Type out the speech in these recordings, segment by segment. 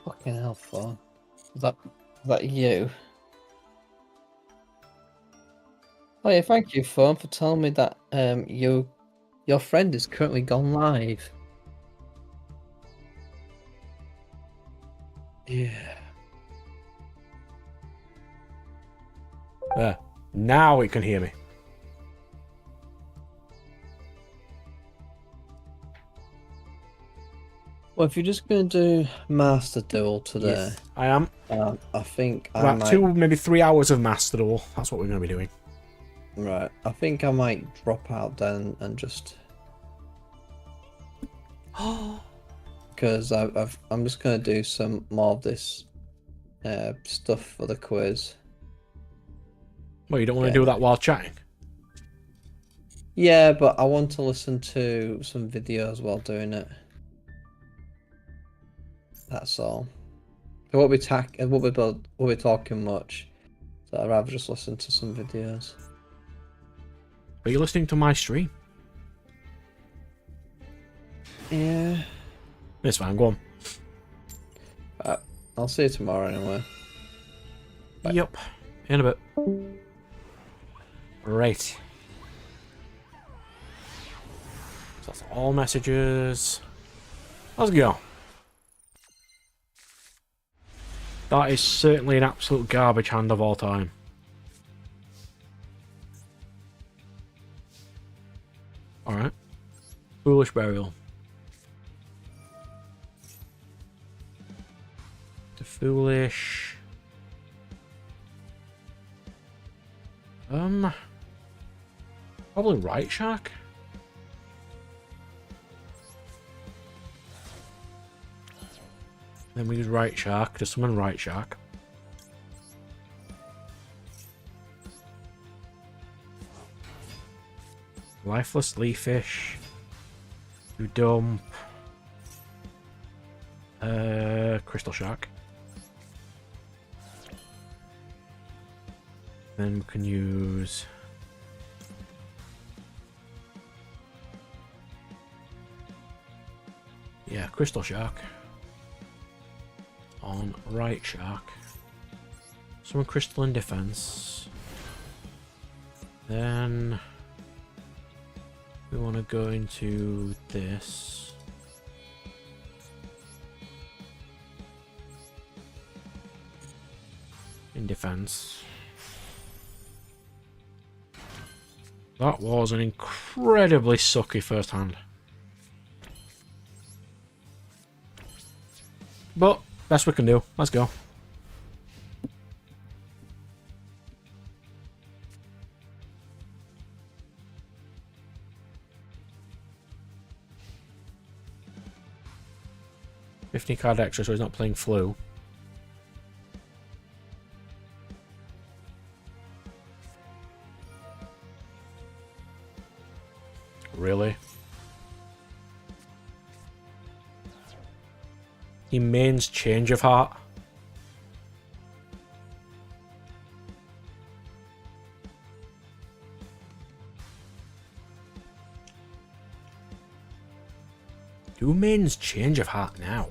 Fucking hell, phone. Is that you? Oh yeah, thank you, phone, for telling me that your friend is currently gone live. Yeah. There. Now it can hear me. Well, if you're just gonna do Master Duel today, Yes, I am. I think I About might. 2, maybe 3 hours of Master Duel. That's what we're going to be doing. Right, I think I might drop out then and just because I'm just gonna do some more of this stuff for the quiz. Well, you don't want to Yeah. do that while chatting? Yeah, but I want to listen to some videos while doing it. That's all. I won't be talking much, so I'd rather just listen to some videos. Are you listening to my stream? Yeah. It's fine, go on. I'll see you tomorrow anyway. Bye. Yep. In a bit. Right. So that's all messages. Let's go. That is certainly an absolute garbage hand of all time. Alright. Foolish Burial. The Foolish... Probably Right Shark? Then we use Right Shark to summon Right Shark. Lifeless Leafish. You dump. Crystal Shark. Then we can use... yeah, Crystal Shark. On Right Shark. Summon Crystal in defense. Then... we want to go into this. In defense. That was an incredibly sucky first hand. But, best we can do. Let's go. $50 extra, so he's not playing Flu. Really? He mains Change of Heart. Who mains Change of Heart now?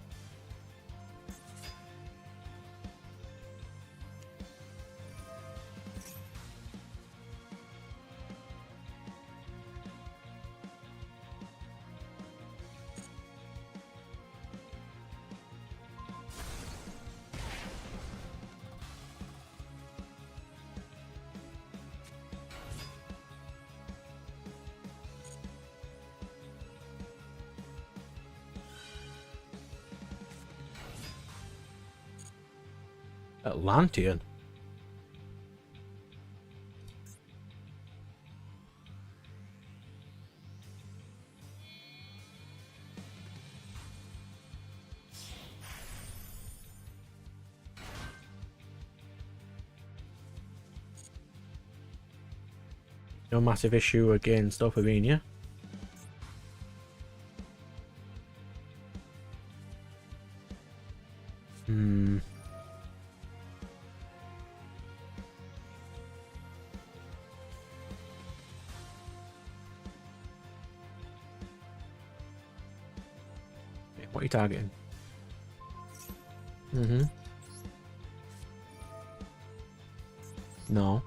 Atlantean? No massive issue against Opavenia. What are you targeting? Mm-hmm. No.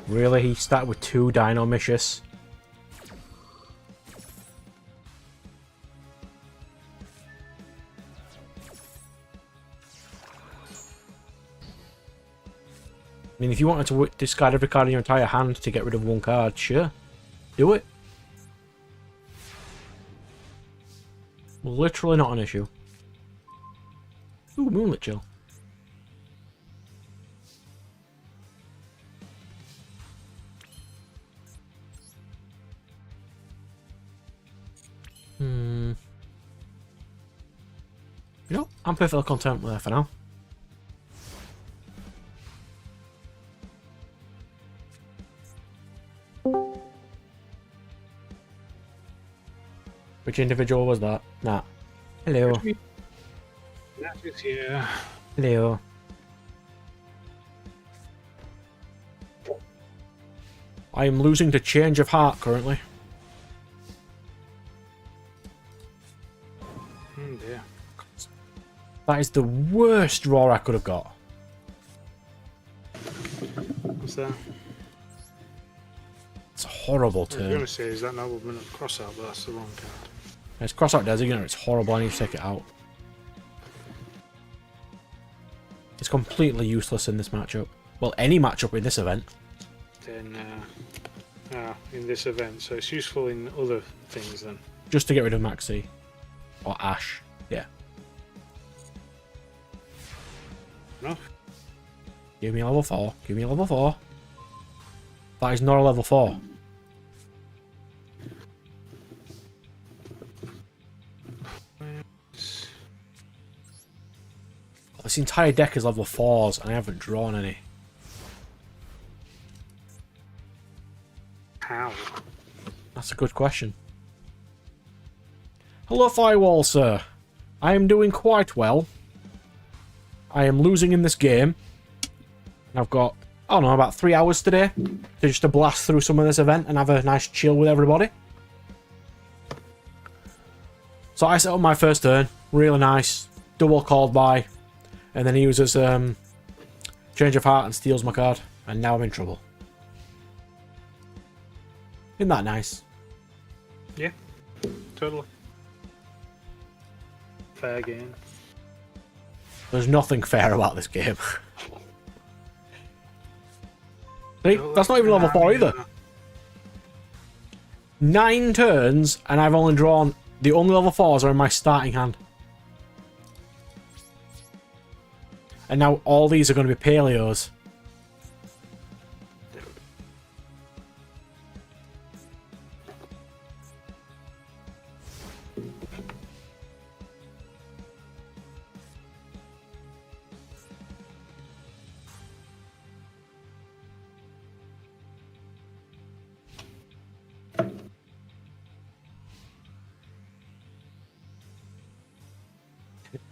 Really? He started with 2 Dino Mishes? I mean, if you wanted to discard every card in your entire hand to get rid of 1 card, sure. Do it. Literally not an issue. Ooh, Moonlit Chill. You know, I'm perfectly content with that for now. Which individual was that? Nah. Hello. That is here. Hello. I am losing to Change of Heart currently. Oh dear. That is the worst draw I could have got. What's that? It's a horrible I was going turn. to say, is that Nobleman of Crossout, but that's the wrong card. It's Crossout Designator, it's horrible, I need to take it out. It's completely useless in this matchup. Well, any matchup in this event. Then, in this event, so it's useful in other things then. Just to get rid of Maxi. Or Ash. Yeah. Enough. Give me a level 4. Give me a level 4. That is not a level 4. This entire deck is level 4s and I haven't drawn any. How? That's a good question. Hello, Firewall, sir. I am doing quite well. I am losing in this game. I've got, I don't know, about 3 hours today to blast through some of this event and have a nice chill with everybody. So I set up my first turn. Really nice. Double called by. And then he uses Change of Heart and steals my card. And now I'm in trouble. Isn't that nice? Yeah, totally. Fair game. There's nothing fair about this game. See, that's not even level 4 either. 9 turns and I've only drawn... The only level 4s are in my starting hand. And now all these are going to be paleos.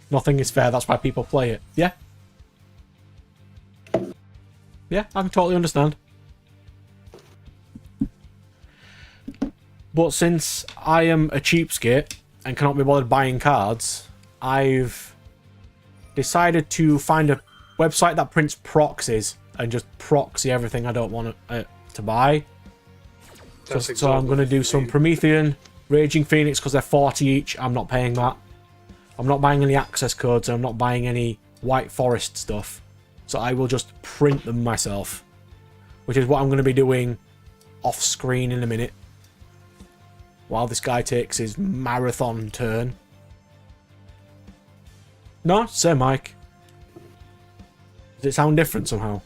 Nothing is fair, that's why people play it. Yeah? Yeah, I can totally understand. But since I am a cheapskate and cannot be bothered buying cards, I've decided to find a website that prints proxies and just proxy everything I don't want to buy. So I'm going to do some Promethean, Raging Phoenix because they're 40 each. I'm not paying that. I'm not buying any access codes. I'm not buying any White Forest stuff. So I will just print them myself. Which is what I'm going to be doing off screen in a minute. While this guy takes his marathon turn. No, same mic. Does it sound different somehow?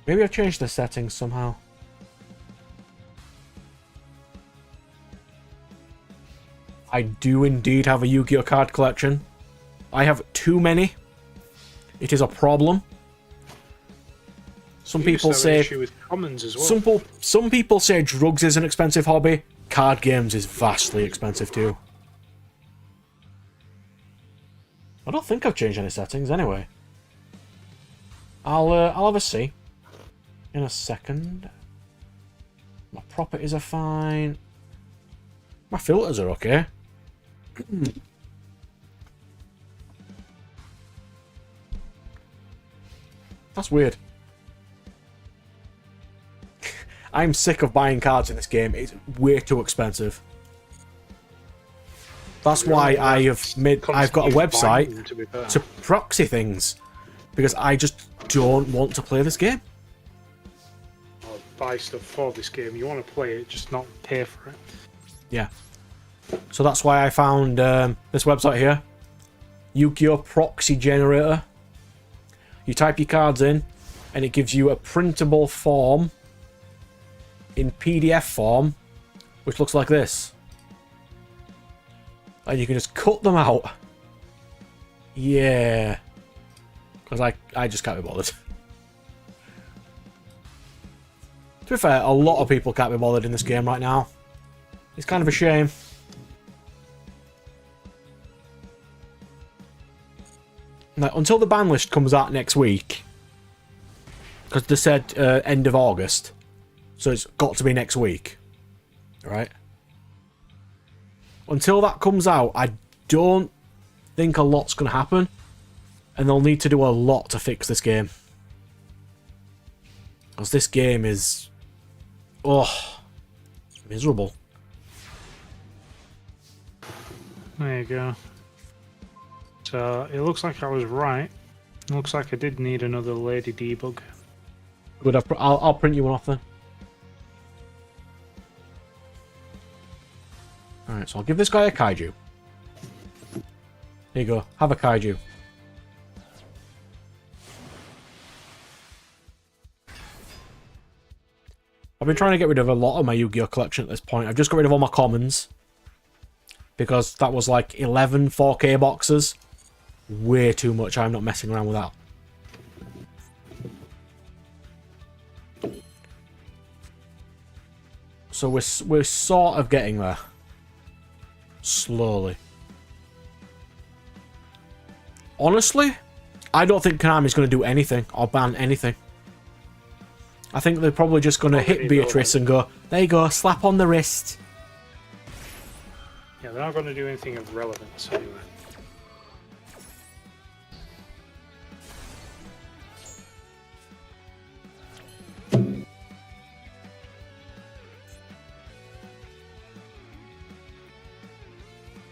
Maybe I've changed the settings somehow. I do indeed have a Yu-Gi-Oh card collection. I have too many. It is a problem. Some You used to people have an say issue with commons as well. some people say drugs is an expensive hobby. Card games is vastly expensive too. I don't think I've changed any settings anyway. I'll have a see in a second. My properties are fine. My filters are okay. That's weird. I'm sick of buying cards in this game. It's way too expensive. That's why I've got a website to proxy things. Because I just don't want to play this game. Or buy stuff for this game. You want to play it, just not pay for it. Yeah. So that's why I found this website here. Yugioh proxy generator. You type your cards in, and it gives you a printable form in PDF form, which looks like this. And you can just cut them out. Yeah. Because I just can't be bothered. To be fair, a lot of people can't be bothered in this game right now. It's kind of a shame. Now, until the ban list comes out next week, because they said end of August, so it's got to be next week, right? Until that comes out, I don't think a lot's going to happen, and they'll need to do a lot to fix this game. Because this game is... oh, miserable. There you go. So, it looks like I was right. It looks like I did need another lady debug. Good, I'll print you one off then. Alright, so I'll give this guy a kaiju. Here you go, have a kaiju. I've been trying to get rid of a lot of my Yu-Gi-Oh collection at this point. I've just got rid of all my commons. Because that was like 11 4K boxes. Way too much, I'm not messing around with that. So we're sort of getting there. Slowly. Honestly, I don't think Konami's going to do anything or ban anything. I think they're probably just going to hit Beatrice and go, there you go, slap on the wrist. Yeah, they're not going to do anything of relevance anyway.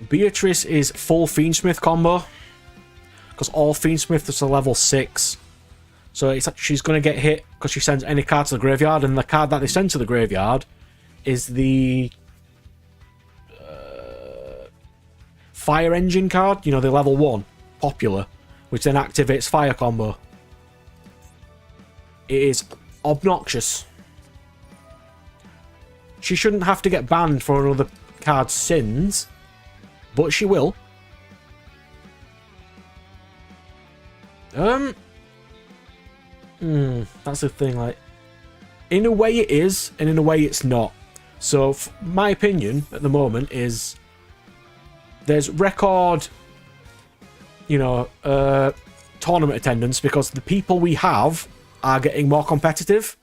Beatrice is full Fiendsmith combo. Because all Fiendsmiths are level 6. So it's like she's going to get hit because she sends any card to the graveyard. And the card that they send to the graveyard is the... Fire Engine card. You know, the level 1. Popular. Which then activates Fire combo. It is obnoxious. She shouldn't have to get banned for another card's sins. But she will. That's the thing, like... in a way it is, and in a way it's not. So, my opinion, at the moment, is... there's record... you know, tournament attendance, because the people we have are getting more competitive.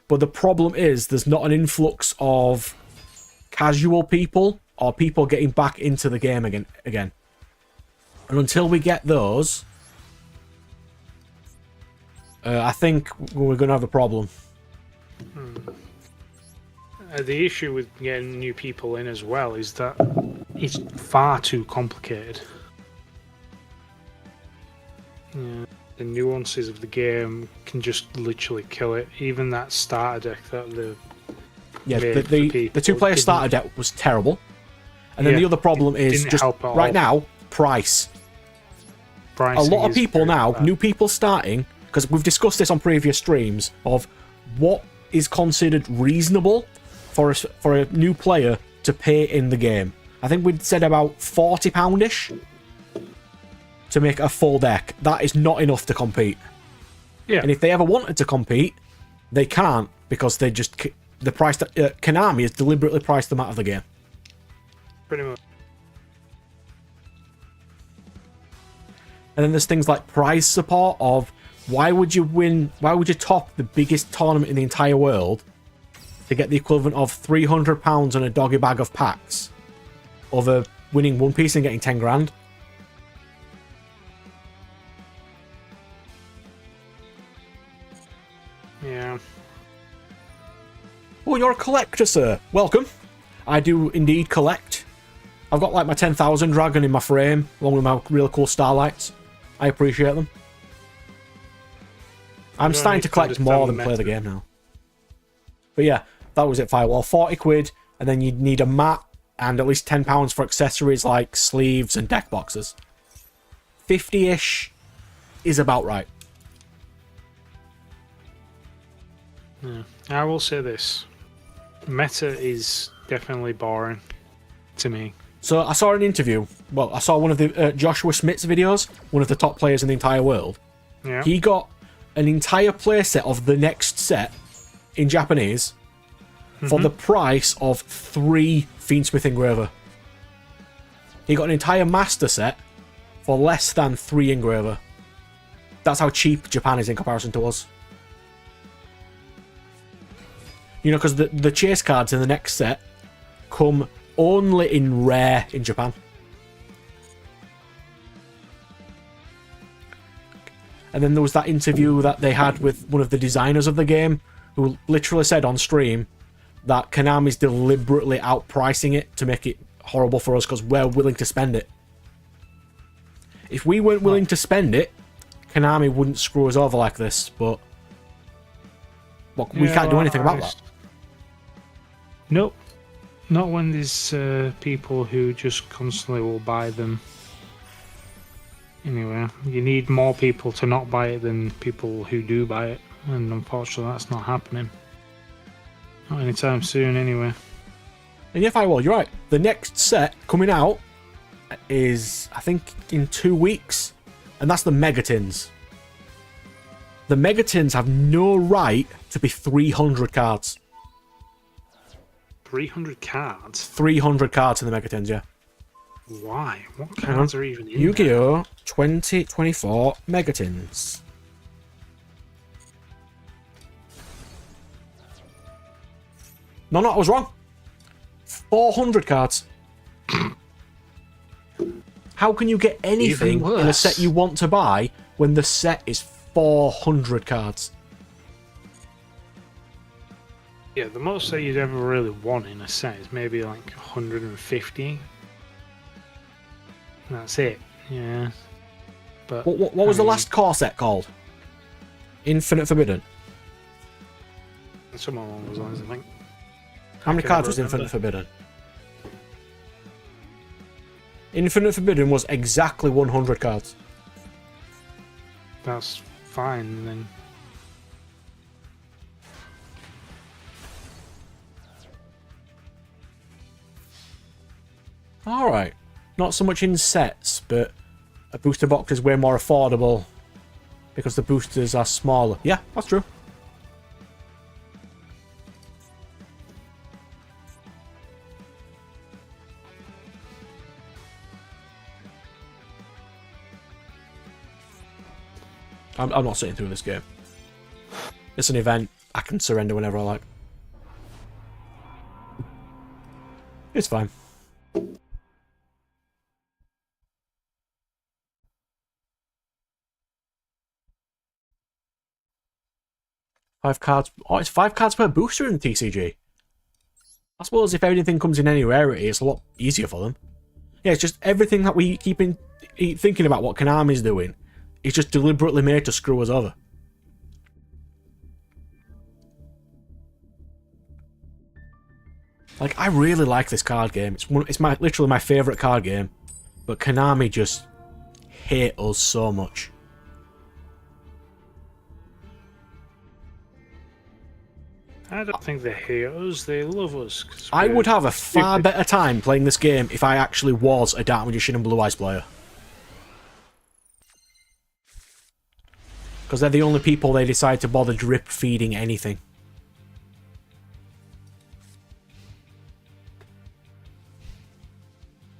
But the problem is, there's not an influx of casual people, or people getting back into the game again. And until we get those... I think we're going to have a problem. The issue with getting new people in as well is that it's far too complicated. Yeah, the nuances of the game can just literally kill it. Even that starter deck that the the two-player starter deck was terrible. And then the other problem is just right now, price. A lot of people now, new people starting, because we've discussed this on previous streams, of what is considered reasonable for a new player to pay in the game. I think we'd said about £40-ish. to make a full deck. That is not enough to compete. Yeah. And if they ever wanted to compete, they can't because they just the price that Konami has deliberately priced them out of the game. Pretty much. And then there's things like prize support of why would you top the biggest tournament in the entire world to get the equivalent of £300 and a doggy bag of packs over winning One Piece and getting 10 grand? Yeah. Oh, you're a collector, sir. Welcome. I do indeed collect. I've got like my 10,000 dragon in my frame, along with my really cool starlights. I appreciate them. I'm starting to collect more than play the game now. But yeah, that was it, Firewall. 40 quid, and then you'd need a mat and at least £10 for accessories like sleeves and deck boxes. 50-ish is about right. Yeah. I will say this. Meta is definitely boring to me. So I saw an interview. Well, I saw one of the Joshua Smith's videos, one of the top players in the entire world. Yeah. He got an entire playset of the next set in Japanese for the price of 3 Fiendsmith Engraver. He got an entire master set for less than 3 Engraver. That's how cheap Japan is in comparison to us. You know, because the chase cards in the next set come only in rare in Japan. And then there was that interview that they had with one of the designers of the game, who literally said on stream that Konami's deliberately outpricing it to make it horrible for us because we're willing to spend it. If we weren't willing to spend it, Konami wouldn't screw us over like this, but we can't do anything about that. Nope. Not when there's people who just constantly will buy them. Anyway, you need more people to not buy it than people who do buy it, and unfortunately that's not happening. Not anytime soon, anyway. And yeah, Firewall, you're right. The next set coming out is, I think, in 2 weeks, and that's the Megatins. The Megatins have no right to be 300 cards. 300 cards? 300 cards in the Megatins, yeah. Why? What cards are even in there? Yu-Gi-Oh! 2024 Megatins. No, I was wrong. 400 cards. How can you get anything in a set you want to buy when the set is 400 cards? Yeah, the most that you'd ever really want in a set is maybe like 150. That's it. Yeah. But What was the last core set called? Infinite Forbidden. Something along those lines, I think. How many cards was Infinite Forbidden? Infinite Forbidden was exactly 100 cards. That's fine then. Alright. Not so much in sets, but a booster box is way more affordable because the boosters are smaller. Yeah, that's true. I'm not sitting through this game. It's an event. I can surrender whenever I like. It's fine. 5 cards. Oh, it's 5 cards per booster in the TCG. I suppose if anything comes in any rarity, it's a lot easier for them. Yeah, it's just everything that we keep thinking about what Konami's doing. It's just deliberately made to screw us over. Like, I really like this card game. It's literally my favourite card game. But Konami just hate us so much. I don't think they hate us, they love us. I would have a far better time playing this game if I actually was a Dark Magician and Blue Eyes player. Because they're the only people they decide to bother drip feeding anything.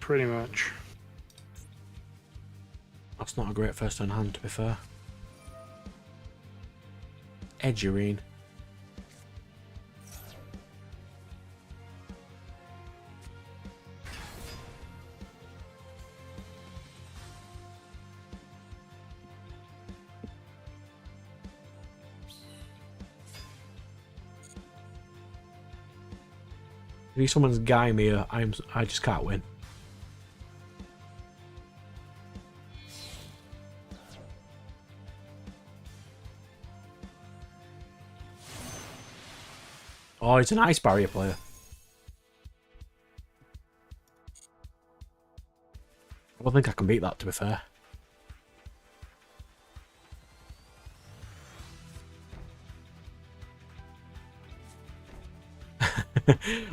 Pretty much. That's not a great first turn hand, to be fair. Edgerine. If he's someone's guy me, I just can't win. Oh, he's an ice barrier player. I don't think I can beat that, to be fair.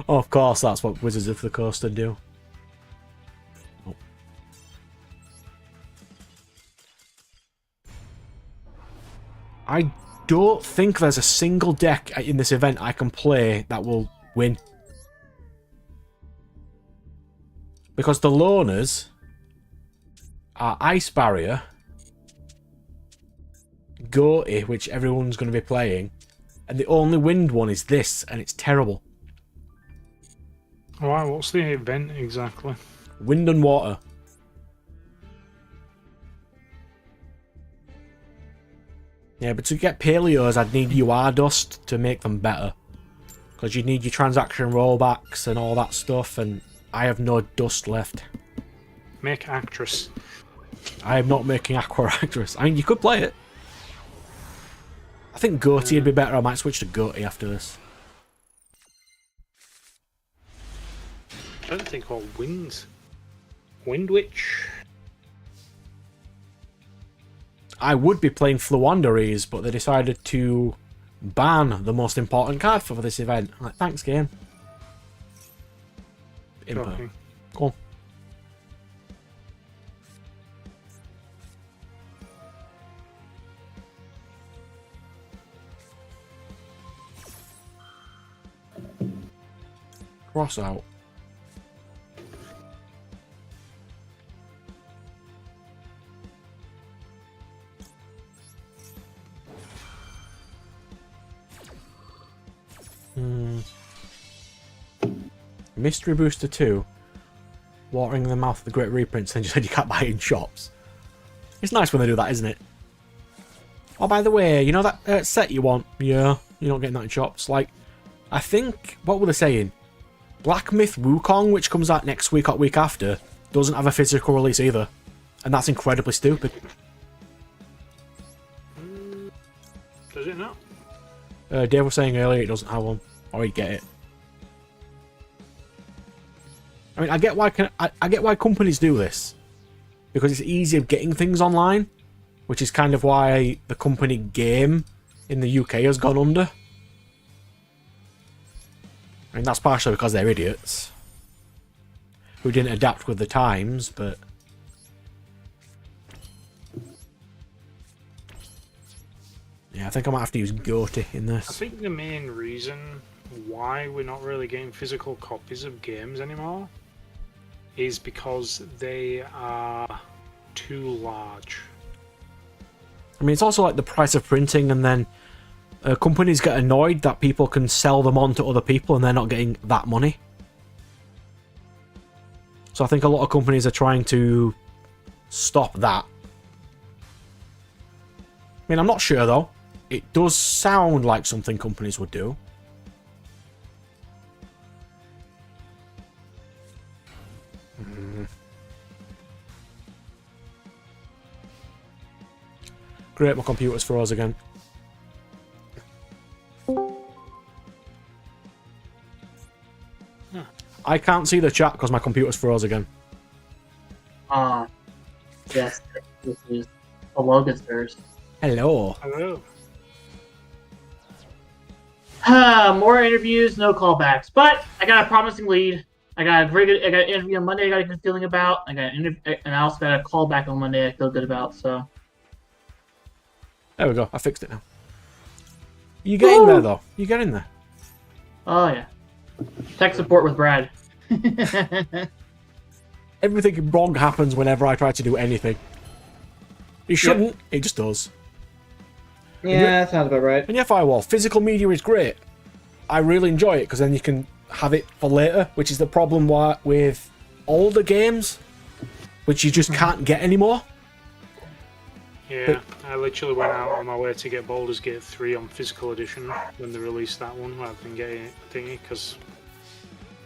Oh, of course, that's what Wizards of the Coast do. Oh. I don't think there's a single deck in this event I can play that will win. Because the loners are Ice Barrier, Goatee, which everyone's going to be playing, and the only wind one is this, and it's terrible. Alright, what's the event exactly? Wind and water. Yeah, but to get Paleos, I'd need UR dust to make them better. Because you need your transaction rollbacks and all that stuff, and I have no dust left. Make Actress. I am not making Aqua Actress. I mean, you could play it. I think Goatee would be better. I might switch to Goatee after this. I don't think all Winds. Wind Witch. I would be playing Fluanderies, but they decided to ban the most important card for this event. I'm like, thanks, game. Shocking. Go on. Cross out. Mystery Booster 2. Watering the mouth of the Great Reprints, and you said you can't buy it in shops. It's nice when they do that, isn't it? Oh, by the way, you know that set you want? Yeah, you're not getting that in shops. Like, I think, what were they saying? Black Myth Wukong, which comes out next week or week after, doesn't have a physical release either. And that's incredibly stupid. Does it not? Dave was saying earlier it doesn't have one. Or he'd get it. I mean, I get why companies do this. Because it's easier getting things online. Which is kind of why the company Game in the UK has gone under. I mean, that's partially because they're idiots. Who didn't adapt with the times, but... Yeah, I think I might have to use Goatee in this. I think the main reason why we're not really getting physical copies of games anymore is because they are too large. I mean, it's also like the price of printing, and then companies get annoyed that people can sell them on to other people and they're not getting that money. So I think a lot of companies are trying to stop that. I mean, I'm not sure though. It does sound like something companies would do. Great, my computer's froze again. I can't see the chat because my computer's froze again. Yes, this is Alogathers. Hello. Hello. More interviews, no callbacks. But I got a promising lead. I got an interview on Monday I got a good feeling about. And I also got a callback on Monday I feel good about, so. There we go. I fixed it now. You get in there, though. You get in there. Oh, yeah. Tech support with Brad. Everything wrong happens whenever I try to do anything. It shouldn't. It just does. Yeah, that sounds about right. And yeah, Firewall, physical media is great. I really enjoy it because then you can have it for later, which is the problem with older games, which you just can't get anymore. Yeah, I literally went out on my way to get Baldur's Gate 3 on physical edition when they released that one, rather than getting it thingy, because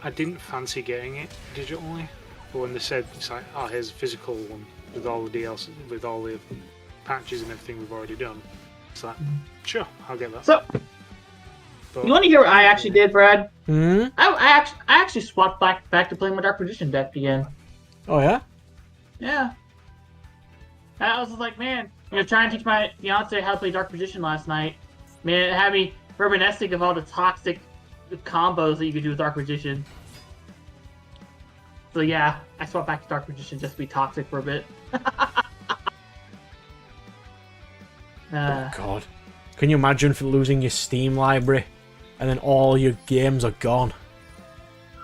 I didn't fancy getting it digitally. But when they said, it's like, oh, here's a physical one with all the DLC, with all the patches and everything we've already done. It's like, sure, I'll get that. So, But, you want to hear what I actually did, Brad? Hmm? I actually swapped back to playing my Dark Magician deck again. Oh, yeah? Yeah. I was just like, man, trying to teach my fiance how to play Dark Magician last night. Man, it had me reminiscing of all the toxic combos that you could do with Dark Magician. So yeah, I swapped back to Dark Magician just to be toxic for a bit. Oh, God. Can you imagine for losing your Steam library and then all your games are gone?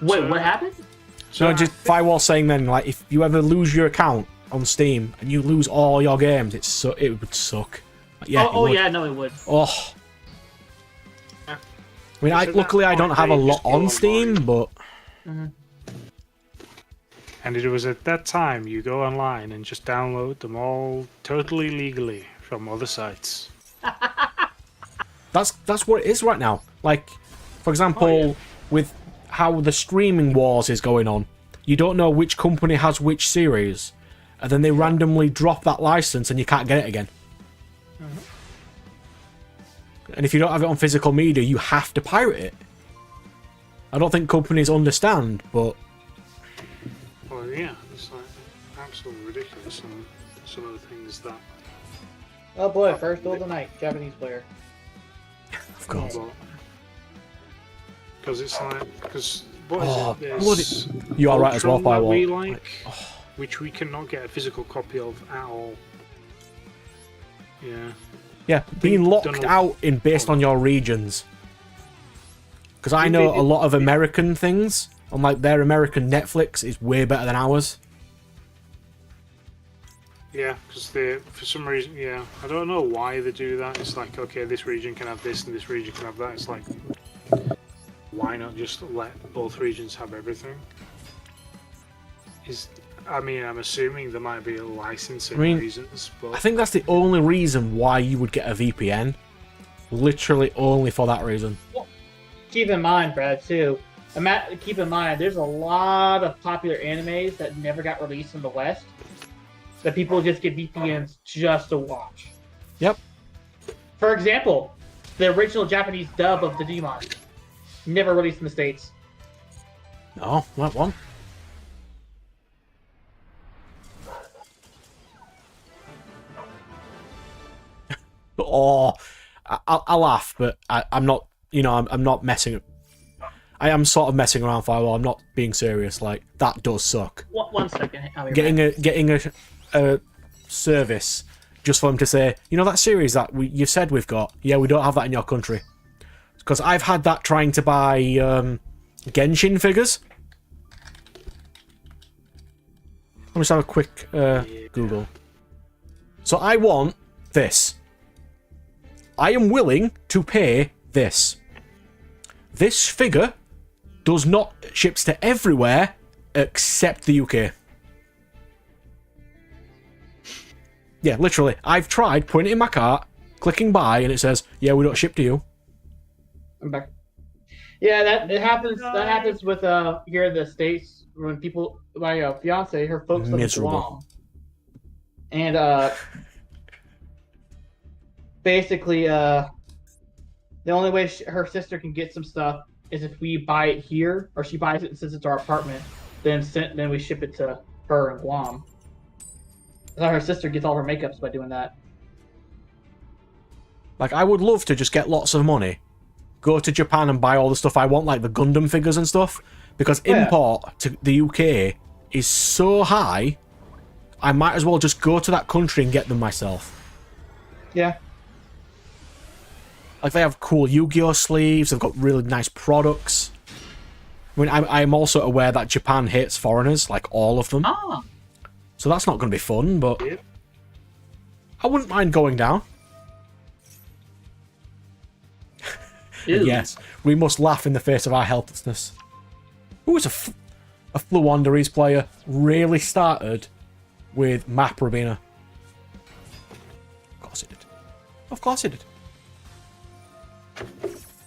Wait, what happened? So just Firewall saying then, like, if you ever lose your account on Steam and you lose all your games, it would suck. Like, yeah, yeah, no, it would. Oh. I mean, luckily I don't have a lot on Steam, but... Mm-hmm. And it was at that time you go online and just download them all totally legally from other sites. That's what it is right now. Like, for example, with how the streaming wars is going on, you don't know which company has which series, and then they randomly drop that license and you can't get it again. Mm-hmm. And if you don't have it on physical media, you have to pirate it. I don't think companies understand, but... Well, yeah, it's like absolutely ridiculous, and some of the things that... Oh boy, first duel of the night, Japanese player. Of course. Because it's like... Because what Oh, is it? You are right as well, Ultron that Firewall. we like, which we cannot get a physical copy of at all. Yeah. Yeah, being locked out in based on your regions. Because I know a lot of American things, and like their American Netflix is way better than ours. Yeah, because they, for some reason, yeah, I don't know why they do that. It's like, okay, this region can have this and this region can have that. It's like, why not just let both regions have everything? I mean, I'm assuming there might be licensing reasons, but... I think that's the only reason why you would get a VPN. Literally only for that reason. Well, keep in mind, Brad, too. Keep in mind, there's a lot of popular animes that never got released in the West that people just get VPNs just to watch. Yep. For example, the original Japanese dub of the Demon never released in the States. No, that one. Oh, I laugh, but I'm not. You know, I'm not messing. I am sort of messing around, Firewall. I'm not being serious. Like that does suck. 1 second. I'll be Getting a service just for them to say, you know, that series that you said we've got. Yeah, we don't have that in your country. Because I've had that trying to buy Genshin figures. Let me just have a quick Google. So I want this. I am willing to pay this. This figure does not ships to everywhere except the UK. Yeah, literally. I've tried putting it in my cart, clicking buy, and it says, yeah, we don't ship to you. I'm back. Yeah, that happens. That happens with here in the States when people. My fiance, her folks live in Guam, and basically, the only way her sister can get some stuff is if we buy it here, or she buys it and sends it to our apartment. Then we ship it to her in Guam. That's how her sister gets all her makeups by doing that. Like, I would love to just get lots of money, go to Japan and buy all the stuff I want, like the Gundam figures and stuff, because import to the UK is so high, I might as well just go to that country and get them myself. Yeah. Like, they have cool Yu-Gi-Oh sleeves. They've got really nice products. I mean, I'm also aware that Japan hates foreigners, like all of them. Ah, So that's not going to be fun, but Yep. I wouldn't mind going down. ew. And yes, we must laugh in the face of our helplessness. Who is a Fluwanderese player? Really started with Map Rabina. Of course it did. Of course it did.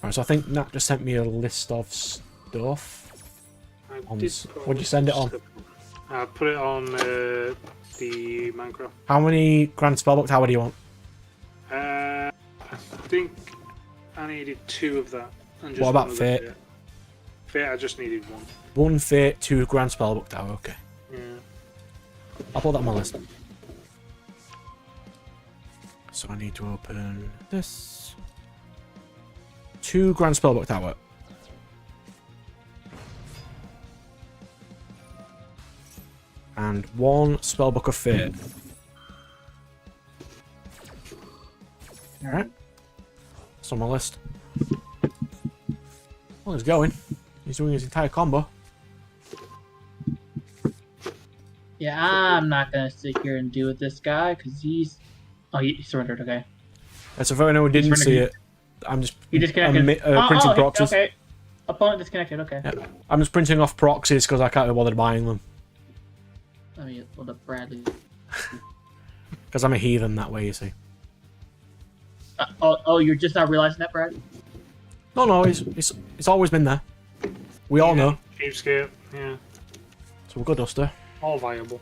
Alright, so I think Nat just sent me a list of stuff. What'd you send it on? I put it on the Minecraft. How many Grand Spellbook Tower do you want? I think I needed 2 of that. And just What about one of Fate? the Fate, I just needed 1. 1 Fate, 2 Grand Spellbook Tower, okay. Yeah. I'll put that on my list. So I need to open this. 2 Grand Spellbook Tower. And 1 Spellbook of Fate. Alright. It's on my list. Well, he's going. He's doing his entire combo. Yeah, I'm not gonna sit here and deal with this guy because he's. Oh, he surrendered. Okay. That's for anyone who didn't see it. I'm just He disconnected. printing proxies. Okay. Opponent disconnected. Okay. Yeah. I'm just printing off proxies because I can't be bothered buying them. Let me load up Bradley. Because I'm a heathen that way, you see. Oh, you're just not realizing that, Brad? No, it's always been there. We all know. Cheapskate, yeah. So we'll go Duster. All viable.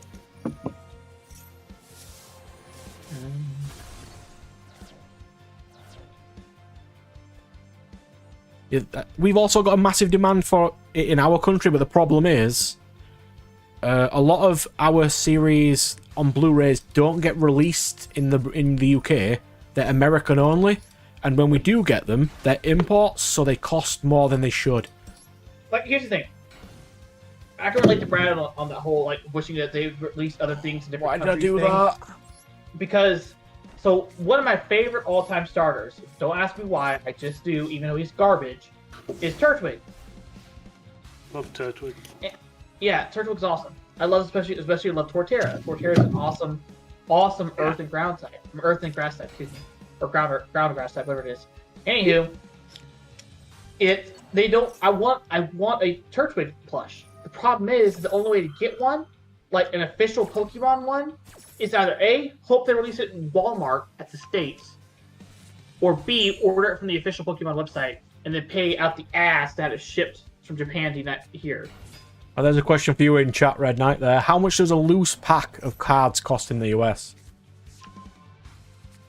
Yeah, we've also got a massive demand for it in our country, but the problem is a lot of our series on Blu-rays don't get released in the UK. They're American only, and when we do get them, they're imports, so they cost more than they should. Like, here's the thing. I can relate to Brad on that whole, like, wishing that they released other things in different countries. Why did I do that? Because, so, one of my favorite all-time starters, don't ask me why, I just do, even though he's garbage, is Turtwig. Love Turtwig. Yeah, Turtwig's awesome. I love, especially love Torterra. Torterra is an awesome earth and ground type. Earth and grass type, excuse me. Or ground and grass type, whatever it is. Anywho, I want a Turtwig plush. The problem is the only way to get one, like an official Pokemon one, is either A, hope they release it in Walmart at the States, or B, order it from the official Pokemon website and then pay out the ass to have it shipped from Japan to here. Oh, there's a question for you in chat, Red Knight there. How much does a loose pack of cards cost in the US?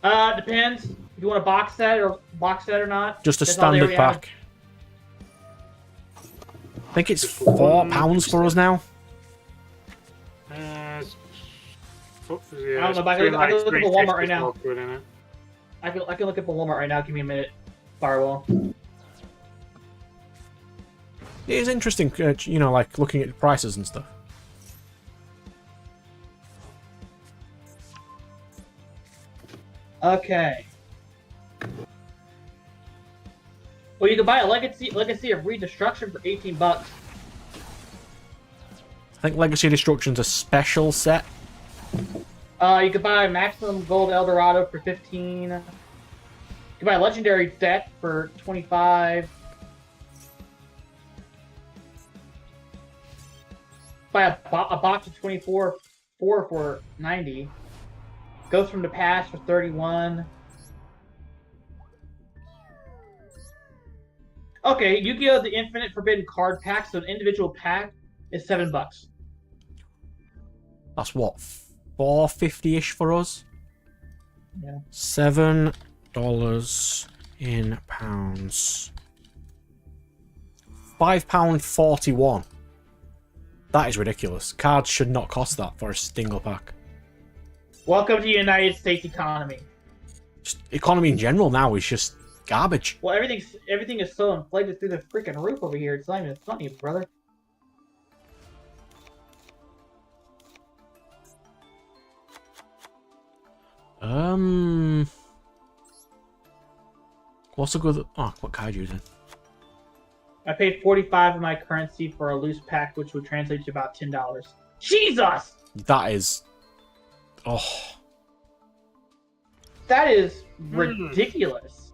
Depends. If you want a box set or not. Just a That's all they standard already have. pack. I think it's £4 for us now. Yeah, I don't know, but I can look at the Walmart right now. I can look at the Walmart right now. Give me a minute. Firewall. It is interesting, you know, like looking at prices and stuff. Okay. Well, you can buy a Legacy of Redestruction for $18. I think Legacy Destruction's a special set. You could buy Maximum Gold Eldorado for $15. You can buy a Legendary deck for $25. Buy a box of 24 for $90. Ghost from the Past for $31. Okay, Yu-Gi-Oh! The Infinite Forbidden Card Pack, so an individual pack is $7. That's what, $4.50-ish for us? Yeah. $7 in pounds. £5.41. That is ridiculous. Cards should not cost that for a single pack. Welcome to the United States economy. Just economy in general now is just garbage. Well, everything is so inflated through the freaking roof over here. It's not even funny, brother. What's a good... Oh, what kaiju then? I paid 45 of my currency for a loose pack, which would translate to about $10. Jesus! That is... Oh. That is ridiculous.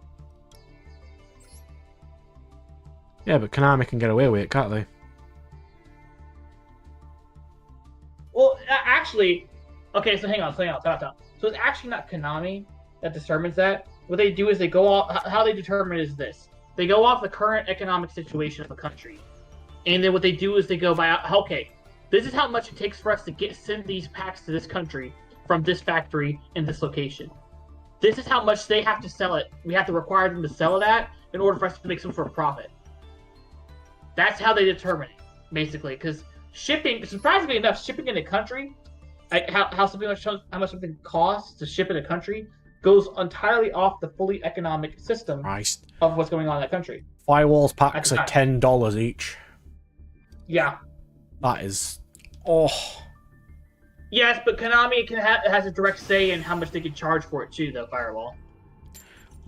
Yeah, but Konami can get away with it, can't they? Well, actually, okay, so hang on. So it's actually not Konami that determines that. What they do is they go off, how they determine is this. They go off the current economic situation of the country. And then what they do is they go by, okay, this is how much it takes for us to send these packs to this country from this factory in this location. This is how much they have to sell it. We have to require them to sell it at in order for us to make some sort of profit. That's how they determine it, basically. Because shipping, surprisingly enough, shipping in a country, how much something costs to ship in a country, goes entirely off the fully economic system of what's going on in that country. Firewalls packs are $10 each. Yeah. That is... Oh. Yes, but Konami has a direct say in how much they can charge for it too, though, Firewall.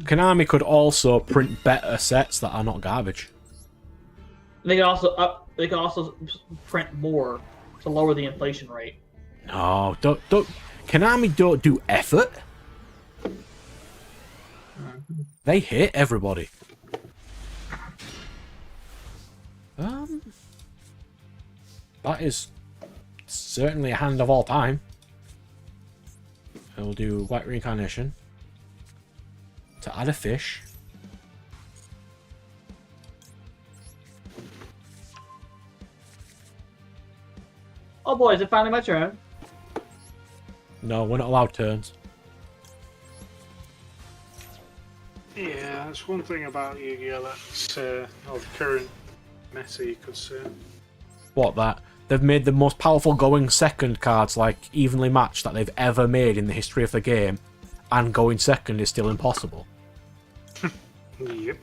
Konami could also print better sets that are not garbage. They can also print more to lower the inflation rate. No, don't Konami don't do effort. They hate everybody. That is certainly a hand of all time. We'll do White Reincarnation to add a fish. Oh boy, is it finally my turn? No, we're not allowed turns. Yeah, that's one thing about Yu-Gi-Oh! That's of current meta, you could say. What, that? They've made the most powerful going second cards, like, evenly matched, that they've ever made in the history of the game, and going second is still impossible. Yep.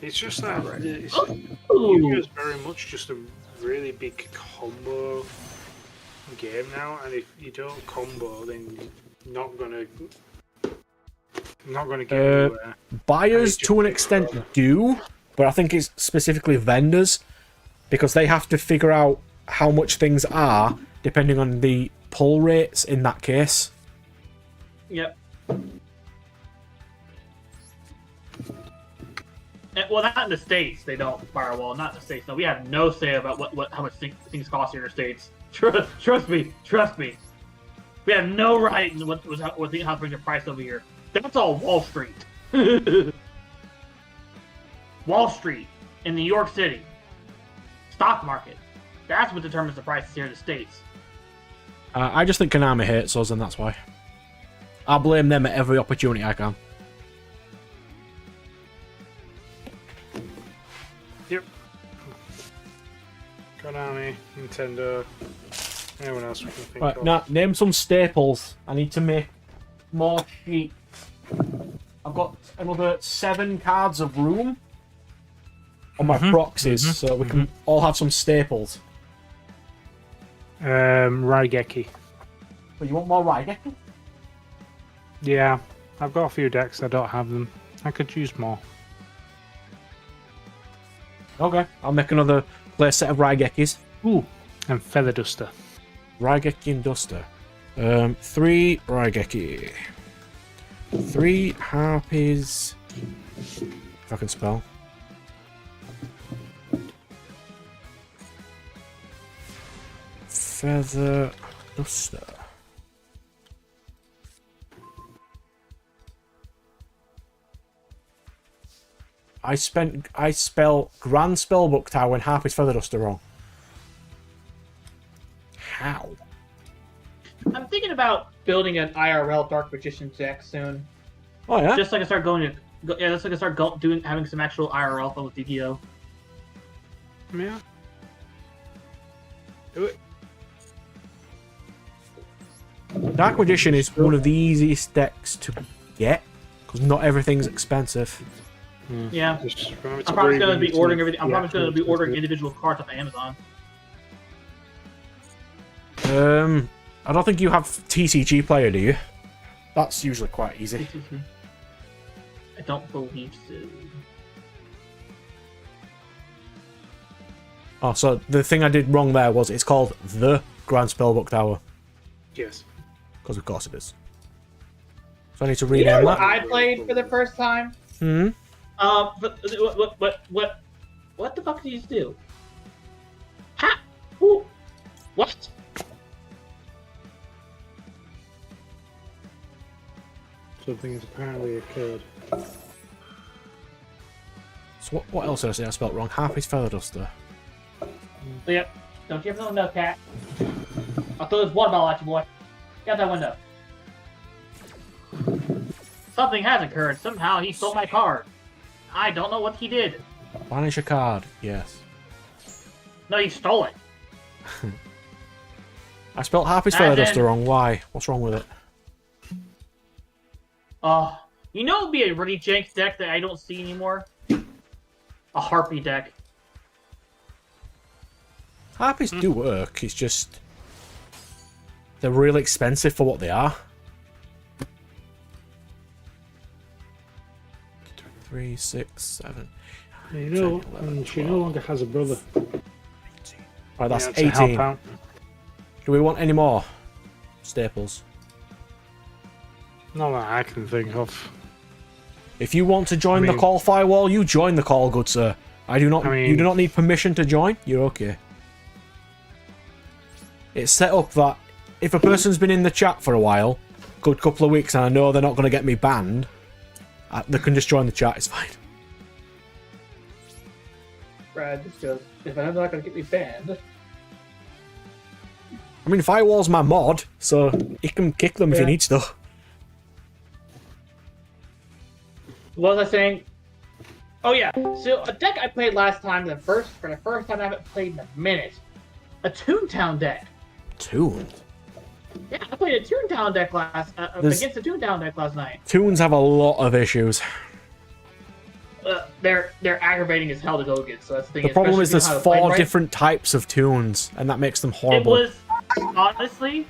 It's just that Yu-Gi-Oh! Is very much just a really big combo game now, and if you don't combo, then you're not gonna get anywhere. Buyers to an extent do, but I think it's specifically vendors, because they have to figure out how much things are depending on the pull rates in that case. Yep. Well, not in the States, they don't, Firewall. Not in the States. No, we have no say about how much things cost here in the States. Trust me. We have no right in how to bring the price over here. That's all Wall Street. Wall Street in New York City. Stock market. That's what determines the prices here in the States. I just think Konami hates us, and that's why. I blame them at every opportunity I can. Yep. Konami, Nintendo, anyone else we can think of. Now, name some staples. I need to make more sheets. I've got another 7 cards of room on my proxies, so we can all have some staples. Raigeki. But you want more Raigeki? Yeah, I've got a few decks, I don't have them. I could use more. Okay, I'll make another play set of Raigekis. Ooh, and Feather Duster. Raigeki and Duster. 3 Raigeki. 3 Harpies. If I can spell. Feather Duster. I spell Grand Spellbook Tower when Harpy's Feather Duster wrong. How? I'm thinking about building an IRL Dark Magician deck soon. Oh yeah. Just like I start having some actual IRL fun with Yugioh. Yeah. Do it. Dark Magician is one of the easiest decks to get because not everything's expensive. Yeah. I'm probably going to be ordering everything. I'm probably going to be ordering individual cards off Amazon. I don't think you have TCG Player, do you? That's usually quite easy. I don't believe so. Oh, so the thing I did wrong there was it's called the Grand Spellbook Tower. Yes. Because of course it is. So I need to You know rename what that. I played for the first time? Hmm? But what the fuck did you do? Ha! Ooh. What? Something has apparently occurred. So what else did I say I spelled wrong? Harpy's Feather Duster. Yep. Don't you ever know no cat? I'll throw this water bottle at you, boy. Get out that window. Something has occurred. Somehow he stole my card. I don't know what he did. Banish a card. Yes. No, he stole it. I spelled Harpy's As Feather in- Duster wrong. Why? What's wrong with it? You know it'd be a really jank deck that I don't see anymore? A Harpy deck. Harpies do work. It's just... they're really expensive for what they are. 3, 6, 7... You know, and she no longer has a brother. Right, that's Yeah, to help 18. out. Do we want any more staples? Not that I can think of. If you want to join I the mean- call firewall, you join the call, good sir. You do not need permission to join. You're okay. It's set up that if a person's been in the chat for a while, good couple of weeks, and I know they're not going to get me banned, they can just join the chat. It's fine. Brad, this goes. If I'm not gonna get me banned. I mean, firewall's my mod, so he can kick them if he Yeah. needs to. What was I saying? Oh yeah. So a deck I played last time, for the first time I haven't played in a minute. A Toontown deck. Toon. Yeah, I played a Toontown deck There's- against a Toontown deck last night. Toons have a lot of issues. They're aggravating as hell to go against. So that's the thing. The problem is especially there's how to play 4 right. different types of tunes, and that makes them It horrible. was honestly,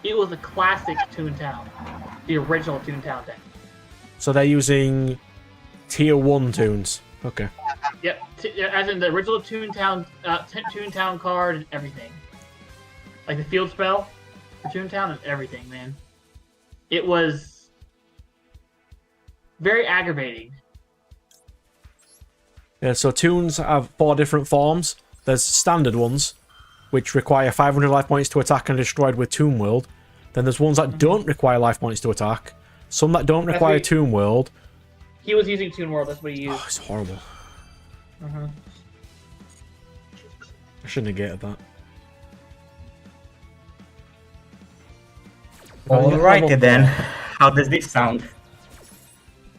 it was a classic Toontown, the original Toontown deck. So they're using tier 1 tunes. Okay. Yep, as in the original Toontown, Toontown card and everything. Like the field spell for Toontown and everything, man. It was very aggravating. Yeah, so tunes have 4 different forms. There's standard ones, which require 500 life points to attack and are destroyed with Toon World. Then there's ones that don't require life points to attack. Some that don't require right. Toon World. He was using Toon World, that's what he Oh, used. it's horrible. Uh-huh. I shouldn't have gated that. Alrighty then. How does this sound?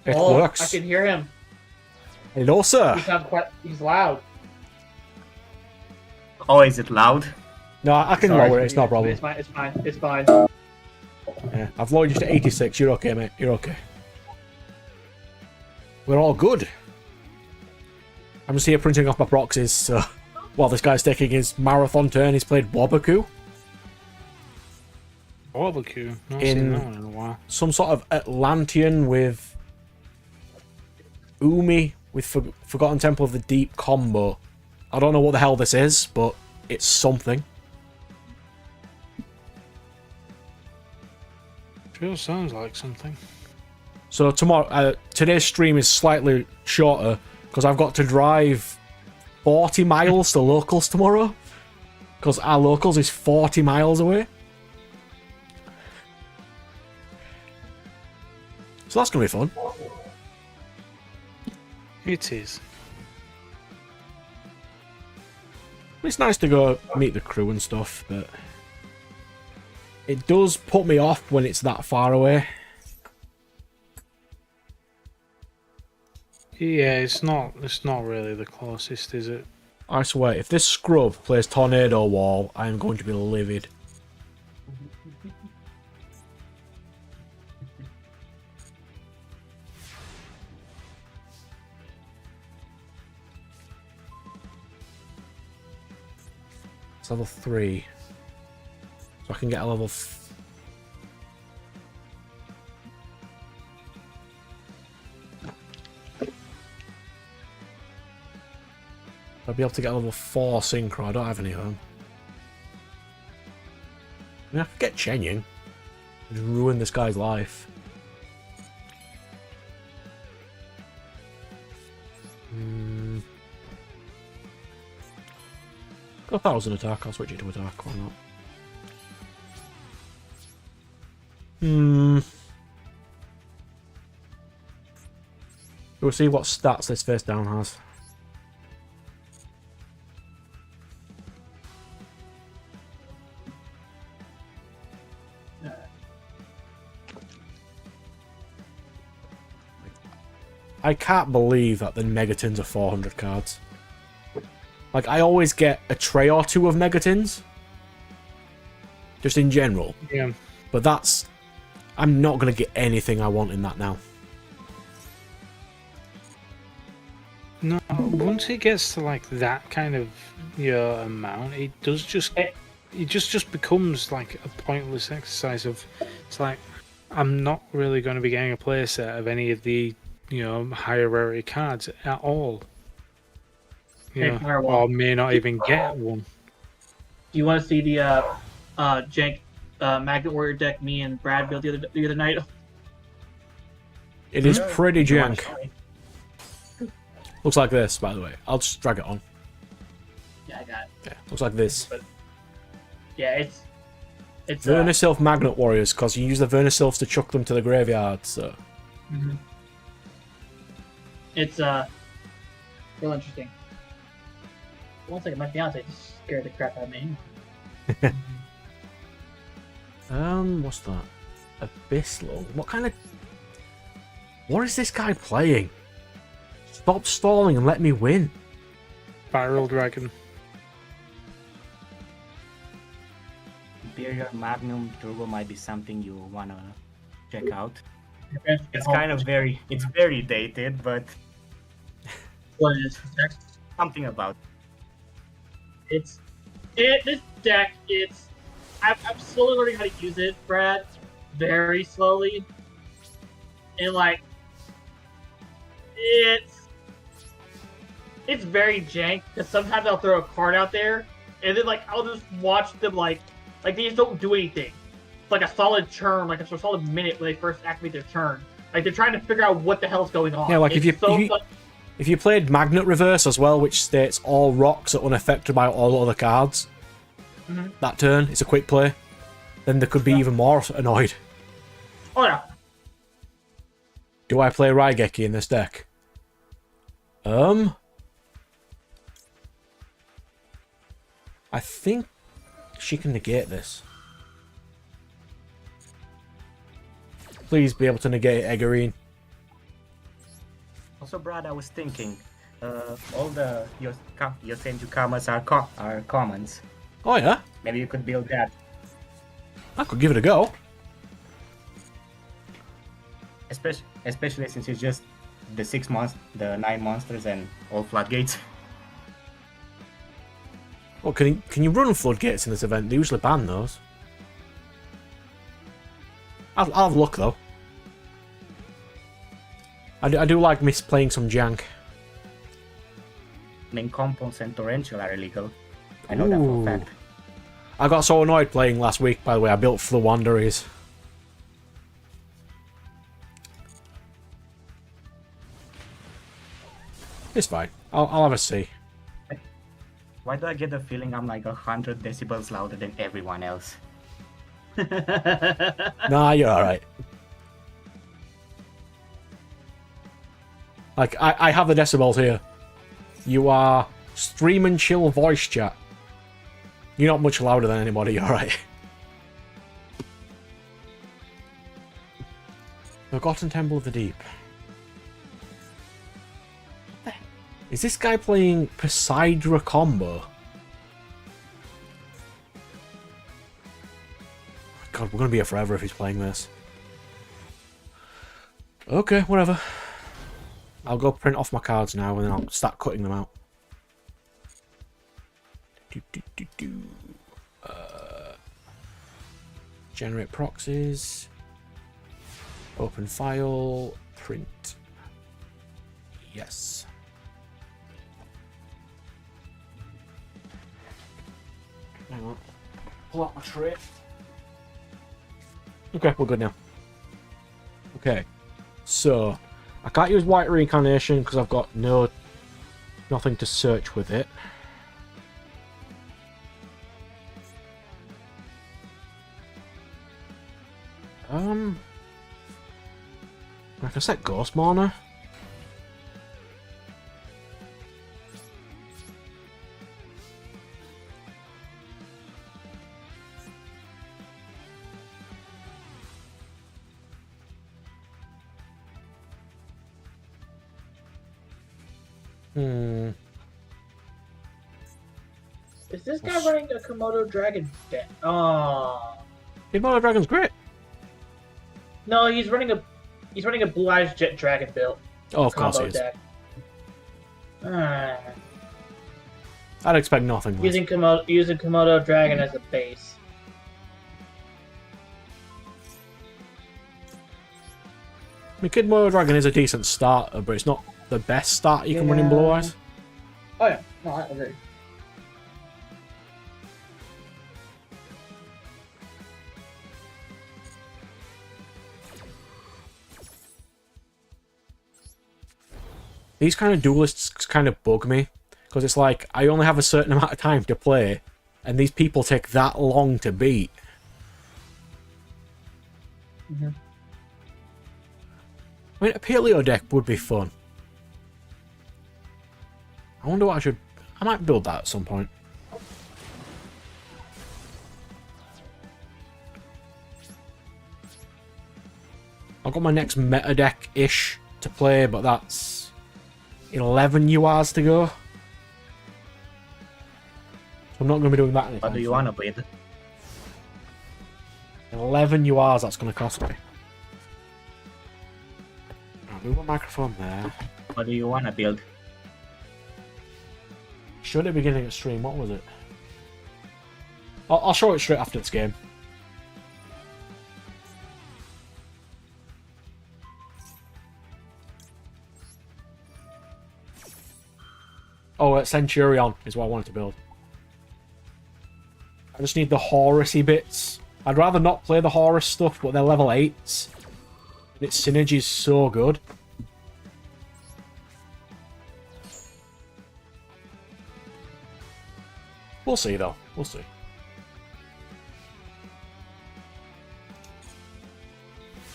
It Oh, works. I can hear him. Hello, sir. He sounds quite. He's loud. Oh, is it loud? No, I can Sorry. lower it. It's no problem. It's fine. It's fine. It's fine. Yeah, I've lowered you to 86. You're okay, mate. You're okay. We're all good. I'm just here printing off my proxies, so while this guy's taking his marathon turn, he's played Wabaku. Barbecue. Not In- seen that one in a while. Some sort of Atlantean with Umi with Forgotten Temple of the Deep combo. I don't know what the hell this is, but it's something. Sure sounds like something. So today's stream is slightly shorter because I've got to drive 40 miles to locals tomorrow because our locals is 40 miles away. So that's gonna be fun. It is. It's nice to go meet the crew and stuff, but it does put me off when it's that far away. Yeah, it's not really the closest, is it? I swear, if this scrub plays Tornado Wall, I am going to be livid. It's level 3. So I can get a level... I'll be able to get a level 4 synchro. I don't have any of them. I mean, I could get Chenying. Just ruin this guy's life. Go 1,000 attack. I'll switch it to attack. Why not? We'll see what stats this face down has. I can't believe that the Megatins are 400 cards. Like, I always get a tray or two of Megatins. Just in general. Yeah. But that's... I'm not going to get anything I want in that now. No, once it gets to like that kind of amount, it does just becomes like a pointless exercise of it's like I'm not really going to be getting a playset of any of the higher rarity cards at all. Or may not even get one. Do you want to see the jank Magnet Warrior deck me and Brad built the other night? It is pretty jank. Looks like this, by the way. I'll just drag it on. Yeah, I got it. Yeah, looks like this. But, yeah, it's Vernisylph Magnet Warriors, because you use the Vernisylphs to chuck them to the graveyard, so... It's real interesting. One second, my fiance just scared the crap out of me. What's that? Abyssal? What is this guy playing? Stop stalling and let me win. Spiral Dragon. Imperial Magnum Turbo might be something you wanna check out. It's kind of very dated, but What is this? something about This deck. I'm slowly learning how to use it, Brad. Very slowly, and like it's very jank because sometimes I'll throw a card out there and then like I'll just watch them like they just don't do anything. It's like a solid turn, like a solid minute when they first activate their turn. Like they're trying to figure out what the hell's going on. Yeah, like if you played Magnet Reverse as well, which states all rocks are unaffected by all other cards, that turn, it's a quick play, then they could be even more annoyed. Oh yeah. Do I play Raigeki in this deck? I think she can negate this. Please be able to negate Eggerine. Also, Brad, I was thinking, all the Yosenju Kamas are commons. Oh yeah? Maybe you could build that. I could give it a go. Especially since it's just the 9 monsters and all floodgates. Well, can you run floodgates in this event? They usually ban those. I'll have a look though. I do like misplaying some jank. I mean, compounds and torrential are illegal. I know that for a fact. I got so annoyed playing last week, by the way. I built Fluwanderies. It's fine. I'll have a see. Why do I get the feeling I'm like 100 decibels louder than everyone else? Nah, you're alright. Like, I have the decibels here. You are stream and chill voice chat. You're not much louder than anybody, you're alright. Forgotten Temple of the Deep. Is this guy playing Poseidra combo? God, we're gonna be here forever if he's playing this. Okay, whatever. I'll go print off my cards now and then I'll start cutting them out. Generate proxies. Open file. Print. Yes. Hang on. Pull out my tray. Okay, we're good now. Okay. So, I can't use White Reincarnation because I've got nothing to search with it. I can set Ghost Mourner. Is this guy running a Komodo Dragon deck? Oh. Komodo Dragon's great. No, he's running a Blue Eyes Jet Dragon build. Oh, of course he is. Deck. I'd expect nothing less. Using Komodo Dragon as a base. I mean, Komodo Dragon is a decent starter, but it's not the best start you can run in Blue Eyes. Oh yeah, no, I agree. These kind of duelists kind of bug me, because it's like, I only have a certain amount of time to play, and these people take that long to beat. Mm-hmm. I mean, a Paleo deck would be fun. I wonder what I might build that at some point. I've got my next meta deck-ish to play, but that's 11 URs to go. So I'm not going to be doing that anytime. What do you want to build? 11 URs that's going to cost me. Right, move my microphone there. What do you want to build? Showed it beginning of stream, what was it? I'll show it straight after this game. Oh, Centurion is what I wanted to build. I just need the Horus-y bits. I'd rather not play the Horus stuff, but they're level 8s. And its synergy is so good. We'll see, though. We'll see.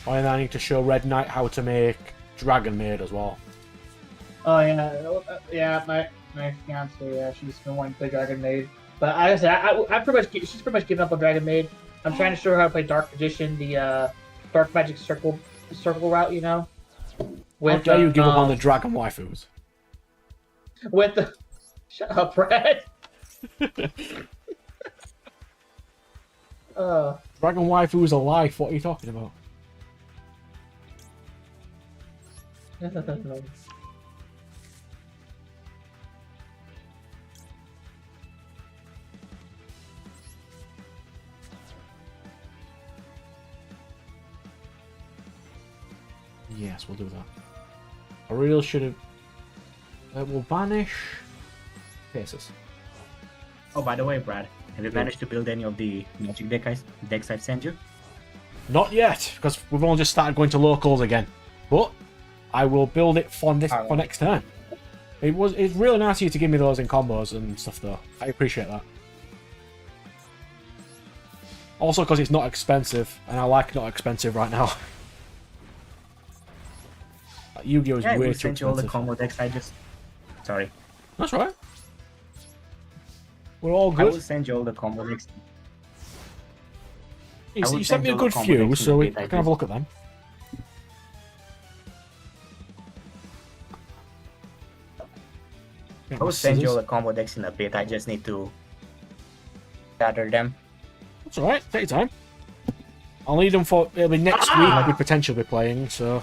And I need to show Red Knight how to make Dragon Maid as well. Oh yeah, my fiance, yeah, she's been wanting to play Dragon Maid, but I she's pretty much given up on Dragon Maid. I'm trying to show her how to play Dark Magician, the Dark Magic Circle route, you know. How dare you give up on the Dragon waifus? With the shut up, Brad. Dragon waifu is a life. What are you talking about? Yes, we'll do that. I really should have. We'll banish faces. Oh, by the way, Brad, have you managed to build any of the magic decks I've sent you? Not yet, because we've only just started going to locals again. But I will build it for next time. It's really nice of you to give me those in combos and stuff, though. I appreciate that. Also, because it's not expensive, and I like not expensive right now. Yu-Gi-Oh! Is Yeah, way I too sent you all the expensive. combo decks. I just... Sorry. That's right. We're all I will good. send you all the combo decks. You sent me a good few, so I can have a look at them. I will send you all the combo decks in a bit. I just need to gather them. That's alright, take your time. I'll need them for... It'll be next week we potentially be playing, so...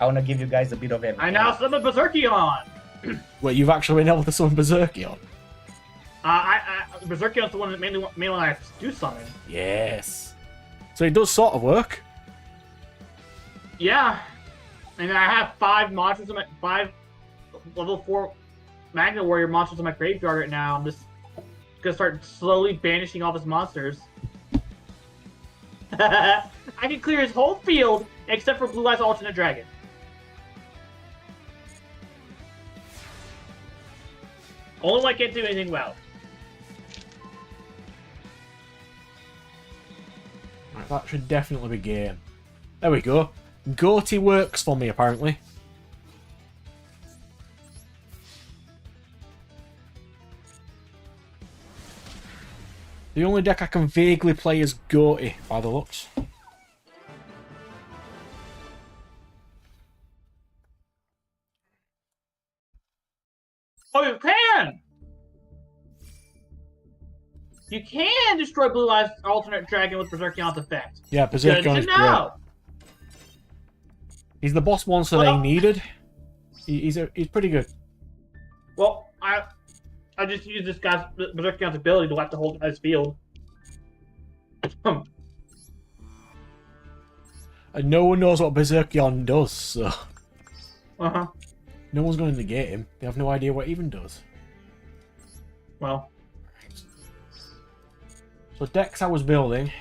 I want to give you guys a bit of everything. I now summon Berserkion! Wait, you've actually been able to summon Berserkion? Berserkion's the one that mainly I do summon. Yes. So it does sort of work. Yeah. And I have 5 monsters in my... 5 level 4 Magna Warrior monsters in my graveyard right now. I'm just gonna start slowly banishing all his monsters. I can clear his whole field except for Blue Eyes Alternate Dragon. Only one can't do anything well. Right, that should definitely be game. There we go. Goatee works for me, apparently. The only deck I can vaguely play is Goatee, by the looks. Oh, you can! You can destroy Blue Eyes Alternate Dragon with Berserkion's effect. Yeah, Berserkion Good is to great. know. He's the boss monster Well, they needed. He's pretty good. Well, I just use this guy's Berserkion's ability to wipe the whole guy's field. And no one knows what Berserkion does, so... Uh-huh. No one's going to negate him. They have no idea what it even does. Well. So decks I was building...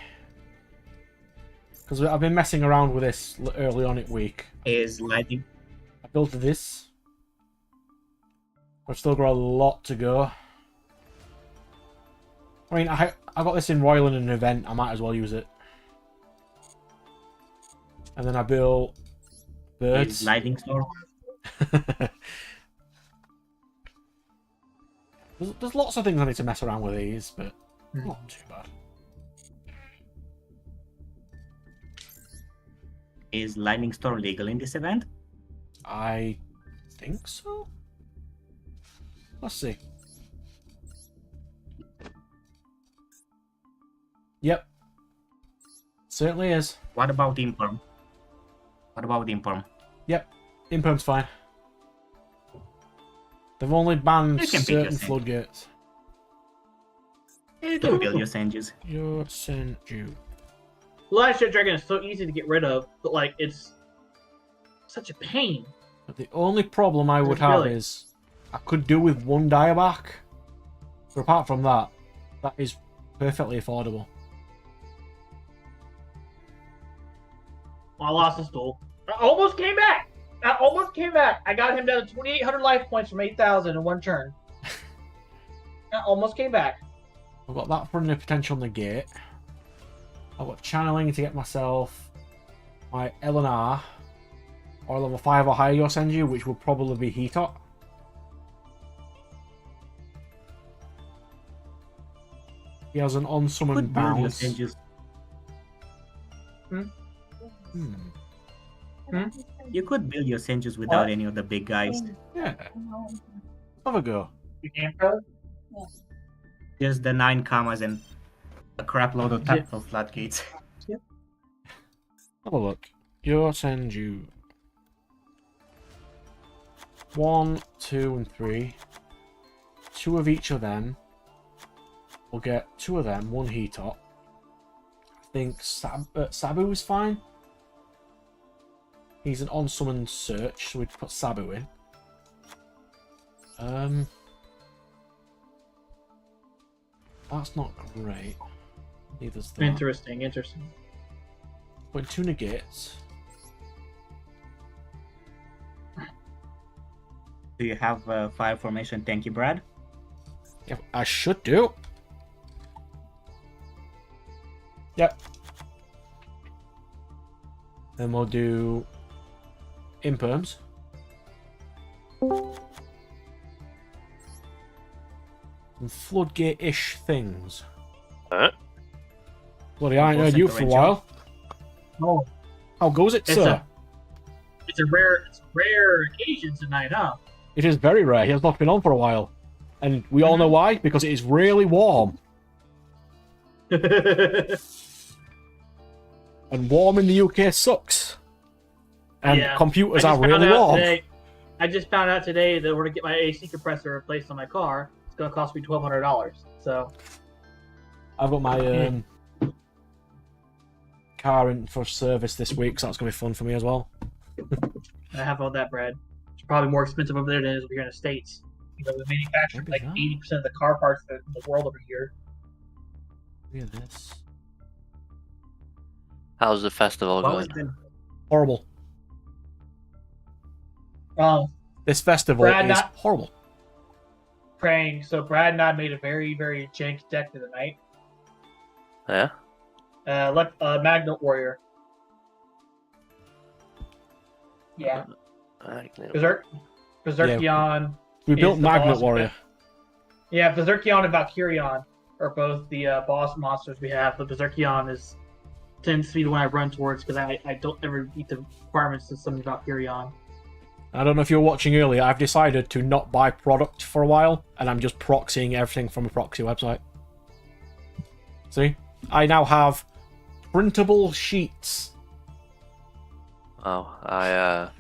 Because I've been messing around with this early on in week. Is lightning. I built this. I've still got a lot to go. I mean, I got this in Royal in an event. I might as well use it. And then I built birds. Is lightning storm. There's lots of things I need to mess around with these, but not too bad. Is lightning storm legal in this event? I think so. Let's see. Yep. Certainly is. What about Imperm? What about Imperm? Yep. Imperm's fine. They've only banned You can pick certain your thing. floodgates. You can build your Senjus. Your Senju. Blue Eyes Alternate Dragon is so easy to get rid of, but, like, it's such a pain. But the only problem I would have Really? is I could do with one dieback. But apart from that, that is perfectly affordable. Well, I lost this duel. I almost came back! I got him down to 2,800 life points from 8,000 in one turn. I almost came back. I've got that for a potential negate. I've got channeling to get myself my LNR or level 5 or higher Yosenju, which will probably be Heatot. He has an on-summon Could build your bounce. Senjus. You could build your Senjus without What? any of the big guys. Yeah. Have a go. You can't go? Just the 9 commas and a crap load of tactical floodgates. Have a look. Yosenju. 1, 2, and 3. 2 of each of them. We'll get 2 of them, 1 Heatot. I think Sabu is fine. He's an on-summon search, so we'd put Sabu in. That's not great. Neither's that. Interesting. Put 2 negates. Do you have fire formation? Thank you, Brad. Yep, I should do. Yep. Then we'll do Imperms. Some floodgate-ish things. Bloody, I ain't heard you for a while. Oh, How goes it, It's sir? it's a rare occasion tonight, huh? It is very rare. He has not been on for a while. And we all know why, because it is really warm. And warm in the UK sucks. And Yeah. computers I are just found really out warm. today- I just found out today that we're gonna get my AC compressor replaced on my car. It's gonna cost me $1,200. So I've got my car in for service this week, so that's going to be fun for me as well. I have all that bread. It's probably more expensive over there than it is over here in the States. You know, we manufacture Maybe like not. 80% of the car parts in the world over here. Look at this. How's the festival What was going? the Horrible. This festival Brad is not- horrible. Praying. So Brad and I made a very, very jank deck the other night. Yeah? Magnet Warrior. Yeah. Berserkion. We is built the Magnet boss. Warrior. Yeah, Berserkion and Valkyrion are both the boss monsters we have. The Berserkion tends to be the one I run towards because I don't ever meet the requirements to summon Valkyrion. I don't know if you were watching earlier, I've decided to not buy product for a while, and I'm just proxying everything from a proxy website. See? I now have printable sheets. Oh,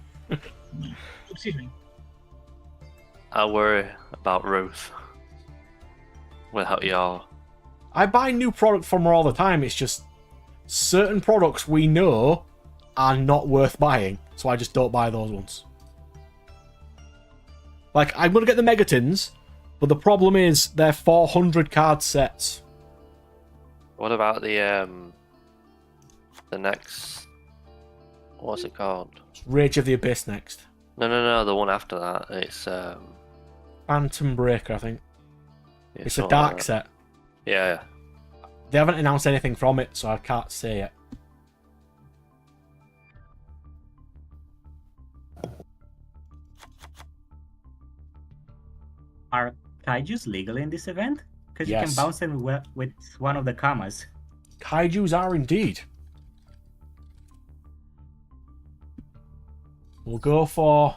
Excuse me. I worry about Ruth. Without y'all. I buy new product from her all the time, it's just certain products we know are not worth buying, so I just don't buy those ones. Like, I'm going to get the Megatins, but the problem is they're 400 card sets. What about the next... What's it called? Rage of the Abyss next. No, the one after that. It's Phantom Breaker, I think. It's a something dark like that. set. Yeah. They haven't announced anything from it, so I can't say it. Are kaijus legal in this event? Because you Yes. can bounce them with one of the kamas. Kaijus are indeed. We'll go for...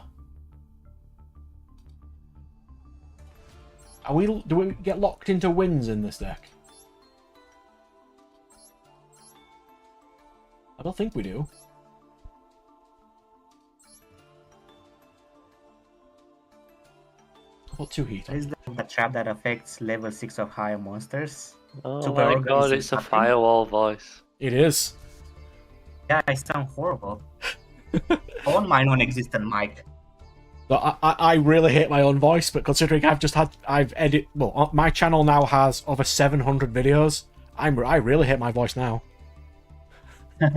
Do we get locked into wins in this deck? I don't think we do. I'll put 2 heat on. Is the trap that affects level 6 of higher monsters? Oh Super my organism god, it's a something? firewall voice. It is. Yeah, I sound horrible. On my non-existent mic. But I really hate my own voice, but considering my channel now has over 700 videos, I really hate my voice now. So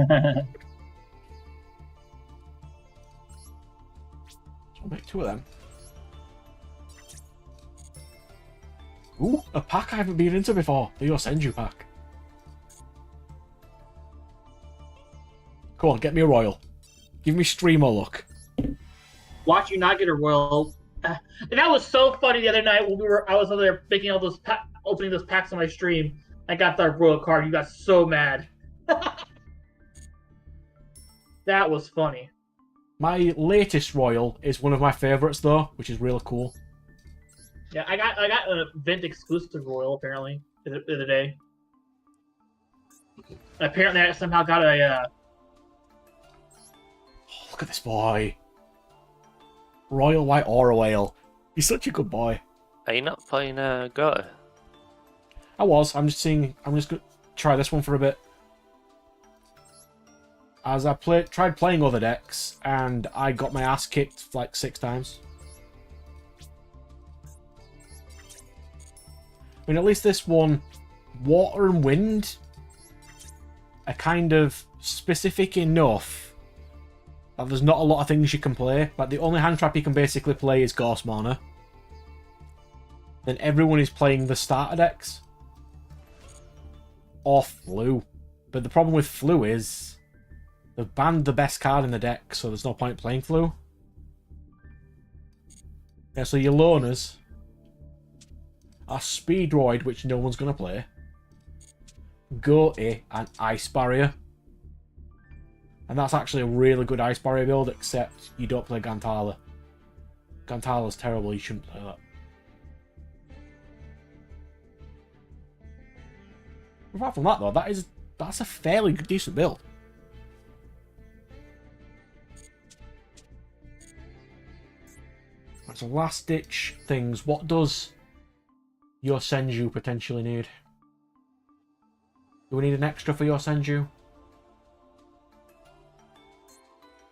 I'll make 2 of them. Ooh, a pack I haven't been into before. The Yosenju pack. Come on, get me a royal. Give me streamer luck. Watch you not get a royal. And that was so funny the other night when I was over there making all those opening those packs on my stream. I got that royal card. You got so mad. That was funny. My latest royal is one of my favorites though, which is really cool. Yeah, I got an event exclusive royal apparently the other day. Apparently, I somehow got a. Oh, look at this boy. Royal White Aura Whale. He's such a good boy. Are you not playing Go? I was. I'm just going to try this one for a bit. As I tried playing other decks, and I got my ass kicked like 6 times. I mean, at least this one, water and wind are kind of specific enough that there's not a lot of things you can play. Like, the only hand trap you can basically play is Ghost Mana. Then everyone is playing the starter decks. Or Flu. But the problem with Flu is they've banned the best card in the deck, so there's no point playing Flu. Yeah, so your loners are Speed Droid, which no one's going to play, Goatee, and Ice Barrier. And that's actually a really good Ice Barrier build, except you don't play Gantala. Gantala's terrible, you shouldn't play that. Apart from that though, that's a fairly decent build. Right, so last ditch things. What does your Senju potentially need? Do we need an extra for your Senju?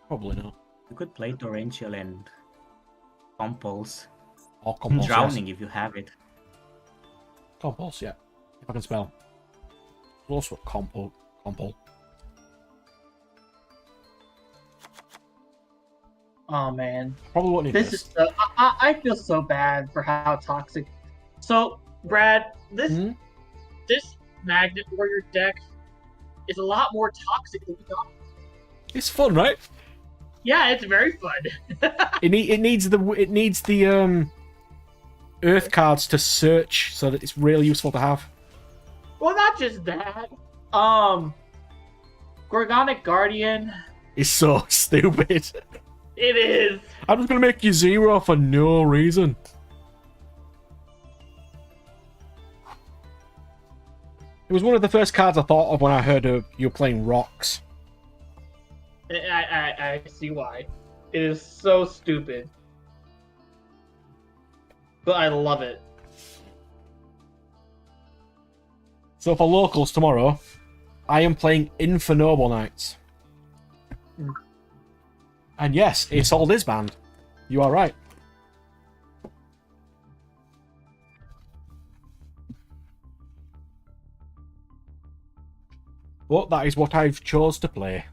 Probably not. You could play Torrential and Compulse. Or compulse, Drowning yes. if you have it. Compulse, yeah. If I can spell. Also compul. Oh man, Probably won't need this this. is. I feel so bad for how toxic. So, Brad, this Magnet Warrior deck is a lot more toxic than we thought. It's fun, right? Yeah, it's very fun. It needs the Earth cards to search so that it's really useful to have. Well, not just that. Gorgonic Guardian. It's so stupid. It is. I'm just gonna make you 0 for no reason. It was one of the first cards I thought of when I heard of you playing rocks. I see why. It is so stupid. But I love it. So for locals tomorrow, I am playing Infernoble Knights. And yes, it's all disband. You are right. But that is what I've chose to play.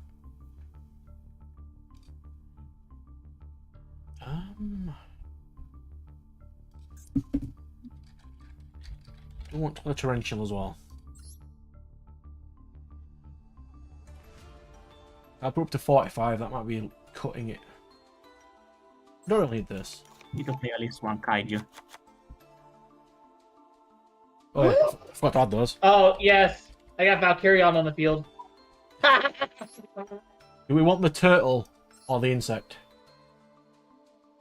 I want a torrential as well. I'll put up to 45, that might be cutting it. Don't really need this. You can play at least one Kaiju. Oh yeah, I forgot to add those. Oh, yes. I got Valkyrion on the field. Do we want the turtle or the insect?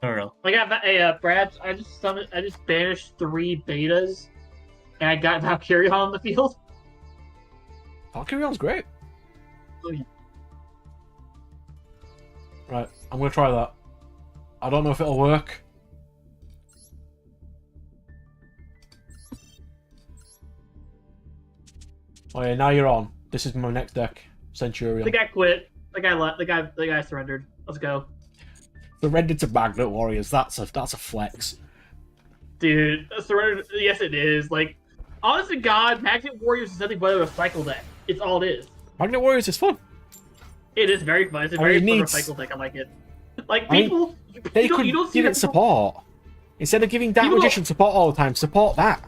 Turtle. I got Brad. I just banished 3 betas, and I got Valkyrion on the field. Valkyrion's great. Oh, yeah. Right, I'm gonna try that. I don't know if it'll work. Oh yeah, now you're on. This is my next deck, Centurion. The guy quit. The guy left. The guy surrendered. Let's go, Surrendered to Magnet Warriors. That's a flex. dude. Surrendered. Yes, it is. Like, honest to God, Magnet Warriors is nothing but a recycle deck. It's all it is. Magnet Warriors is fun. It is very fun. It's a I very mean, fun it needs- recycle deck. I like it. Like I mean, people, They you don't could see give that it support. Instead of giving Dark People- Magician support all the time, support that.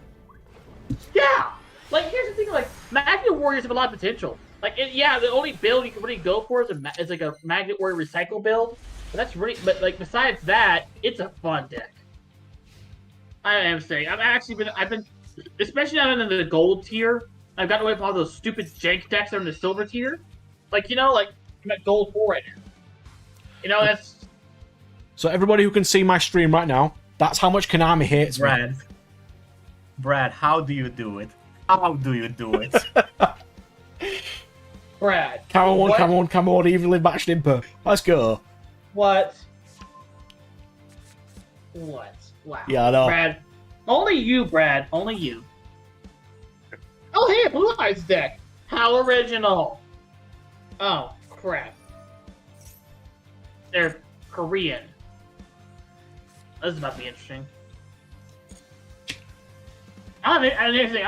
Yeah. Like, here's the thing. Like, Magnet Warriors have a lot of potential. Like, yeah, the only build you can really go for is like a Magnet Warrior recycle build. But that's really. But like, besides that, it's a fun deck. I am saying, I've been, especially now in the gold tier. I've gotten away from all those stupid jank decks that are in the silver tier. Like, I'm at gold 4 right now. That's. So everybody who can see my stream right now, that's how much Konami hates me. Brad, how do you do it? How do you do it? Brad. Come on, evenly matched imper. Let's go. What? Wow. Yeah, I know. Brad. Only you, Brad. Only you. Oh, hey, a Blue Eyes deck. How original. Oh, crap. They're Korean. This is about to be interesting. I'm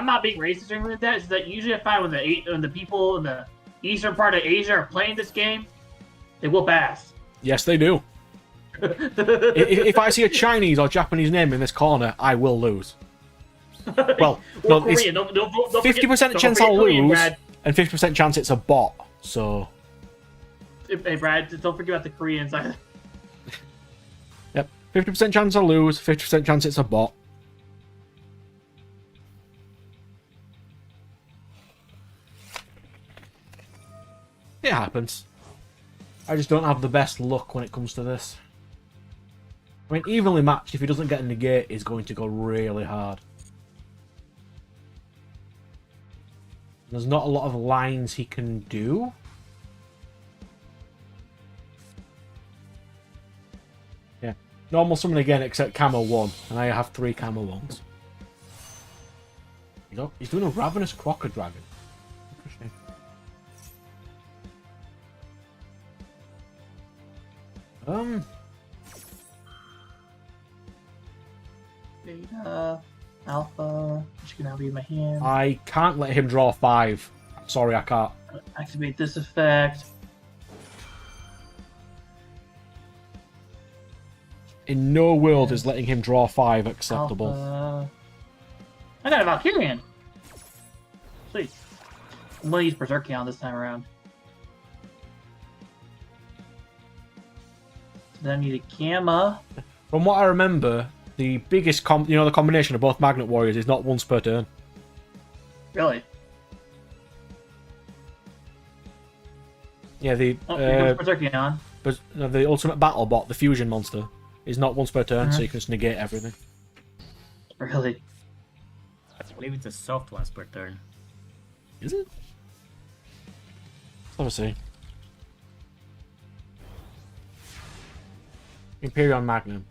not being racist or anything like that. It's that usually I find when the people in the eastern part of Asia are playing this game, they whoop ass. Yes, they do. If I see a Chinese or Japanese name in this corner, I will lose. Well, no, Korean. it's Don't 50% chance I'll Korean, lose, Brad. and 50% chance it's a bot. So, Hey, Brad, don't forget about the Koreans. yep, 50% chance I'll lose, 50% chance it's a bot. It happens. I just don't have the best luck when it comes to this. I mean, evenly matched, if he doesn't get a negate, is going to go really hard. There's not a lot of lines he can do. Yeah. Normal summon again, except Camo 1. And I have 3 Camo 1s. You know, he's doing a Ravenous Crocker Dragon. Interesting. Beta, Alpha, which can now be in my hand. I can't let him draw 5. Sorry, I can't. Activate this effect. In no world is letting him draw 5 acceptable. Alpha. I got a Valkyrian. Sweet. I'm gonna use Berserkion this time around. Then I need a Gamma. From what I remember, the biggest the combination of both Magnet Warriors is not once per turn. Really? Yeah, Here comes Berserkion. but the ultimate battle bot, the fusion monster, is not once per turn, so you can just negate everything. Really? I believe it's a soft once per turn. Is it? Let's have a see. Imperion Magnum.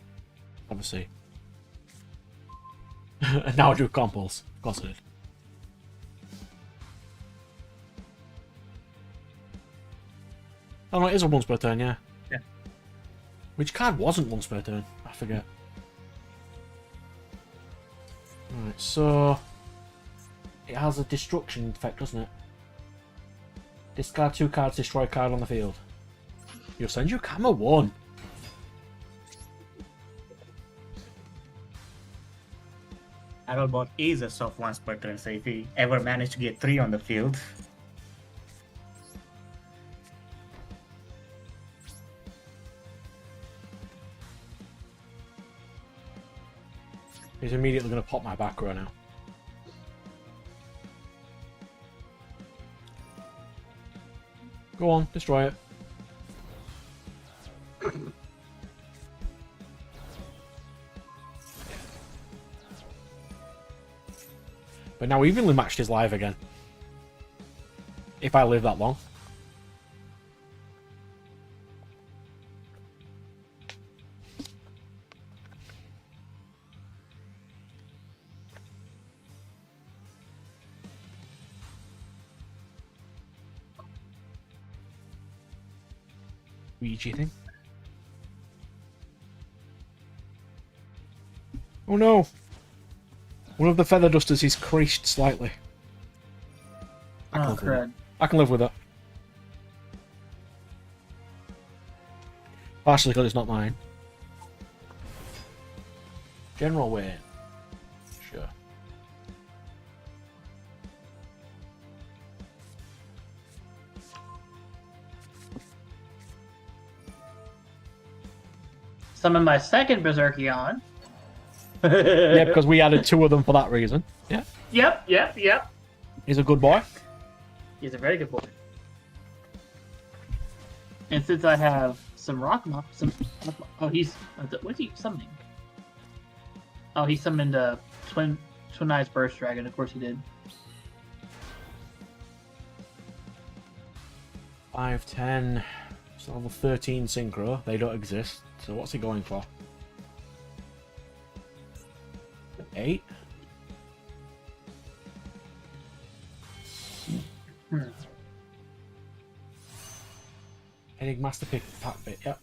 Obviously. And now I do Compulse. Of course I did. Oh no, it is a once per turn, yeah. Yeah. Which card wasn't once per turn? I forget. Right, so... It has a destruction effect, doesn't it? Discard 2 cards, destroy a card on the field. You'll send you Kama 1. Battlebot is a soft once per turn, so if he ever managed to get 3 on the field, He's immediately going to pop my back row now. Go on, destroy it. But now evenly matched is live again. If I live that long. Ouija thing. Oh no! One of the feather dusters is creased slightly. I can Oh, live with it. crud. I can live with it. Partially because it's not mine. General weight. Sure. Summon my second Berserkion. Yeah, because we added 2 of them for that reason. Yeah. Yep. He's a good boy. He's a very good boy. And since I have some he's what's he summoning? Oh, he summoned a Twin Eyes Burst Dragon. Of course he did. 5, 10. It's level 13 synchro. They don't exist. So what's he going for? 8? Enigmaster pick pack bit, yep.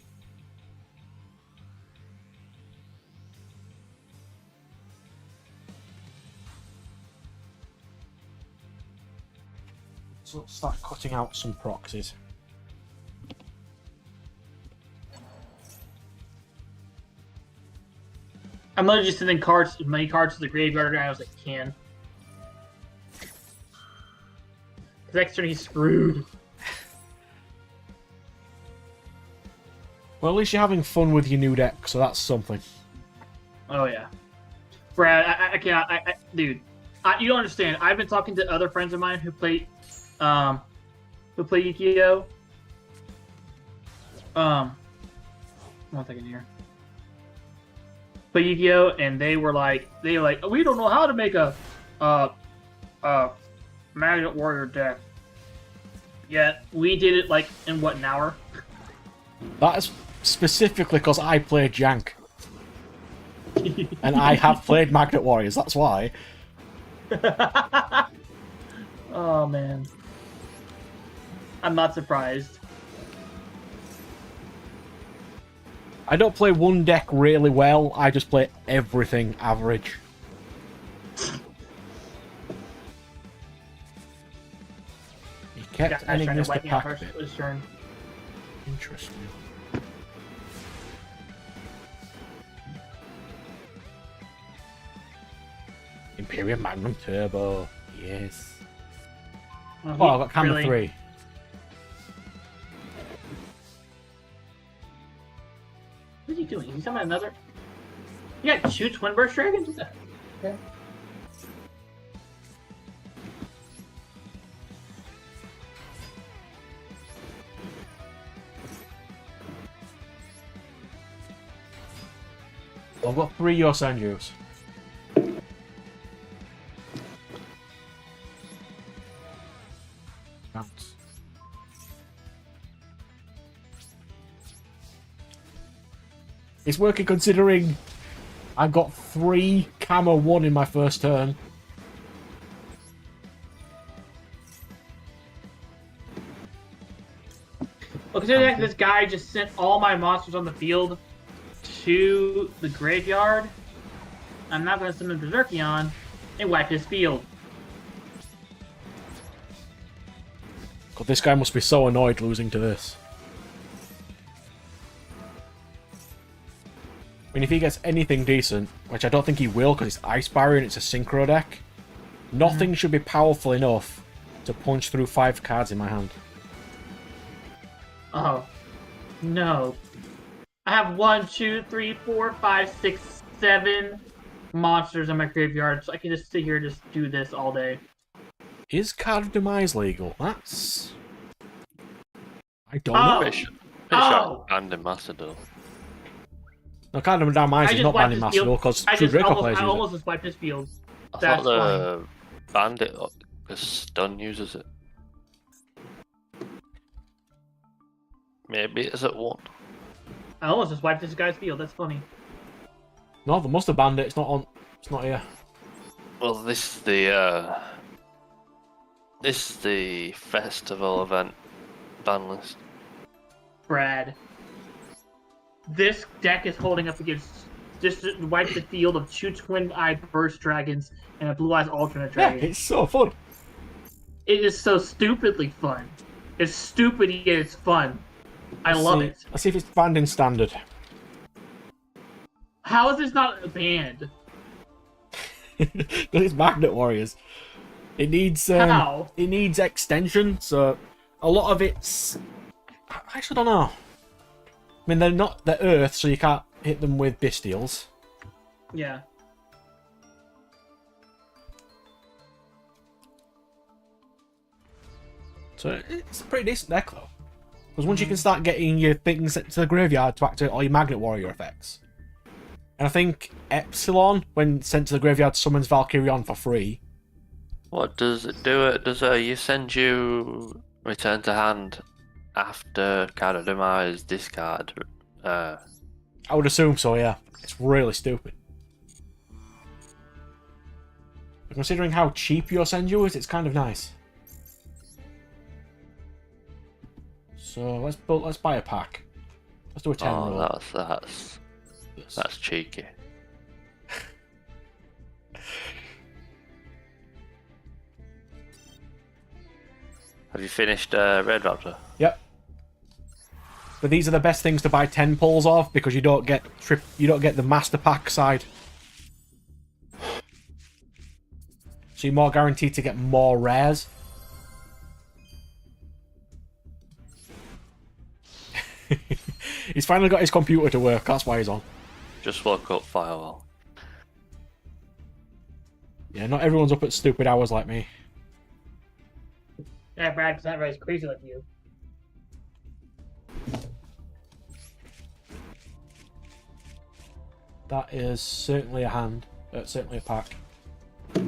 So let's start cutting out some proxies. I'm literally just sending cards, many cards to the graveyard as I can. Because next turn he's screwed. Well, at least you're having fun with your new deck, so that's something. Oh yeah, Brad, I can't, dude, you don't understand. I've been talking to other friends of mine who play Yugioh. One second here. Play Yugioh, and they were like, we don't know how to make a Magnet Warrior deck. Yet we did it like in what, an hour? That is specifically because I play Jank. And I have played Magnet Warriors, that's why. Oh man, I'm not surprised. I don't play one deck really well. I just play everything average. He kept ending trying this to to wipe me out pack first bit. his turn. Interesting. Imperial Magnum Turbo. Yes. Well, Oh, he I got Camera really- 3. What is he doing? He's talking about another. You got 2 Twin Burst Dragons? What the- Okay. I've got 3 Yosenjus. Bounce. It's working considering I got 3 Camo 1 in my first turn. Well, consider that this guy just sent all my monsters on the field to the graveyard. I'm not going to summon Berserkion and wipe his field. God, this guy must be so annoyed losing to this. I mean, if he gets anything decent, which I don't think he will because it's Ice Barrier and it's a Synchro deck, nothing should be powerful enough to punch through 5 cards in my hand. Oh. No. I have 1, 2, 3, 4, 5, 6, 7 monsters in my graveyard, so I can just sit here and just do this all day. Is Card of Demise legal? That's... I don't Oh. know. Pretty sure Oh. I banned in Macedon. No, Card of Demise I is just not wiped banned in his Master field. because I True just Draco almost, players I use it. almost just wiped his field. I That's thought the bandit because stun uses it. Maybe it's at 1. I almost just wiped this guy's field. That's funny. No, they must have banned it. It's not on. It's not here. Well, this is the festival event ban list. Brad. This deck is holding up against just wipe the field of 2 Twin-Eyed Burst Dragons and a Blue Eyes Alternate Yeah, Dragon. it's so fun. It is so stupidly fun. It's stupid yet it's fun. I love it. Let's see if it's banned in Standard. How is this not banned? Because it's Magnet Warriors. It needs How? it needs extension, so a lot of it's I actually don't know. I mean they're Earth, so you can't hit them with Bestials. Yeah. So it's a pretty decent deck though. Because once you can start getting your things sent to the graveyard to activate all your Magnet Warrior effects. And I think Epsilon, when sent to the graveyard, summons Valkyrion for free. What does it do? It does you send you return to hand after card of demise discard. I would assume so, yeah. It's really stupid. But considering how cheap your Senju is, it's kind of nice. So let's buy a pack. Let's do a 10 roll. Oh, that's cheeky. Have you finished Red Raptor? Yep. But these are the best things to buy 10 pulls of because you don't get the master pack side. So you're more guaranteed to get more rares. He's finally got his computer to work, that's why he's on. Just woke up Firewall. Yeah, not everyone's up at stupid hours like me. Yeah, Brad's not very crazy like you. That is certainly a hand. Certainly a pack. I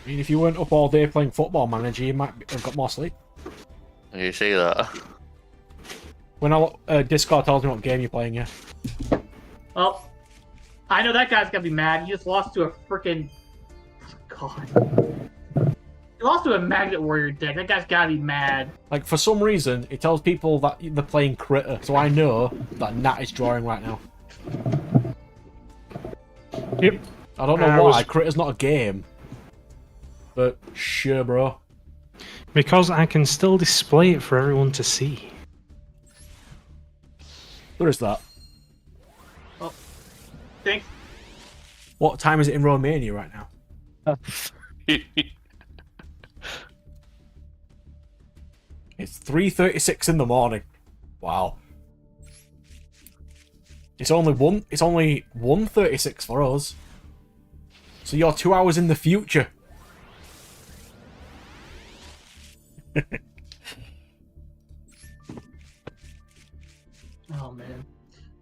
mean, if you weren't up all day playing Football Manager, you might have got more sleep. You see that? When Discord tells me what game you're playing, yeah. Well, I know that guy's gonna be mad. He just lost to a freaking God. lost to a Magnet Warrior deck. That guy's gotta be mad. Like, for some reason, it tells people that they're playing Critter, so I know that Nat is drawing right now. Yep. I don't know why. Critter's not a game. But, sure, bro. Because I can still display it for everyone to see. What is that? Oh, thanks. What time is it in Romania right now? It's 3:36 in the morning. Wow. It's only 1:36 for us. So you're 2 hours in the future. Oh man,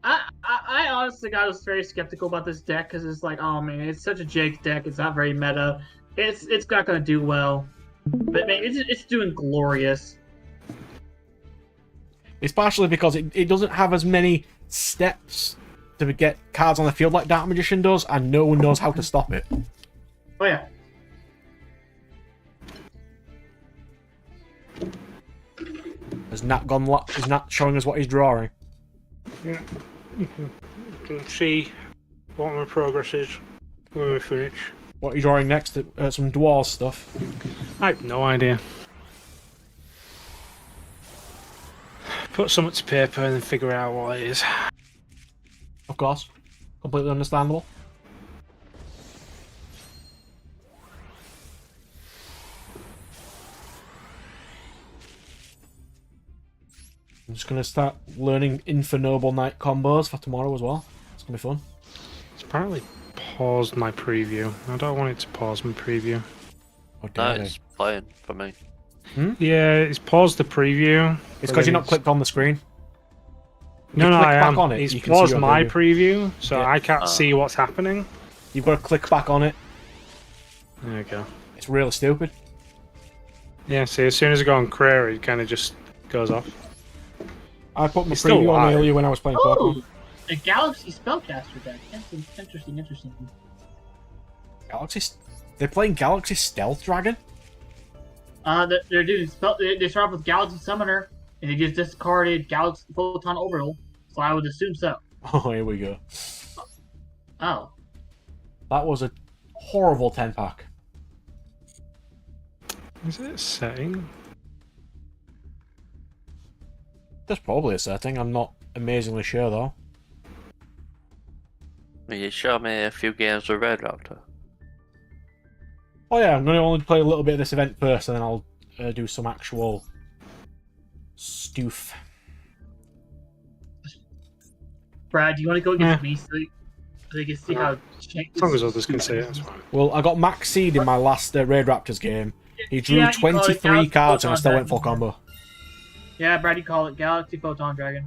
I honestly I was very skeptical about this deck because it's like, oh man, it's such a Jake deck. It's not very meta. It's not gonna do well, but man, it's doing glorious. It's partially because it doesn't have as many steps to get cards on the field like Dark Magician does, and no one knows how to stop it. Oh yeah. Has Nat is Nat showing us what he's drawing? Yeah. You can see what my progress is when we finish. What are you drawing next? Some Dwarves stuff? I have no idea. Put something to paper and then figure out what it is. Of course. Completely understandable. I'm just going to start learning Infernoble Knight combos for tomorrow as well. It's going to be fun. It's apparently paused my preview. I don't want it to pause my preview. Oh, No, it's playing for me. Yeah, it's paused the preview. It's because you're not clicked on the screen. No, I am. On it, It's you can see paused your my preview. preview, so I can't see what's happening. You've got to click back on it. There we go. It's really stupid. Yeah, see, as soon as I go on Career, it kind of just goes off. I put my It's still preview on live. earlier when I was playing Pokemon. Oh, a Galaxy Spellcaster deck. That's interesting. They're playing Galaxy Stealth Dragon? They're doing spell. They start off with Galaxy Summoner, and they just discarded Galaxy Photon Orbital. So I would assume so. Oh, here we go. Oh, That was a horrible 10-pack. Is it a setting? There's probably a setting, I'm not amazingly sure though. Will you show me a few games with Red Raptor? Oh yeah, I'm going to only play a little bit of this event first and then I'll do some actual stoof. Brad, do you want to go against me so you can see how? As long as others can see it, that's fine. Well, I got Max Seed in my last Raid Raptors game. He drew Yeah, you call it 23 Galaxy cards and I Photon still went Dragon. full combo. Yeah, Brad, you call it Galaxy Photon Dragon.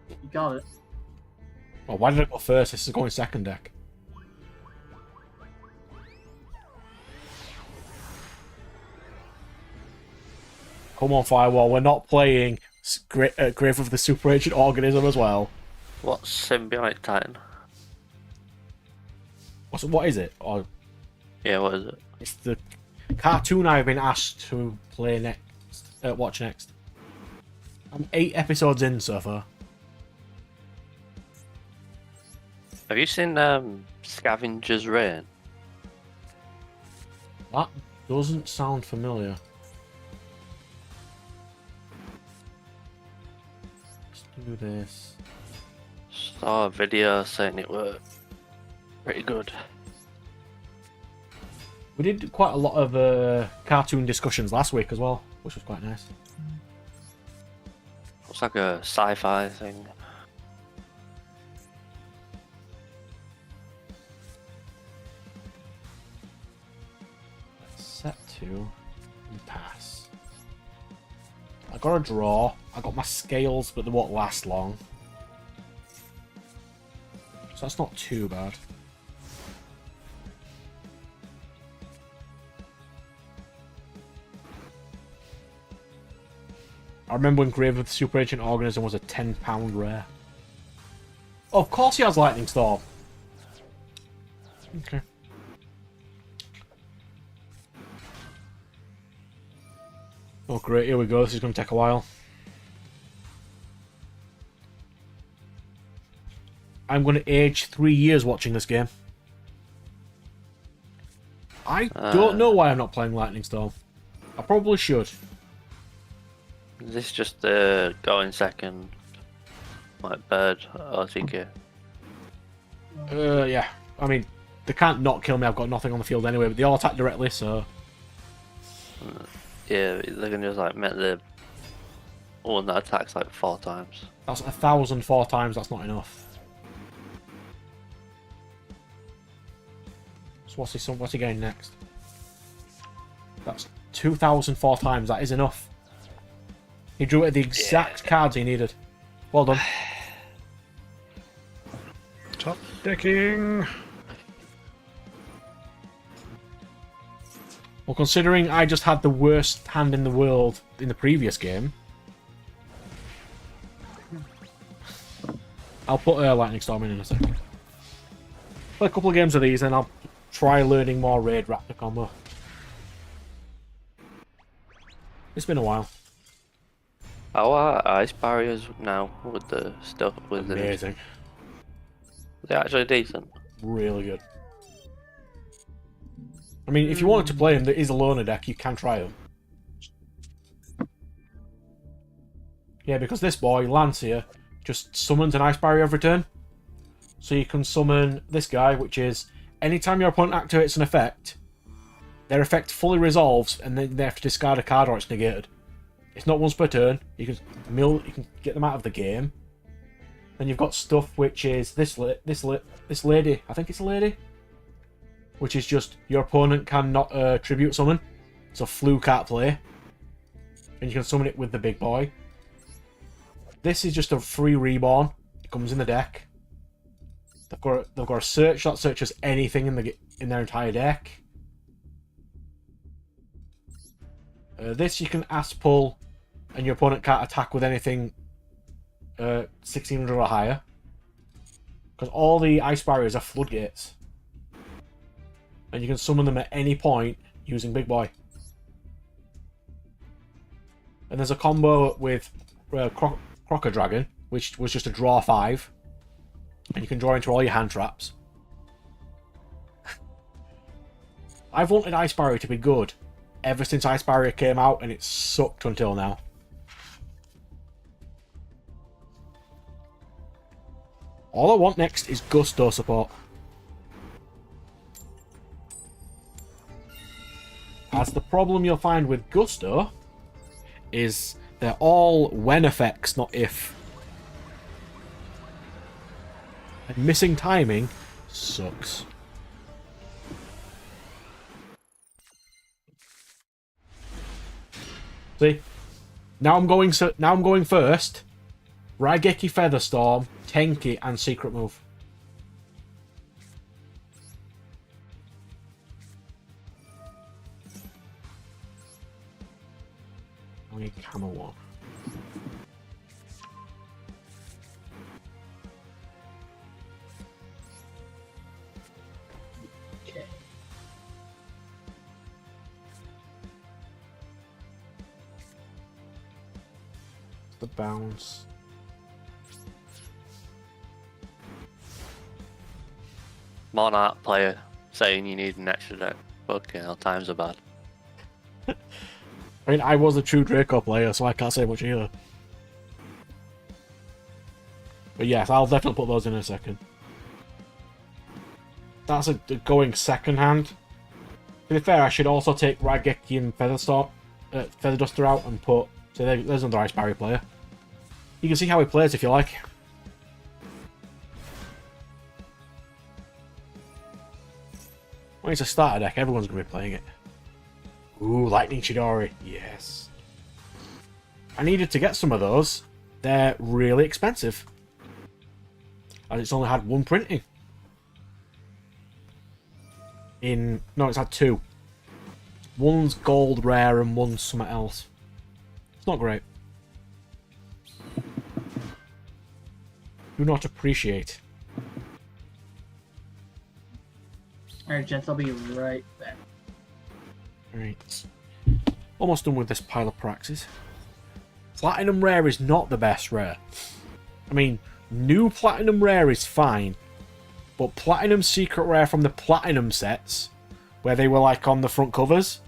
You called it. Well, why did I go first? This is going second deck. Come on, Firewall, we're not playing Grave of the Super Ancient Organism as well. What's Symbiotic Titan? What is it? Or, Yeah, what is it? it's the cartoon I've been asked to play next, watch next. I'm 8 episodes in so far. Have you seen Scavenger's Reign? That doesn't sound familiar. Let's do this. Saw a video saying it were pretty good. We did quite a lot of cartoon discussions last week as well, which was quite nice. Looks like a sci-fi thing. Set to and pass. I got a draw. I got my scales, but they won't last long. So that's not too bad. I remember when Grave of the Super Ancient Organism was a £10 rare. Oh, of course he has Lightning Storm. Okay. Oh great, here we go. This is going to take a while. I'm going to age 3 years watching this game. I don't know why I'm not playing Lightning Storm. I probably should. Is this just going second, like bird OTK? Yeah. I mean, they can't not kill me. I've got nothing on the field anyway, but they all attack directly, so... Yeah, they can just like make the one that attacks like 4 times. That's 1,004 times, that's not enough. So what's he getting next? That's 2,004 times, that is enough. He drew it at the exact cards he needed. Well done. Top decking. Well, considering I just had the worst hand in the world in the previous game, I'll put Lightning Storm in a second. Play a couple of games of these and I'll try learning more Raid Raptor combo. It's been a while. How are ice barriers now with the stuff with Amazing. They're actually decent. Really good. I mean, if you wanted to play him, there is a loner deck, you can try him. Yeah, because this boy, Lance here, just summons an ice barrier every turn. So you can summon this guy, which is, anytime your opponent activates an effect, their effect fully resolves, and then they have to discard a card or it's negated. It's not once per turn. You can get them out of the game. Then you've got stuff which is this lady. I think it's a lady. Which is just your opponent cannot tribute summon. It's a fluke at play. And you can summon it with the big boy. This is just a free reborn. It comes in the deck. They've got a search that searches anything in their entire deck. This you can ask pull, and your opponent can't attack with anything 1600 or higher. Because all the ice barriers are floodgates. And you can summon them at any point using Big Boy. And there's a combo with Crocker Dragon, which was just a draw 5. And you can draw into all your hand traps. I've wanted Ice Barrier to be good ever since Ice Barrier came out, and it sucked until now. All I want next is Gusto support. As the problem you'll find with Gusto is they're all when effects, not if. And missing timing sucks. See? Now I'm going first. Raigeki Featherstorm, Tenki, and Secret Move. I need Camel One. Okay. The bounce. Monarch player saying you need an extra deck. Fucking hell, times are bad. I mean, I was a true Draco player, so I can't say much either. But yes, I'll definitely put those in a second. That's a going second hand. To be fair, I should also take Raigeki and Feather Duster out and put... So there's another Ice Barrier player. You can see how he plays if you like. When it's a starter deck, everyone's going to be playing it. Ooh, Lightning Chidori. Yes. I needed to get some of those. They're really expensive. And it's only had one printing. No, it's had 2. One's gold rare and one's something else. It's not great. Do not appreciate. Alright, gents, I'll be right back. Alright. Almost done with this pile of praxis. Platinum Rare is not the best rare. I mean, new Platinum Rare is fine, but Platinum Secret Rare from the Platinum sets, where they were like on the front covers,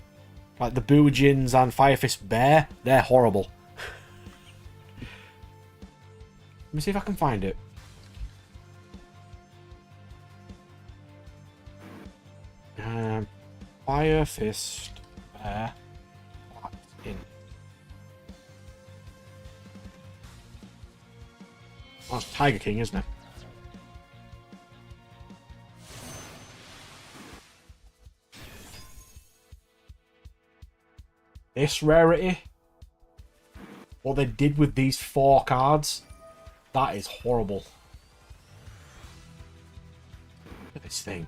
like the Boojins and Firefist Bear, they're horrible. Let me see if I can find it. Firefist Bear. In. Oh, it's Tiger King, isn't it? This rarity, what they did with these 4 cards, that is horrible. Look at this thing.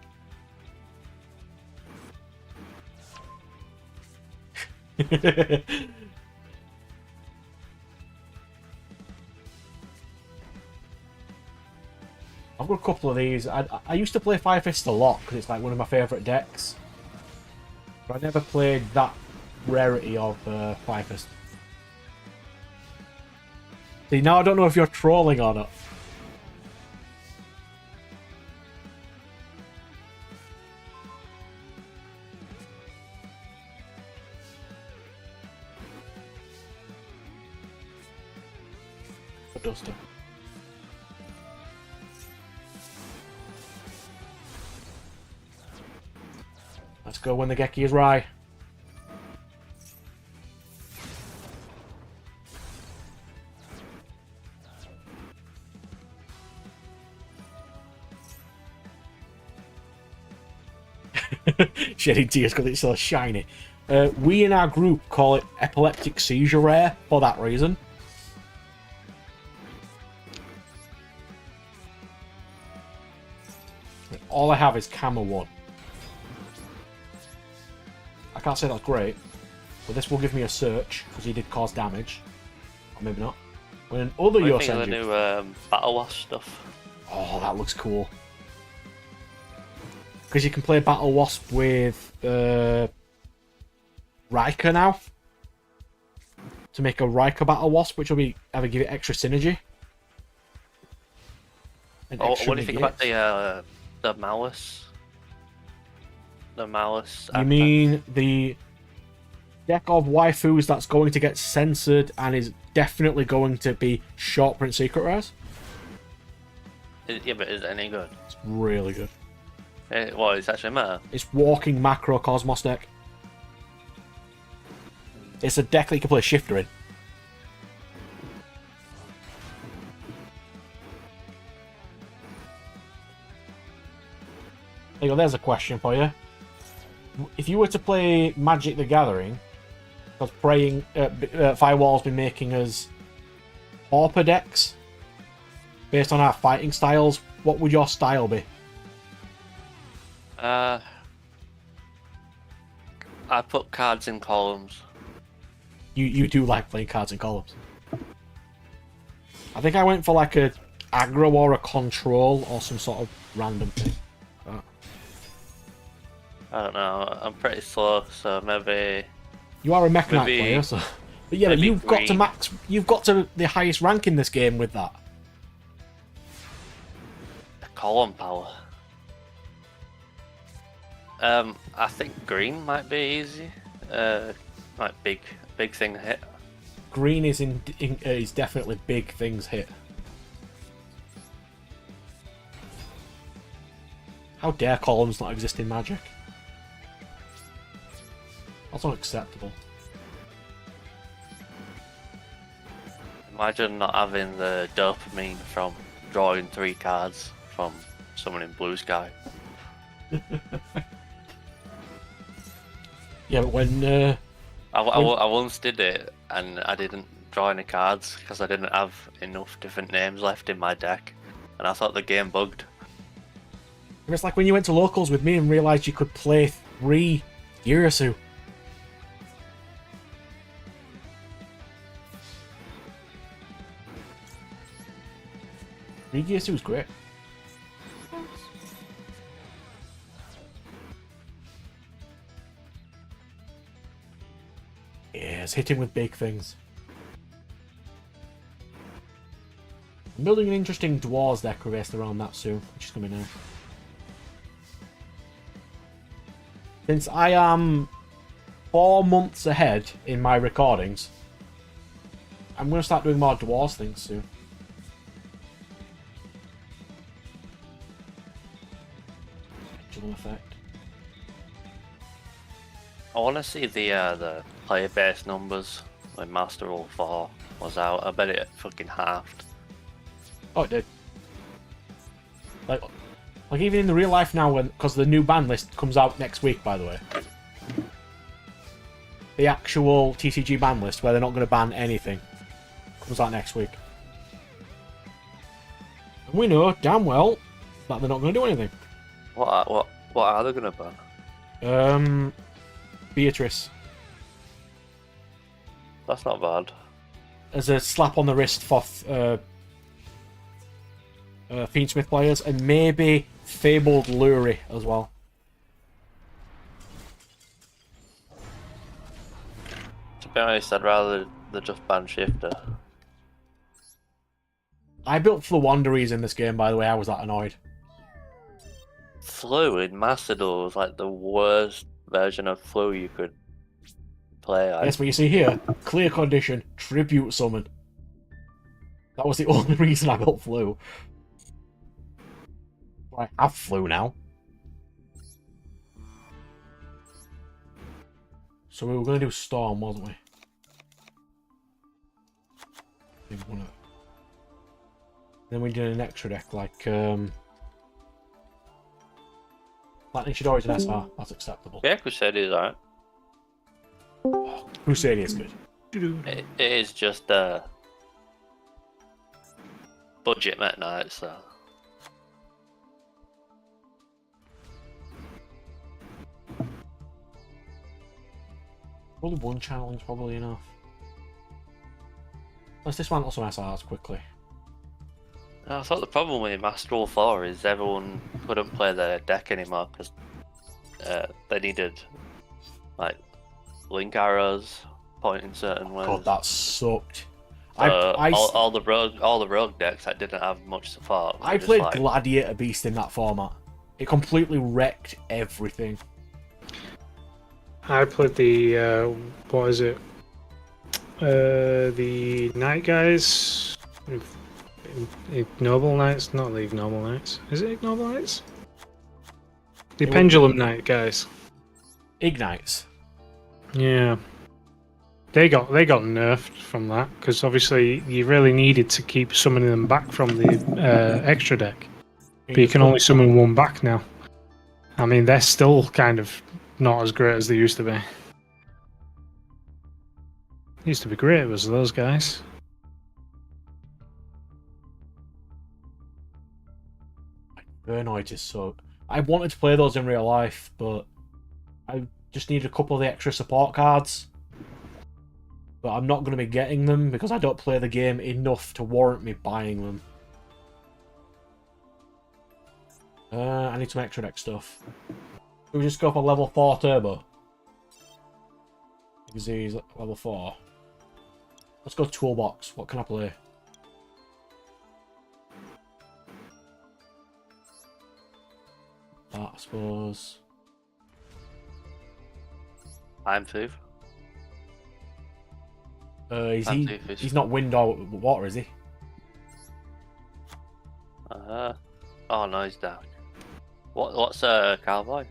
I've got a couple of these. I used to play Firefist a lot because it's like one of my favourite decks. But I never played that rarity of Firefist. See, now I don't know if you're trolling or not. Duster. Let's go when the Geki is Rye. Shedding tears because it's so shiny. We in our group call it Epileptic Seizure Rare for that reason. All I have is Camera 1. I can't say that's great, but this will give me a search, because he did cause damage. Or maybe not. When other What do you think Yugioh of the new Battle Wasp stuff? Oh, that looks cool. Because you can play Battle Wasp with Riker now. To make a Riker Battle Wasp, which will be either give it extra synergy. What do you think about the Malice? The Malice. You mean the deck of waifus that's going to get censored and is definitely going to be short print secret rares? Yeah, but is it any good? It's really good. Well, it's actually meta. It's walking macro Cosmos deck. It's a deck that you can play Shifter in. There you go, there's a question for you. If you were to play Magic the Gathering, because Firewall's been making us Pauper decks based on our fighting styles, what would your style be? I put cards in columns. You do like playing cards in columns. I think I went for like a aggro or a control or some sort of random thing. I don't know. I'm pretty slow, so maybe. You are a Mech Knight maybe, player, so. But yeah, but you've got to max. You've got to the highest rank in this game with that. Column power. I think green might be easy. Like big thing hit. Green is is definitely big things hit. How dare columns not exist in Magic? That's unacceptable. Imagine not having the dopamine from drawing 3 cards from someone in Blue Sky. Yeah, but when I once did it and I didn't draw any cards because I didn't have enough different names left in my deck, and I thought the game bugged. it's like when you went to locals with me and realised you could play 3 Urasu. Yugioh was great. Yes, hit him with big things. I'm building an interesting Dwarves deck based around that soon, which is coming out. Since I am 4 months ahead in my recordings, I'm going to start doing more Dwarves things soon. Pendulum effect. I want to see the player base numbers when Master Rule 4 was out. I bet it fucking halved. Oh, it did. Like even in the real life now, because the new ban list comes out next week, by the way. The actual TCG ban list, where they're not going to ban anything, comes out next week. And we know damn well that they're not going to do anything. What are they gonna ban? Beatrice. That's not bad. As a slap on the wrist for Fiendsmith players, and maybe Fabled Lurie as well. To be honest, I'd rather they just ban Shifter. I built Fluwanderies in this game, by the way. I was that annoyed. Flu in Master Duel was like the worst version of Flu you could play. Yes, but you see here, clear condition, tribute summon. That was the only reason I built Flu. I have Flu now. So we were going to do Storm, wasn't we? Then we did an extra deck like Lightning Shidori's an SR. That's acceptable. Yeah, Crusader is alright. Crusader is good. It is just budget Meta Knight, so. Only one challenge, probably enough. Let's dismantle some SRs quickly. I thought the problem with Master Rule 4 is everyone couldn't play their deck anymore because they needed like link arrows pointing certain ways. God, that sucked. All the rogue decks that didn't have much support. I played Gladiator Beast in that format. It completely wrecked everything. I played the what is it? The Night Guys. Ignoble Knights, not the Ignoble Knights. Is it Ignoble Knights? The Pendulum Knight guys. Ignites. Yeah. They got nerfed from that because obviously you really needed to keep summoning them back from the extra deck. But you can only summon one back now. I mean, they're still kind of not as great as they used to be. Used to be great, was those guys. Burnoid is so... I wanted to play those in real life, but I just needed a couple of the extra support cards. But I'm not going to be getting them because I don't play the game enough to warrant me buying them. I need some extra deck stuff. Should we just go for level 4 turbo? Because he's level 4. Let's go toolbox. What can I play? That, I suppose. I'm Tooth. He's not wind or water, is he? Oh no, he's dark. What's Cowboy?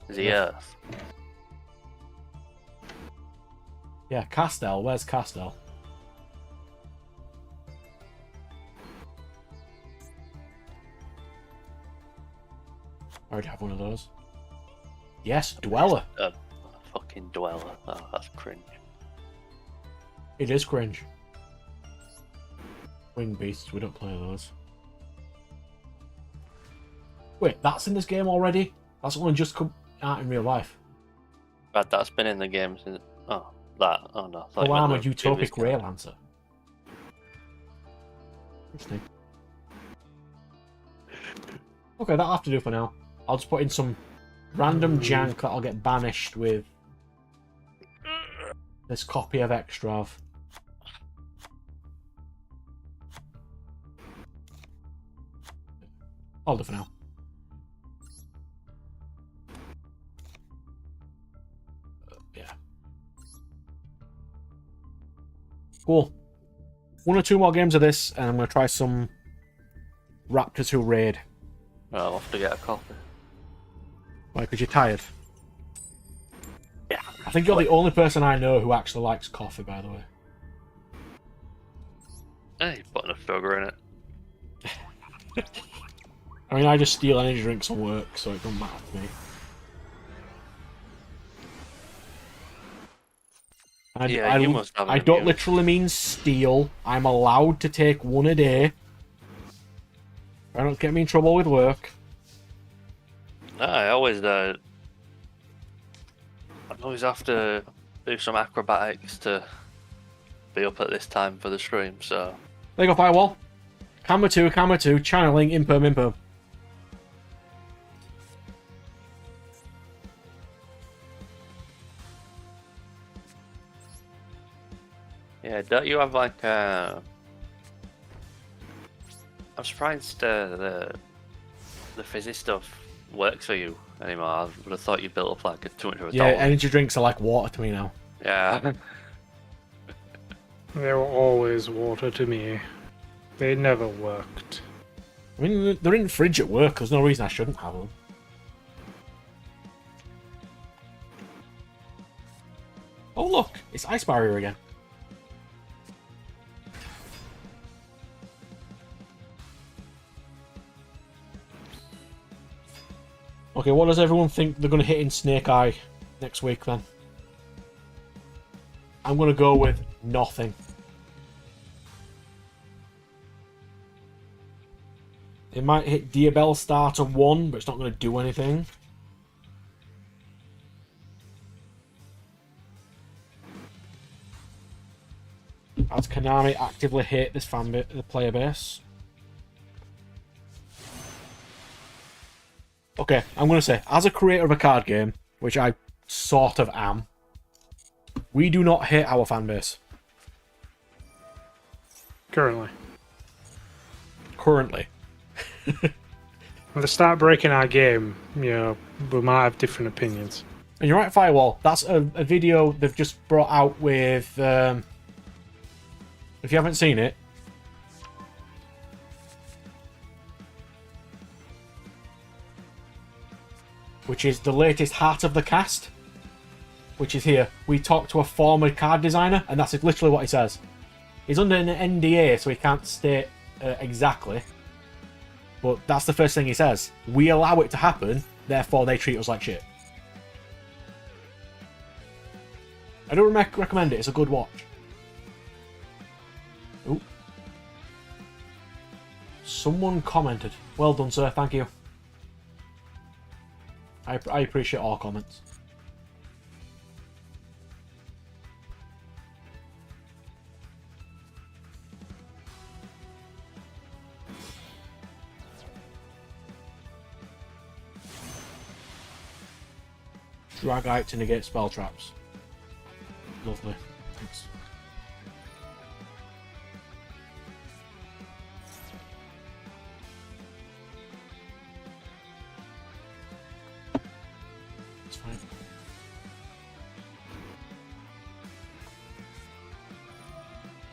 Is he Earth? Yeah, Castell. Where's Castell? I already have one of those. Yes, Dweller. A fucking Dweller. Oh, that's cringe. It is cringe. Wing Beasts, we don't play those. Wait, that's in this game already? That's only just come out in real life. But that's been in the game since... Oh, that. Oh no. Oh, I'm a Utopic Rail Lancer. Interesting. Okay, that'll have to do for now. I'll just put in some random jank that I'll get banished with this copy of Extrav. Hold it for now. Yeah. Cool. 1 or 2 more games of this, and I'm going to try some Raptors Who Raid. I'll have to get a coffee. Why, because you're tired? Yeah. I think you're the only person I know who actually likes coffee, by the way. Hey, put enough sugar in it. I mean, I just steal energy drinks from work, so it doesn't matter to me. I don't literally mean steal. I'm allowed to take 1 a day. I don't get me in trouble with work. I always have to do some acrobatics to be up at this time for the stream, so... There you go, Firewall. Camera 2, channeling, imperm. Yeah, don't you have like I'm surprised the fizzy stuff works for you anymore. I would have thought you built up like a too much of a Yeah, tolerance. energy drinks are like water to me now. Yeah. They were always water to me. They never worked. I mean, they're in the fridge at work. There's no reason I shouldn't have them. Oh look, it's Ice Barrier again. Okay, what does everyone think they're going to hit in Snake Eye next week then? I'm going to go with nothing. It might hit Diabell Starter 1, but it's not going to do anything. As Konami actively hate this the player base. Okay, I'm going to say, as a creator of a card game, which I sort of am, we do not hate our fan base. Currently. Currently. When they start breaking our game, you know, we might have different opinions. And you're right, Firewall. That's a video they've just brought out with... if you haven't seen it... which is the latest Heart of the Cast, which is here. We talked to a former card designer, and that's literally what he says. He's under an NDA, so he can't state exactly, but that's the first thing he says. We allow it to happen, therefore they treat us like shit. I don't recommend it, it's a good watch. Ooh. Someone commented. Well done, sir, thank you. I appreciate all comments. Dragite to negate spell traps. Lovely. Thanks. It's fine.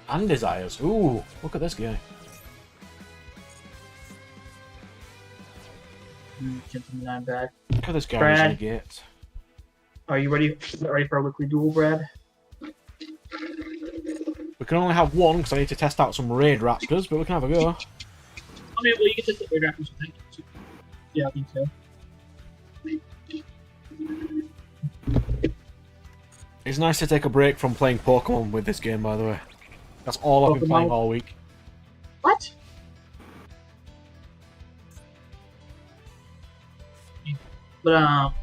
And desires. Ooh, look at this guy. Gentlemen, I'm back. Look at this guy Brad. who's negate. Are you ready? Ready for a weekly duel, Brad? We can only have one because I need to test out some raid raptors, but we can have a go. I mean, well, you can just the raid raptors. Yeah, I think so. It's nice to take a break from playing Pokemon with this game, by the way. That's all I've been playing all week. What? But I'll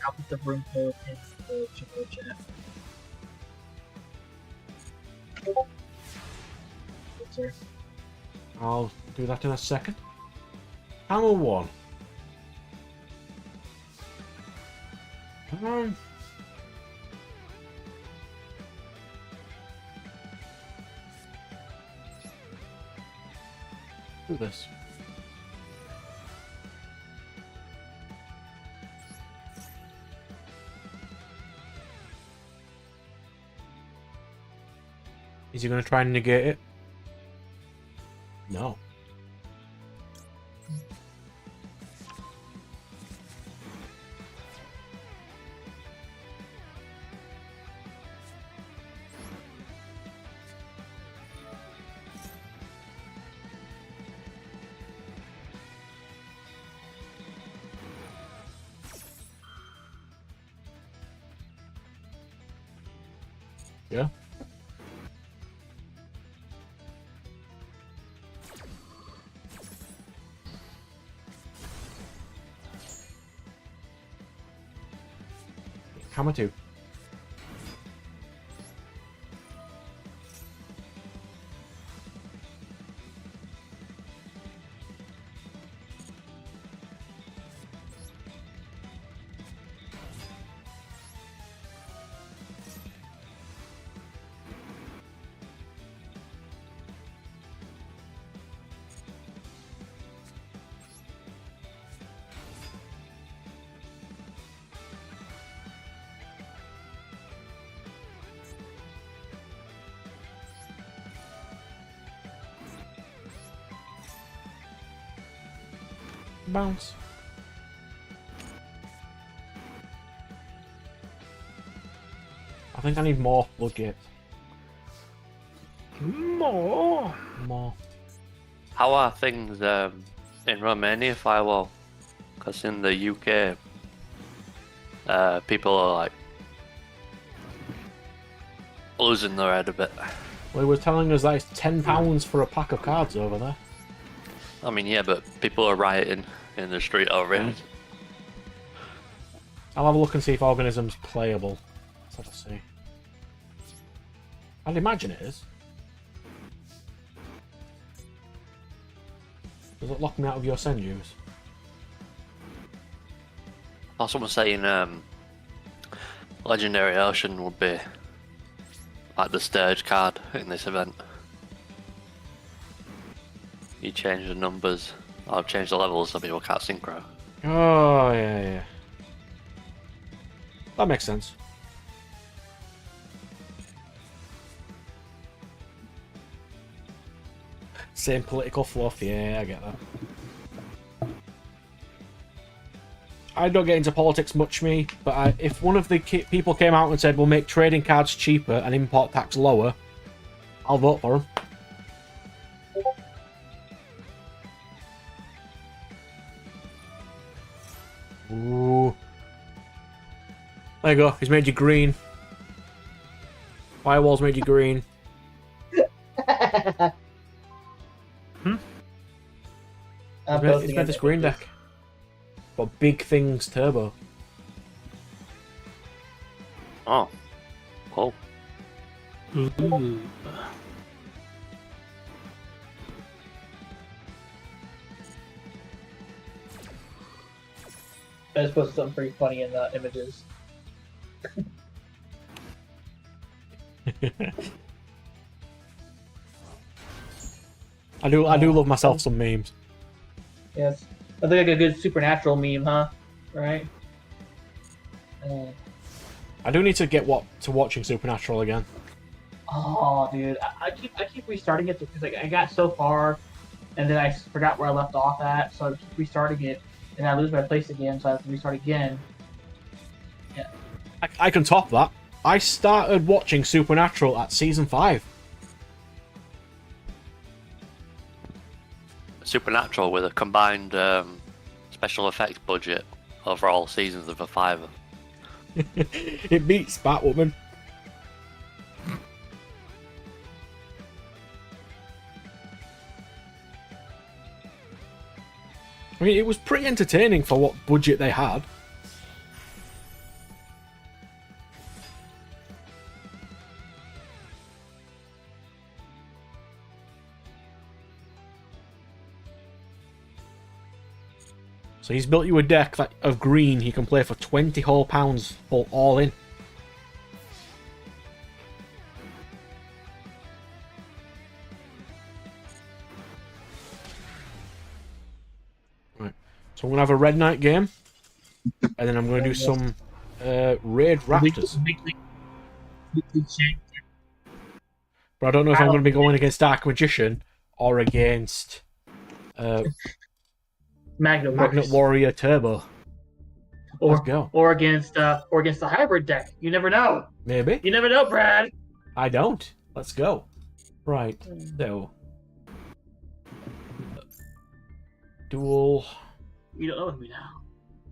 put the room code in the chat. Sir. I'll do that in a second. Hammer 1. Do this. Is he going to try and negate it? No. Yeah. Hammer 2. Bounce. I think I need more floodgates. More. More. How are things in Romania firewall? Because in the UK, people are like losing their head a bit. Well, he was telling us that it's £10 for a pack of cards over there. I mean, yeah, but people are rioting in the street already. I'll have a look and see if Organism's playable. Let's have a see. I'd imagine it is. Does it lock me out of your send use? Or someone saying Legendary Ocean would be like the stage card in this event. You change the numbers, or change the levels so people can't synchro. Oh, yeah, yeah. That makes sense. Same political fluff, yeah, I get that. I don't get into politics much, me, but if one of the people came out and said, we'll make trading cards cheaper and import tax lower, I'll vote for them. Ooh. There you go, he's made you green. Firewall's made you green. It's made this green deck. Got Big Things Turbo. Oh. Cool. Ooh. I just posted something pretty funny in the images. I do love myself some memes. Yes. I think like a good supernatural meme, huh? Right? I do need to get to watching Supernatural again. Oh, dude, I keep restarting it because like I got so far, and then I forgot where I left off at, so I keep restarting it, and I lose my place again, so I have to restart again. Yeah. I can top that. I started watching Supernatural at season 5. Supernatural with a combined special effects budget over all seasons of a fiver. It beats Batwoman. I mean, it was pretty entertaining for what budget they had. So he's built you a deck of green he can play for £20 whole pounds all in. So I'm gonna have a Red Knight game, and then I'm gonna do some Raid Raptors. But I don't know if I'm gonna be going against Dark Magician or against Magnet Warrior Turbo. Let's go. Or against the hybrid deck. You never know. Maybe. You never know, Brad. I don't. Let's go. Right. So. Dual. You don't know with me now.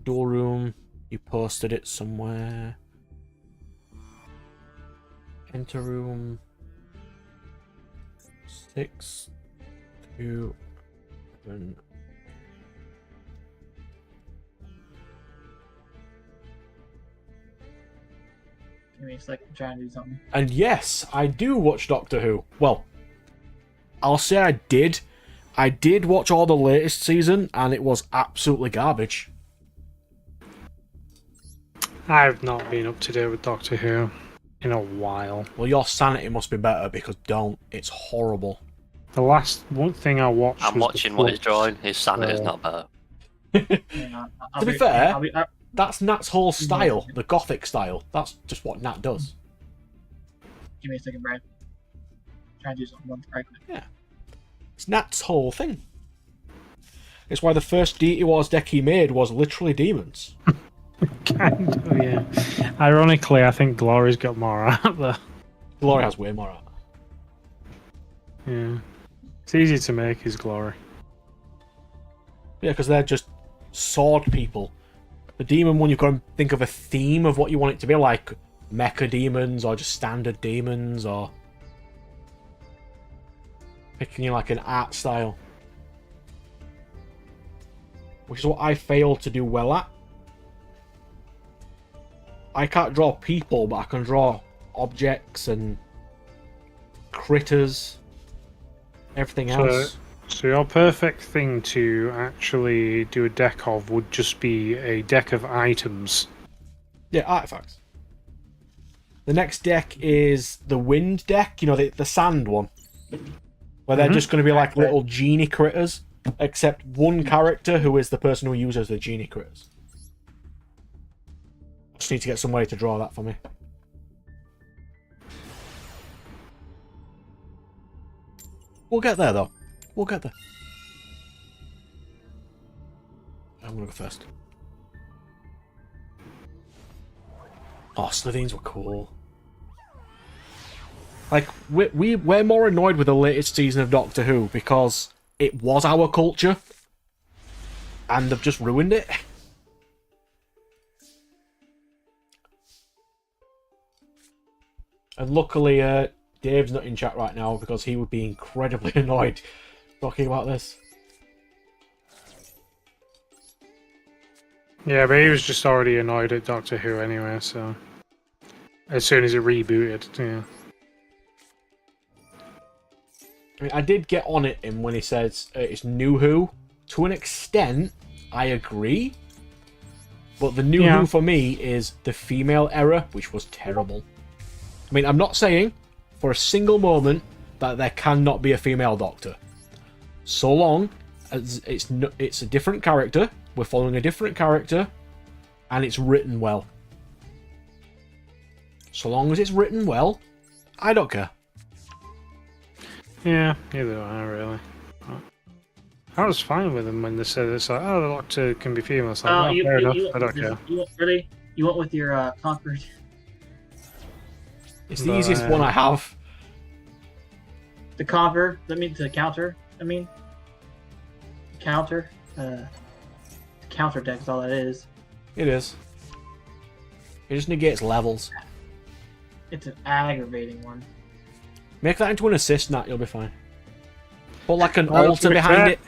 Dual room. You posted it somewhere. Enter room. 6, 2, 7. Give me a second, I'm trying to do something. And yes, I do watch Doctor Who. Well, I'll say I did. I did watch all the latest season, and it was absolutely garbage. I've not been up to date with Doctor Who in a while. Well, your sanity must be better, because don't. It's horrible. The last one thing I watched. I'm watching what he's drawing. His sanity's not better. To be fair, that's Nat's whole style, the gothic style. That's just what Nat does. Give me a second, Brad. Trying to do something right quick. Yeah. It's Nat's whole thing. It's why the first Deity Wars deck he made was literally demons. Kind of, yeah. Ironically, I think Glory's got more out there. Glory has way more art. Yeah. It's easy to make his Glory. Yeah, because they're just sword people. The demon one, you've got to think of a theme of what you want it to be, like mecha demons or just standard demons, or picking like an art style. Which is what I fail to do well at. I can't draw people, but I can draw objects and critters, everything else. So your perfect thing to actually do a deck of would just be a deck of items. Yeah, artifacts. The next deck is the wind deck, you know, the sand one. Where they're just going to be like little genie critters, except one character who is the person who uses the genie critters. I just need to get somebody to draw that for me. We'll get there, though. We'll get there. I'm gonna go first. Oh, Slithines were cool. Like, we're more annoyed with the latest season of Doctor Who because it was our culture. And they've just ruined it. And luckily, Dave's not in chat right now because he would be incredibly annoyed talking about this. Yeah, but he was just already annoyed at Doctor Who anyway, so... As soon as it rebooted, yeah. I mean, I did get on it him when he says it's New Who. To an extent, I agree. But the New Who for me is the female era, which was terrible. I mean, I'm not saying for a single moment that there cannot be a female Doctor. So long as it's a different character, we're following a different character, and it's written well. So long as it's written well, I don't care. Yeah, neither do I, really. I was fine with them when they said it's like, oh, the Doctor can be female. It's like, fair enough, I don't care. Really? You went with your Conquered? It's the easiest one I have. The Conquer, the counter, counter. The counter deck is all that is. It is. It just negates levels. It's an aggravating one. Make that into an assist, Nat, you'll be fine. Put like an altar behind it.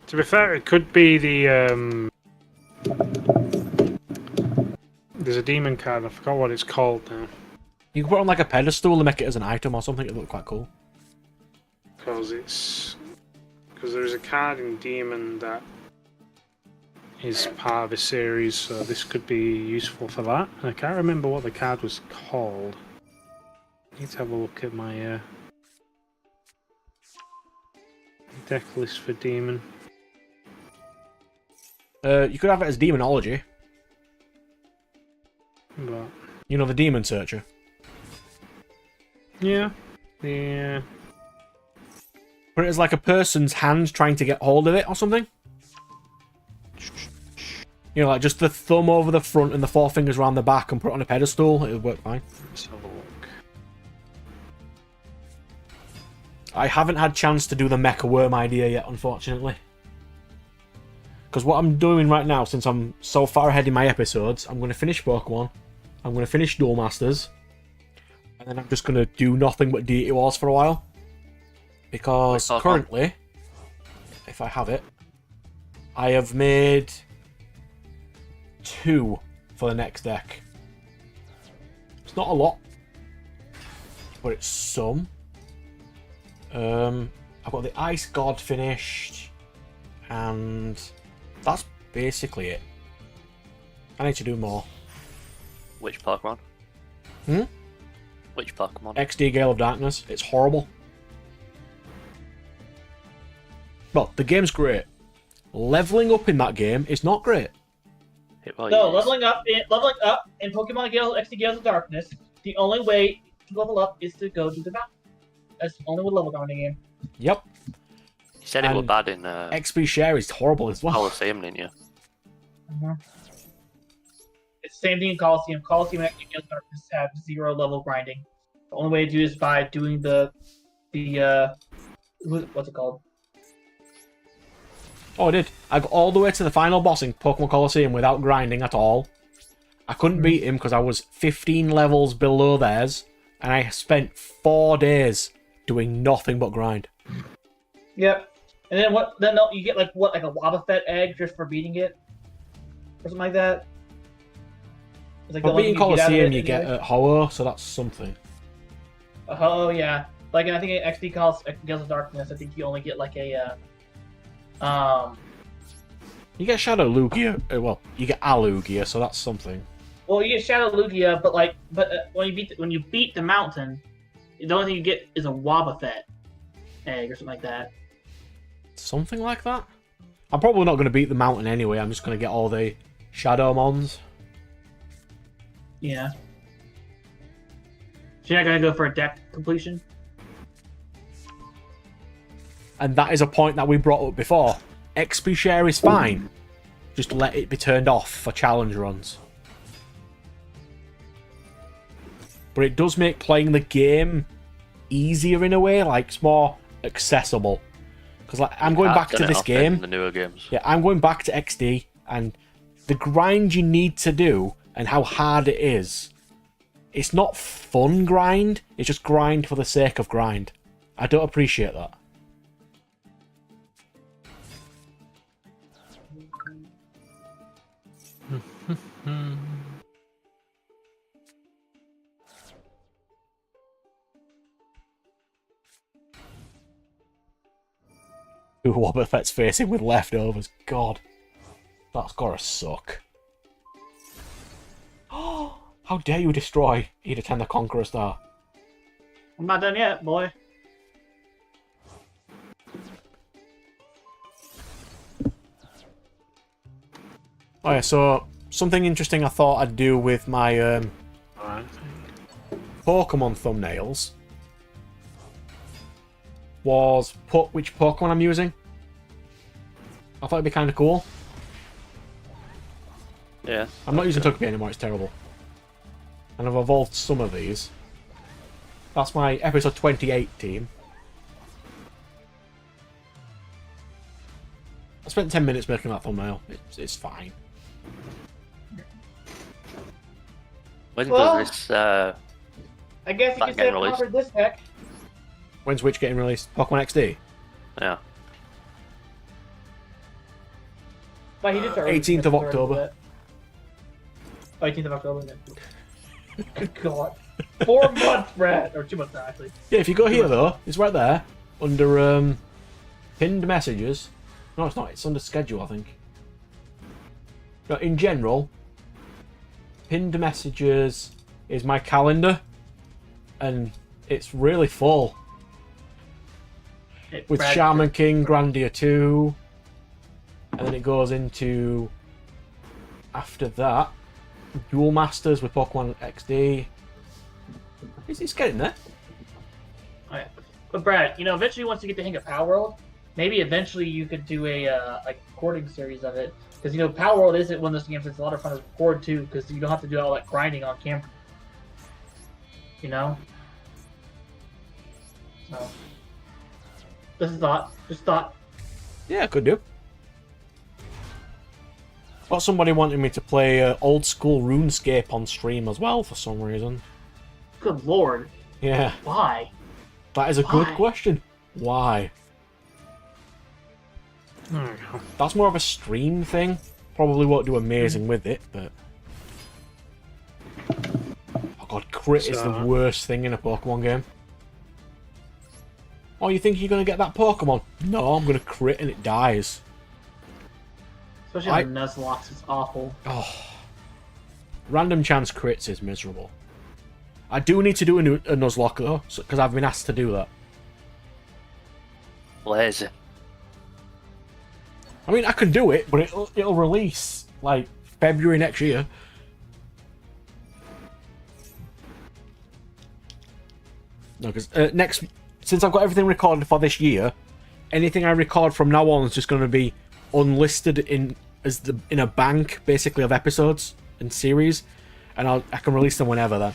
To be fair, it could be the... There's a demon card, I forgot what it's called now. You can put it on like a pedestal and make it as an item or something, it'll look quite cool. Because there's a card in Demon that is part of a series, so this could be useful for that. I can't remember what the card was called. I need to have a look at my deck list for Demon. You could have it as demonology. But You know, the demon searcher. yeah, yeah. Put it as like a person's hand trying to get hold of it or something. You know, like just the thumb over the front and the four fingers around the back and put it on a pedestal. It would work fine. Let's have a look. I haven't had chance to do the mecha worm idea yet, unfortunately. Because what I'm doing right now, since I'm so far ahead in my episodes, I'm going to finish Pokemon, I'm going to finish Duel Masters, and then I'm just going to do nothing but Deity Wars for a while. Because currently, if I have it, I have made 2 for the next deck. It's not a lot, but it's some. I've got the Ice God finished, and that's basically it. I need to do more. Which Pokemon? Hmm? Which Pokemon? XD Gale of Darkness. It's horrible. Well, the game's great. Leveling up in that game is not great. No, leveling up in Pokemon Gale, XD Gales of Darkness, the only way to level up is to go to the mountain. That's the only way to level down in the game. Yep. You said it was And bad in XP share is horrible as well. Coliseum, didn't you? It's the same thing in Coliseum. Coliseum and XD Gales of Darkness have 0 level grinding. The only way to do is by doing what's it called? Oh, I did. I got all the way to the final boss in Pokemon Coliseum without grinding at all. I couldn't beat him because I was 15 levels below theirs, and I spent 4 days doing nothing but grind. Yep. And then what? Then you get like a Wobbuffet egg just for beating it, or something like that. It's like But beating Coliseum, you anyway. get at Ho-Oh, so that's something. Oh yeah. Like I think in XD Gales of Darkness, I think you only get like a You get Shadow Lugia. Well, you get Alugia, so that's something. Well, you get Shadow Lugia, but when you beat the mountain, the only thing you get is a Wobbuffet egg or something like that. Something like that? I'm probably not going to beat the mountain anyway. I'm just going to get all the Shadow Mons. Yeah. So you're not gonna go for a deck completion? And that is a point that we brought up before. XP share is fine. Just let it be turned off for challenge runs. But it does make playing the game easier in a way, like it's more accessible. Because like I'm going back to this game. In the newer games. Yeah, I'm going back to XD, and the grind you need to do and how hard it is. It's not fun grind. It's just grind for the sake of grind. I don't appreciate that. Who Wobbuffet's facing with leftovers. God. That's gotta suck. How dare you destroy Eda 10 the Conqueror Star? I'm not done yet, boy. Oh yeah, so something interesting I thought I'd do with my Alright. Pokemon thumbnails was put which Pokemon I'm using. I thought it'd be kind of cool. Yeah. I'm not using Togepi anymore, it's terrible. And I've evolved some of these. That's my episode 28 team. I spent 10 minutes making that thumbnail. It's fine. When Well, does this I guess you That could getting say released? covered this deck. When's which getting released? Pokemon XD? yeah. But he did start 18th of October. 18th of October. Then. God. 4 months, Brad. Or 2 months now, actually. Yeah, if you go here though, it's right there. Under pinned messages. No, it's not. It's under schedule, I think. No, in general, pinned messages is my calendar. And it's really full. Hey, With Brad, Shaman King, Grandia 2. And then it goes into, after that, Duel Masters with Pokemon XD. It's getting there. Alright. But Brad, eventually once you get the hang of Power World, maybe eventually you could do a recording series of it. Because, Power World isn't one of those games that's a lot of fun to record, too, because you don't have to do all that grinding on camera. So, this is thought. Just thought. Yeah, could do. Got somebody wanting me to play old school RuneScape on stream as well for some reason. Good lord. Yeah. Why? That is a good question. Why? There we go. That's more of a stream thing. Probably won't do amazing with it, but... Oh god, crit is the worst thing in a Pokemon game. Oh, you think you're going to get that Pokemon? No, I'm going to crit and it dies. Especially the Nuzlocke, it's awful. Oh. Random chance crits is miserable. I do need to do a Nuzlocke though, because I've been asked to do that. Lazy. I mean, I can do it, but it'll release, like, February next year. No, because since I've got everything recorded for this year, anything I record from now on is just going to be unlisted in a bank, basically, of episodes and series, and I can release them whenever then.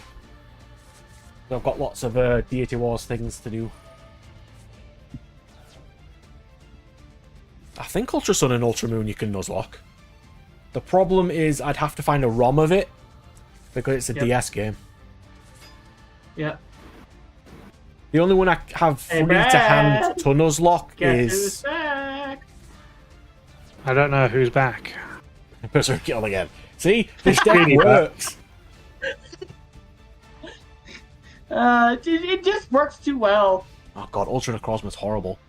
So I've got lots of Deity Wars things to do. I think Ultra Sun and Ultra Moon you can Nuzlocke. The problem is I'd have to find a ROM of it, because it's a DS game. Yeah. The only one I have free to hand to Nuzlocke is... I don't know who's back. Person killed again. See? This deck works. It just works too well. Oh god, Ultra Necrozma's horrible.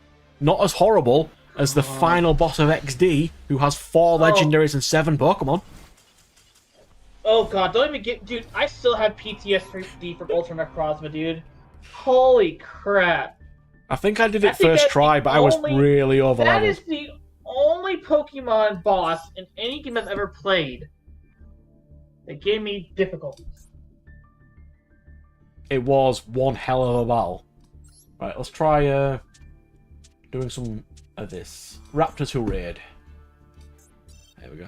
Not as horrible as the final boss of XD, who has 4 legendaries and 7 Pokemon. Oh god, don't even get... Dude, I still have PTSD from Ultra Necrozma, dude. Holy crap. I think I did it first try, but I was really over That is the only Pokemon boss in any game I've ever played that gave me difficulties. It was one hell of a battle. Right, let's try doing some of this. Raptors who raid. There we go.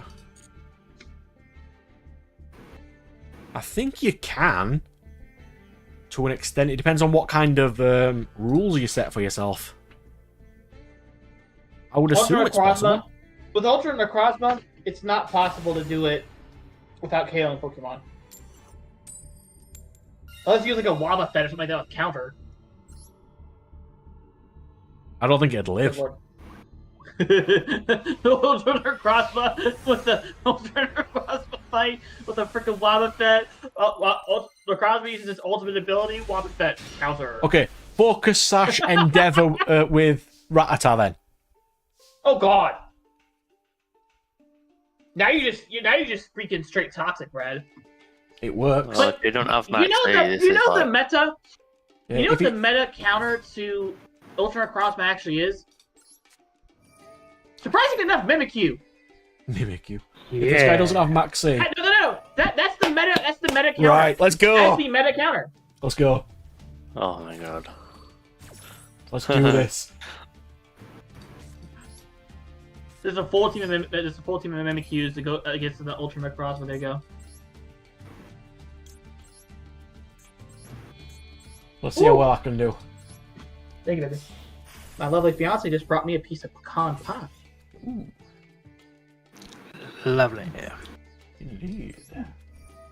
I think you can, to an extent. It depends on what kind of rules you set for yourself. I would assume it's possible. With Ultra Necrozma, it's not possible to do it without KOing Pokemon. Unless you use like a Wobbuffet or something like that with counter. I don't think it'd live. Ultra Necrozma with the Ultra Necrozma fight with a freaking Wobbuffet. Necrozma uses its ultimate ability, Wobbuffet counter. Okay, Focus Sash Endeavor with Rattata then. Oh god. Now you just freaking straight toxic, Brad. It works. Well, they don't have max the meta. Yeah, you know what the meta counter to Ultra Necrozma actually is? Surprisingly enough, Mimikyu. Mimikyu. Yeah. If this guy doesn't have max save. No. That's the meta. That's the meta counter. Right, let's go. That's the meta counter. Let's go. Oh my god. Let's do this. There's a full team of Mimikyus to go against the Ultra Necrozma. There you go. Let's see how well I can do. Thank you, baby. My lovely fiance just brought me a piece of pecan pie. Ooh. Lovely. Yeah. Indeed.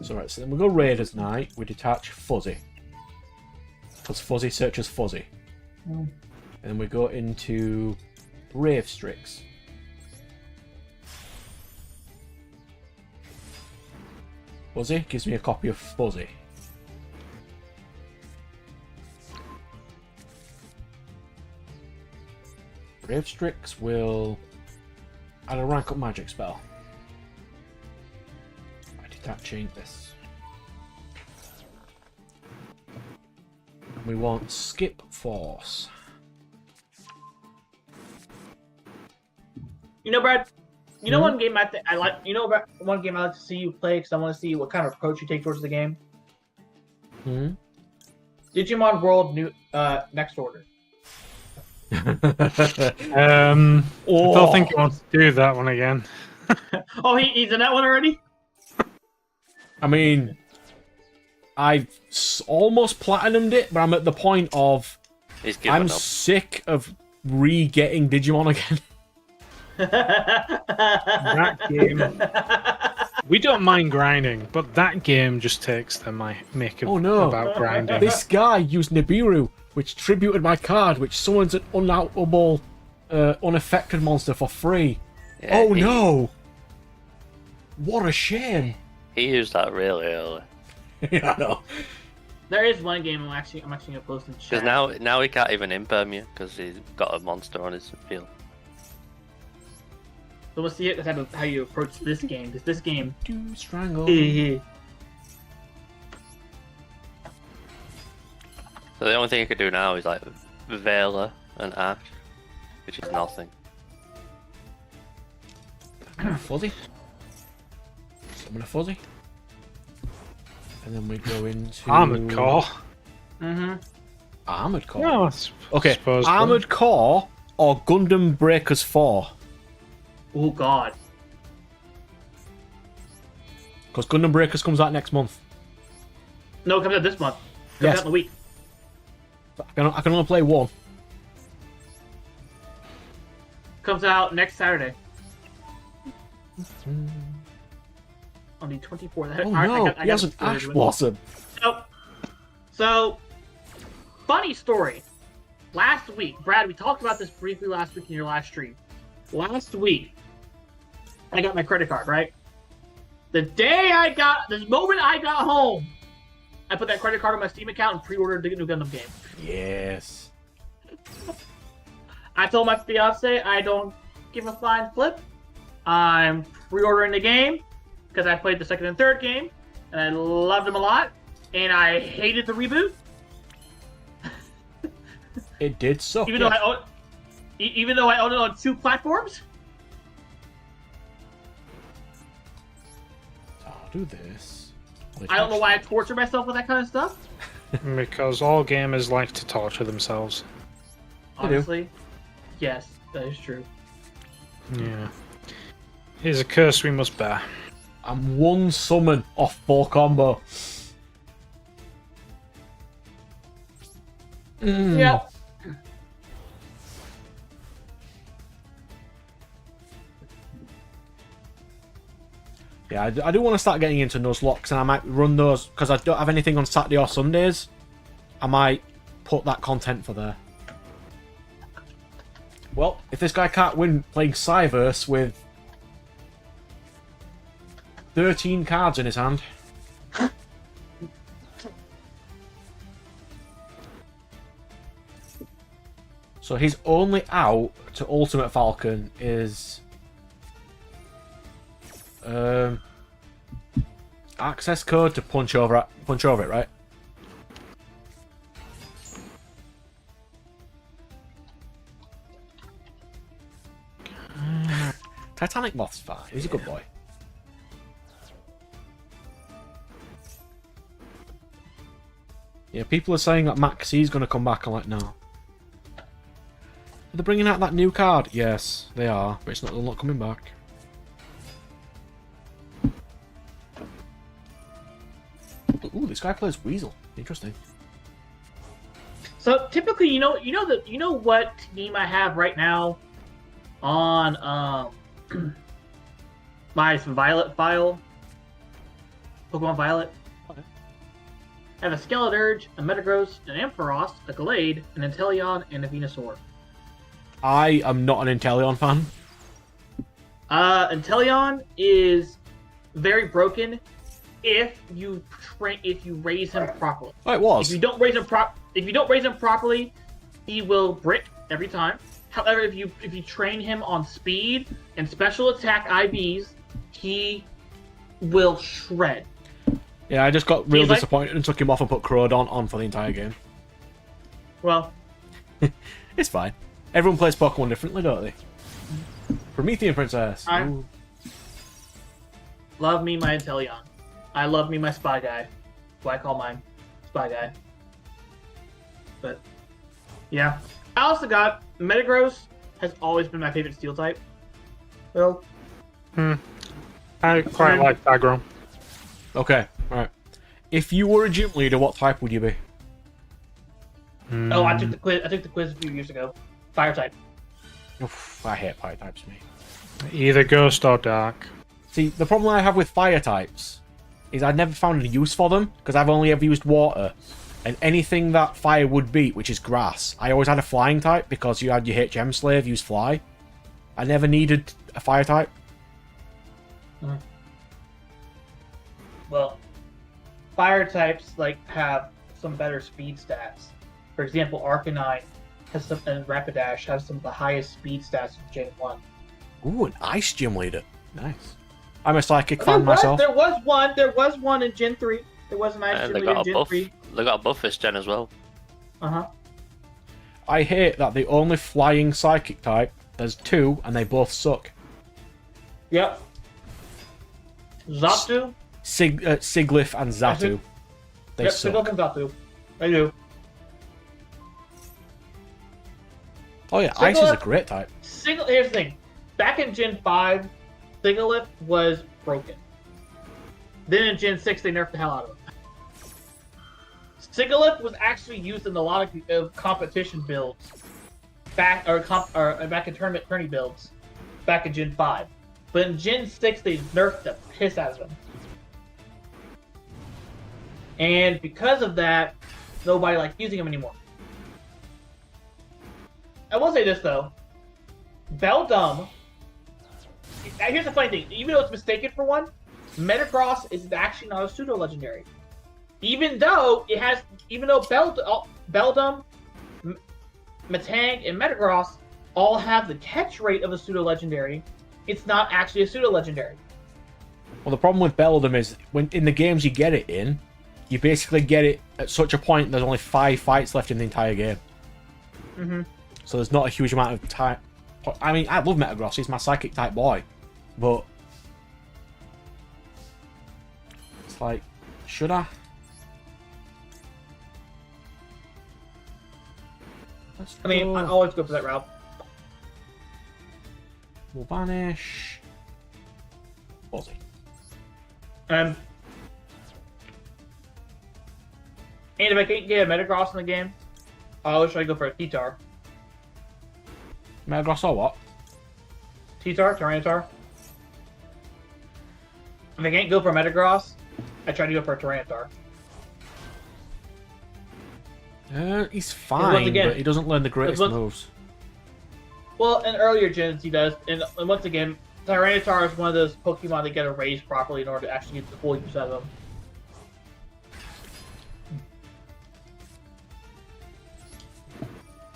So right, so then we go Raiders Night. We detach Fuzzy. Because Fuzzy searches Fuzzy. And then we go into Brave Strix. Fuzzy gives me a copy of Fuzzy. Brave Strix will add a rank up magic spell by detaching this. We want Skip Force. You know, Brad, You know one game I like. You know one game I like to see you play because I want to see what kind of approach you take towards the game. Digimon World Next Order. I don't think he wants to do that one again. Oh, he's in that one already? I mean, I've almost platinumed it, but I'm at the point of I'm sick of re-getting Digimon again. That game. We don't mind grinding, but that game just takes the mick about grinding. This guy used Nibiru, which tributed my card, which summons an unoutable, unaffected monster for free. Yeah, no! What a shame! He used that really early. Yeah, I know. There is one game I'm actually gonna post in chat. Because now he can't even imperm you because he's got a monster on his field. So we'll see how you approach this game. Because this game... Do strangle. So the only thing he could do now is like Vela and Ash, which is nothing. Fuzzy. Summon a Fuzzy. And then we go into... Armored Core. Armored Core? No, okay, Armored Core or Gundam Breakers 4? Oh god. Because Gundam Breakers comes out next month. No, it comes out this month. It comes out in a week. I can only play one. Comes out next Saturday. On the 24th. Oh no, he has an Ash Blossom. So, funny story. Last week, Brad, we talked about this briefly last week in your last stream. Last week, I got my credit card, right? The moment I got home, I put that credit card on my Steam account and pre-ordered the new Gundam game. Yes. I told my fiance I don't give a flying flip. I'm pre-ordering the game because I played the second and third game and I loved them a lot, and I hated the reboot. It did suck. Even though I own it on 2 platforms. I'll do this. I don't know why I torture myself with that kind of stuff. Because all gamers like to torture themselves. Honestly, yes, that is true. Yeah. Here's a curse we must bear. I'm one summon off 4 combo. Yeah. Yeah, I do want to start getting into Nuzlocks, and I might run those, because I don't have anything on Saturday or Sundays. I might put that content for there. Well, if this guy can't win playing Cyverse with 13 cards in his hand... So his only out to Ultimate Falcon is... access code to punch over it, right? Titanic Moth's fine. He's a good boy. Yeah, people are saying that Max C's going to come back. I'm like, no. Are they bringing out that new card? Yes, they are, but they're not coming back. Ooh, this guy plays Weasel. Interesting. So typically, you know what team I have right now on my Violet file, Pokemon Violet. Okay. I have a Skeleturge, a Metagross, an Ampharos, a Glade, an Inteleon, and a Venusaur. I am not an Inteleon fan. Inteleon is very broken if you raise him properly. Oh, it was. If you don't raise him properly, he will brick every time. However, if you train him on speed and special attack IVs, he will shred. Yeah, I just got real disappointed and took him off and put Crawdon on for the entire game. Well, it's fine. Everyone plays Pokemon differently, don't they? Promethean Princess. I'm Love me my Inteleon. I love me my Spy Guy. Who I call mine Spy Guy. But yeah, I also got Metagross has always been my favorite Steel type. Well, I quite like aggro. Okay, alright. If you were a gym leader, what type would you be? oh, I took the quiz. I took the quiz a few years ago. Fire type. Oof, I hate fire types, me. Either ghost or dark. See, the problem I have with fire types is I've never found any use for them, because I've only ever used water. And anything that fire would beat, which is grass, I always had a flying type, because you had your HM slave use fly. I never needed a fire type. Well, fire types have some better speed stats. For example, Arcanine has some, and Rapidash have some of the highest speed stats in Gen 1. Ooh, an ice gym leader. Nice. I'm a psychic fan myself. There was one in Gen 3. There was an ice gym they leader got in a Gen buff. 3. They got a buff this gen as well. Uh-huh. I hate that the only flying psychic type, there's two, and they both suck. Yep. Zapdu? Siglif and Zatu. They Yep, suck. Siglif and Zapdu. They do. Oh yeah, ice is a great type. Here's the thing. Back in Gen 5, Siglif was broken. Then in Gen 6, they nerfed the hell out of him. Siglif was actually used in a lot of competition builds. Back in tournament tourney builds. Back in Gen 5. But in Gen 6, they nerfed the piss out of him. And because of that, nobody liked using him anymore. I will say this though. Beldum. Here's the funny thing. Even though it's mistaken for one, Metagross is actually not a pseudo legendary. Even though Beldum, Metang, and Metagross all have the catch rate of a pseudo legendary, it's not actually a pseudo legendary. Well, the problem with Beldum is when in the games you get it in, you basically get it at such a point there's only 5 fights left in the entire game. Mm-hmm. So there's not a huge amount of time. I mean, I love Metagross, he's my psychic type boy, but it's like, should I? I mean, I always go for that route. We'll vanish. Bozzy. And if I can't get a Metagross in the game, I always try to go for a T-Tar. Metagross or what? T-Tar, Tyranitar. If I can't go for Metagross, I try to go for a Tyranitar. He's fine, again, but he doesn't learn the greatest moves. Well, in earlier gens he does, and once again, Tyranitar is one of those Pokemon that get raised properly in order to actually get the full use out of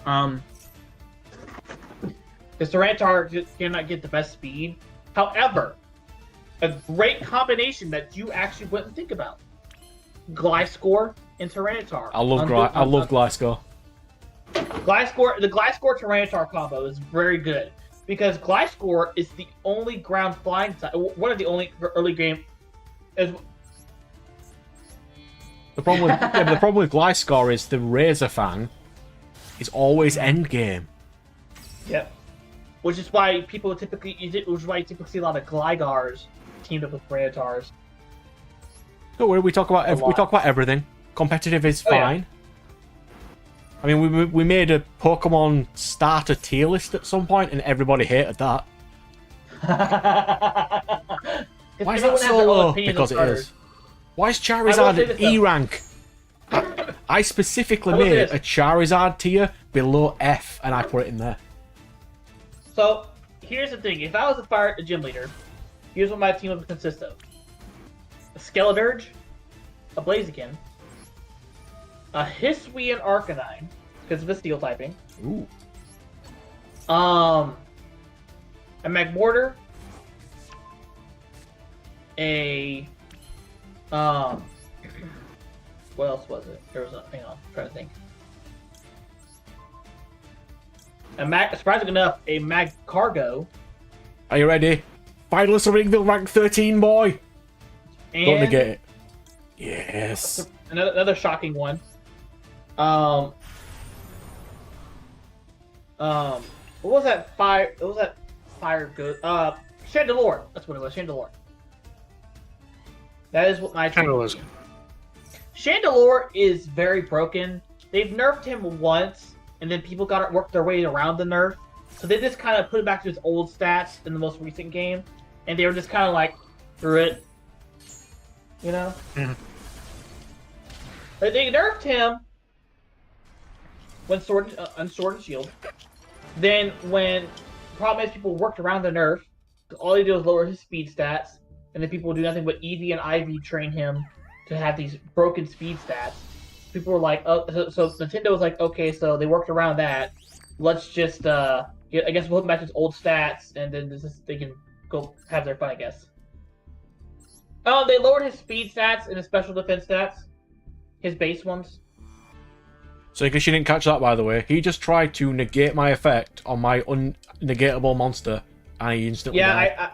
them. Because Tyranitar just cannot get the best speed. However, a great combination that you actually wouldn't think about. Gliscor and Tyranitar. I love Gliscor. The Gliscor Tyranitar combo is very good because Gliscor is the only ground flying type, one of the only early game. The problem with Gliscor is the Razor Fang is always end game. Yep. Which is why people typically see a lot of Glygars teamed up with Tyranitar's. Don't worry, we talk about everything. Competitive is fine. Yeah. I mean, we made a Pokemon starter tier list at some point, and everybody hated that. Why is that so low? Because it is. Why is Charizard E rank? I specifically made a Charizard tier below F, and I put it in there. So here's the thing: if I was a gym leader, here's what my team would consist of: a Skeledirge, a Blaziken, a Hisuian Arcanine, because of the steel typing. Ooh. A Magmortar, a what else was it? There was a hang on, I'm trying to think. Surprisingly enough, a Magcargo. Are you ready? Finalist of Ringville rank 13, boy! Don't negate it. Yes. Another shocking one. What was that fire? What was that fire good? Chandelure. That's what it was. Chandelure. That is what my Chandelure. Chandelure is very broken. They've nerfed him once, and then people got to work their way around the nerf. So they just kind of put it back to his old stats in the most recent game, and they were just kind of like through it, you know. Mm-hmm. But they nerfed him when Sword and Shield. Then when the problem is people worked around the nerf, all they do is lower his speed stats, and then people do nothing but Eevee and Ivy train him to have these broken speed stats. People were like, oh, so Nintendo was like, okay, so they worked around that. Let's just, I guess we'll put back his old stats, and then they can go have their fun, I guess. They lowered his speed stats and his special defense stats, his base ones. So in case you didn't catch that, by the way, he just tried to negate my effect on my unnegatable monster, and he instantly died.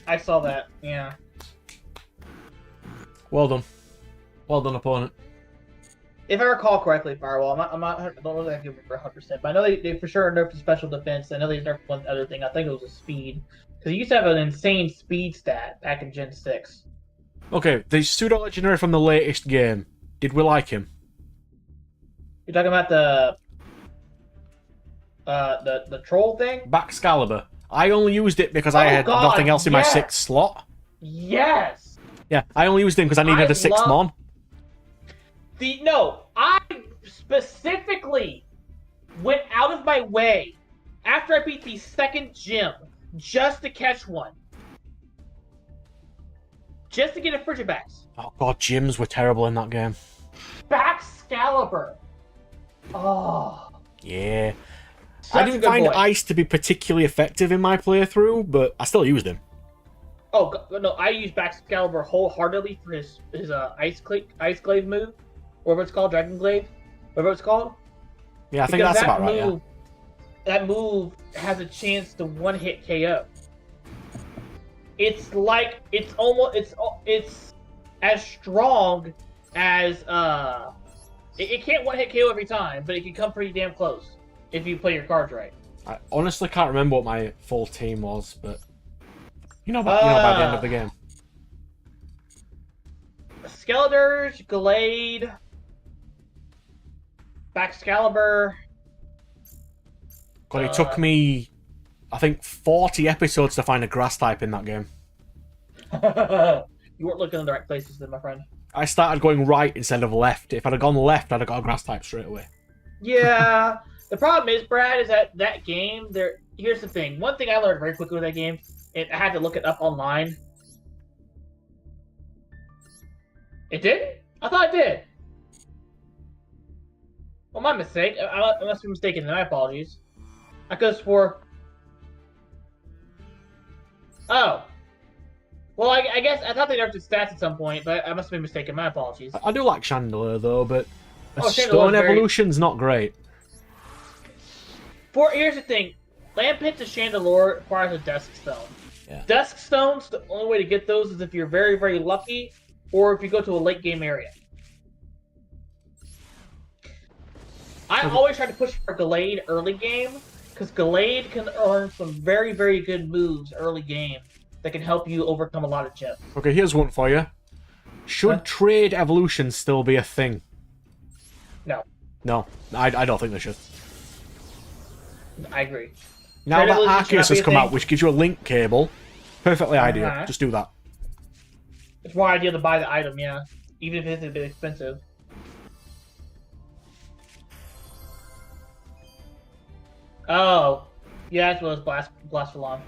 I saw that. Yeah. Well done. Well done, opponent. If I recall correctly, Firewall, I don't really remember 100%, but I know they for sure nerfed the special defense. I know they nerfed one other thing. I think it was a speed. Because he used to have an insane speed stat back in Gen 6. Okay, the pseudo-legendary from the latest game. Did we like him? You're talking about the troll thing? Baxcalibur. I only used it because I had nothing else in my 6th slot. Yes! Yeah, I only used him because I needed a 6th mon. I specifically went out of my way after I beat the second gym just to catch one. Just to get a Frigibax. Oh god, gyms were terrible in that game. Baxcalibur. Oh. Yeah. Such I didn't find boy. Ice to be particularly effective in my playthrough, but I still used him. Oh no, I use Baxcalibur wholeheartedly for his Ice Glaive move, whatever it's called, Dragon Glaive, whatever it's called. Yeah, I think that's about right. Yeah. That move has a chance to one-hit KO. It's like it's as strong as it can't one-hit KO every time, but it can come pretty damn close if you play your cards right. I honestly can't remember what my full team was, but you know by the end of the game. Skeletors, Glade, Baxcalibur. God, it took me, I think, 40 episodes to find a grass type in that game. You weren't looking in the right places then, my friend. I started going right instead of left. If I'd have gone left, I'd have got a grass type straight away. Yeah. The problem is, Brad, is that game, here's the thing. One thing I learned very quickly with that game, and I had to look it up online. It did? I thought it did. Well, my mistake. I must be mistaken, my apologies. I could have swore... Oh. Well, I guess I thought they nerfed its stats at some point, but I must have been mistaken. My apologies. I do like Chandelier, though, but Chandelure Stone Evolution's not great. Here's the thing. Lampent to Chandelure requires a Dusk Stone. Yeah. Dusk Stones, the only way to get those is if you're very, very lucky, or if you go to a late game area. I always try to push for Glade early game, because Glade can earn some very, very good moves early game that can help you overcome a lot of gyms. Okay, here's one for you. Should trade evolutions still be a thing? No. No, I don't think they should. I agree. Now Trade that evolution should Arceus not be has a come thing. out, which gives you a link cable, perfectly ideal. Just do that. It's more ideal to buy the item, yeah. Even if it's a bit expensive. Oh. Yeah, that's what it was Blasphalon.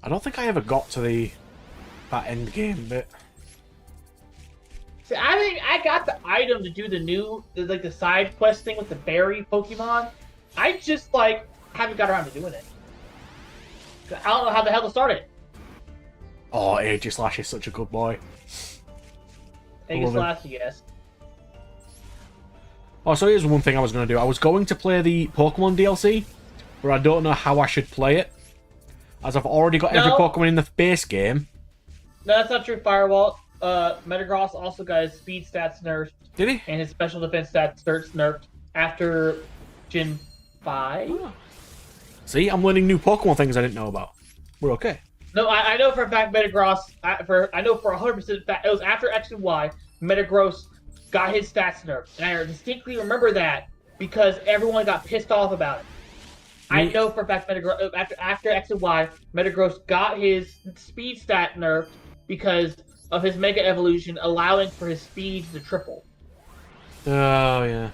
I don't think I ever got to that end game bit. See, I think I got the item to do the side quest thing with the berry Pokemon. I just, haven't got around to doing it. I don't know how the hell to start it. Oh, Aegislash is such a good boy. Aegislash, yes. Oh, so here's one thing I was going to do. I was going to play the Pokemon DLC, but I don't know how I should play it. as I've already got every No. Pokemon in the base game. No, that's not true, Firewall. Metagross also got his speed stats nerfed Did he? and his special defense stats nerfed after Gen 5. Oh. See, I'm learning new Pokemon things I didn't know about. We're okay. No, I know for a fact Metagross. I know for 100% fact it was after X and Y. Metagross got his stats nerfed, and I distinctly remember that because everyone got pissed off about it. I know for a fact Metagross after X and Y, Metagross got his speed stat nerfed because of his Mega Evolution, allowing for his speed to triple. Oh, yeah.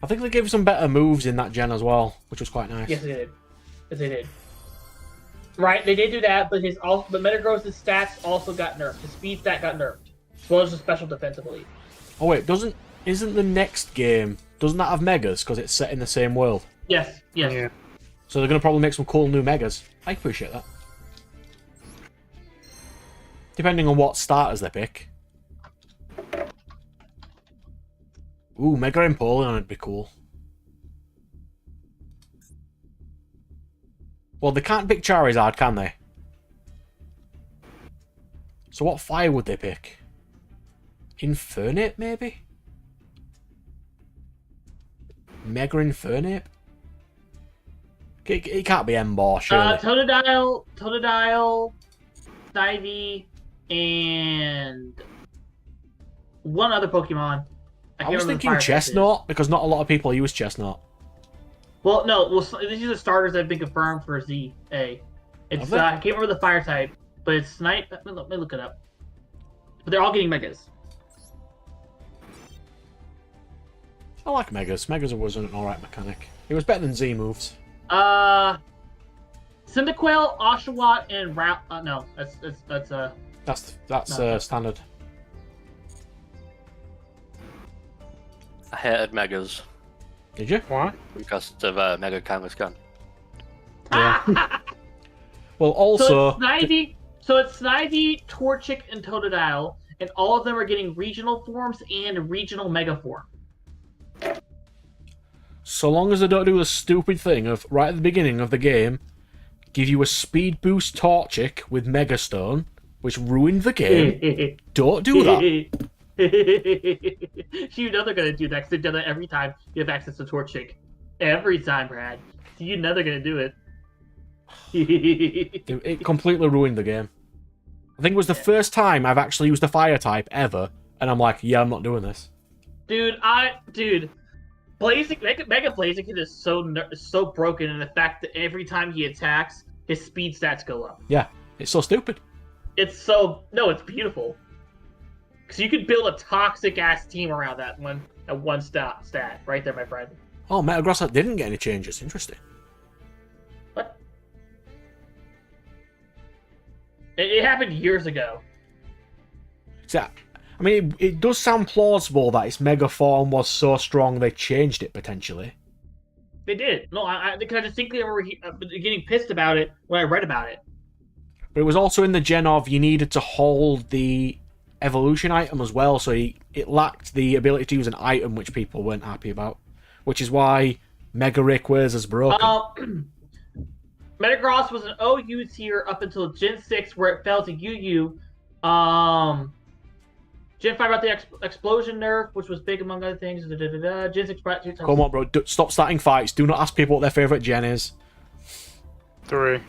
I think they gave him some better moves in that gen as well, which was quite nice. Yes, they did. Yes, they did. Right, they did do that, but Metagross's stats also got nerfed. His speed stat got nerfed, as well as his special defense, I believe. Oh wait, isn't the next game, doesn't that have Megas because it's set in the same world? Yes. Yeah. So they're gonna probably make some cool new Megas. I appreciate that. Depending on what starters they pick. Ooh, Mega Empoleon would be cool. Well, they can't pick Charizard, can they? So what fire would they pick? Infernape, maybe? Mega Infernape? It can't be Emboar, surely. Totodile, Snivy, and one other Pokemon. I was thinking Chestnut, because not a lot of people use Chestnut. Well, no. Well, these are the starters that have been confirmed for ZA. It's I can't remember the fire type, but it's Snipe. Let me look it up. But they're all getting Megas. I like Megas. Megas was an alright mechanic. It was better than Z moves. Cyndaquil, Oshawott, and no, That's standard. I hated Megas Did you? Why? because of Mega Kangaskhan. Yeah. Well, also... So it's Snivy, Torchic, and Totodile, and all of them are getting regional forms and regional mega form. So long as they don't do the stupid thing of, right at the beginning of the game, give you a speed boost Torchic with Mega Stone, which ruined the game. Don't do that. You know they're gonna do that because they've done that every time you have access to Torchic. Every time, Brad. You know they're gonna do it. It completely ruined the game. I think it was the first time I've actually used a fire type ever, and I'm like, yeah, I'm not doing this. Dude, Mega Blaziken is so broken in the fact that every time he attacks, his speed stats go up. Yeah, it's so stupid. It's beautiful. Because you could build a toxic ass team around that one stat right there, my friend. Oh, Metagross didn't get any changes. Interesting. What? It happened years ago. So, I mean, it does sound plausible that its Mega Form was so strong they changed it potentially. They did. No, I distinctly remember getting pissed about it when I read about it. But it was also in the gen of you needed to hold the evolution item as well, so it lacked the ability to use an item which people weren't happy about. Which is why Mega Rayquaza is broken. Metagross was an OU tier up until Gen 6 where it fell to UU. Gen 5 got the explosion nerf, which was big among other things. Gen 6 brought two times. Come on, bro. Stop starting fights. Do not ask people what their favourite gen is. 3.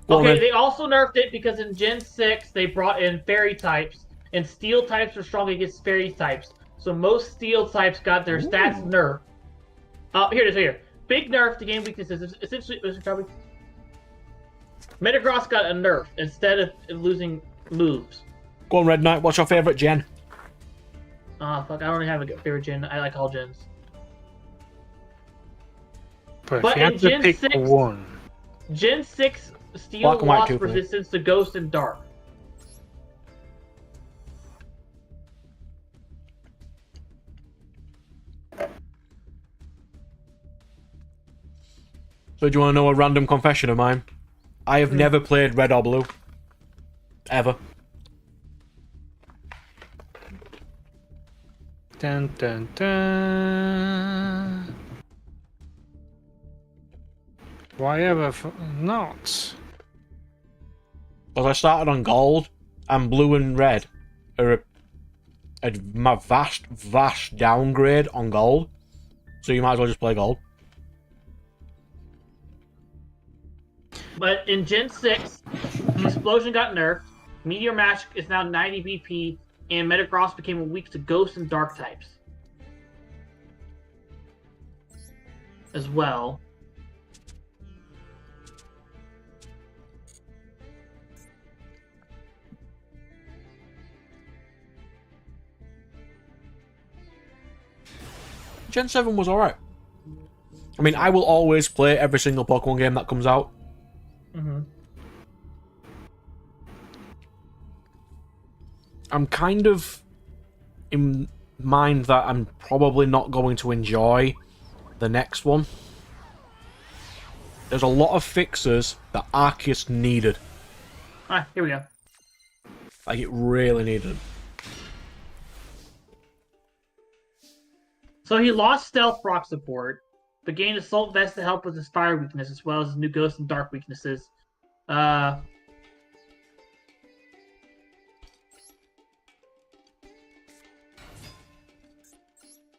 Okay, they also nerfed it because in Gen 6 they brought in fairy types, and steel types are strong against fairy types. So most steel types got their stats nerfed. Here it is, here. Big nerf to game weaknesses. Essentially, Metagross got a nerf instead of losing moves. Go on, Red Knight. What's your favourite gen? Fuck, I don't really have a favorite gen. I like all gens. But But if you in had to Gen pick 6 one, Gen 6 steel Black and white lost too, please. resistance to ghost and dark. So do you want to know a random confession of mine? I have never played Red or Blue. Ever. dun dun dun. Why ever not? Because I started on gold, and blue and red are my vast downgrade on gold. So you might as well just play gold. But in Gen 6, the explosion got nerfed. Meteor Mash is now 90 BP, and Metagross became weak to ghost and dark types. As well. Gen 7 was alright. I mean, I will always play every single Pokemon game that comes out. Mm-hmm. I'm kind of in mind that I'm probably not going to enjoy the next one. There's a lot of fixes that Arceus needed. Alright, here we go. Like, it really needed. So he lost Stealth Rock support, but gained Assault Vest to help with his fire weakness, as well as his new Ghost and Dark weaknesses. They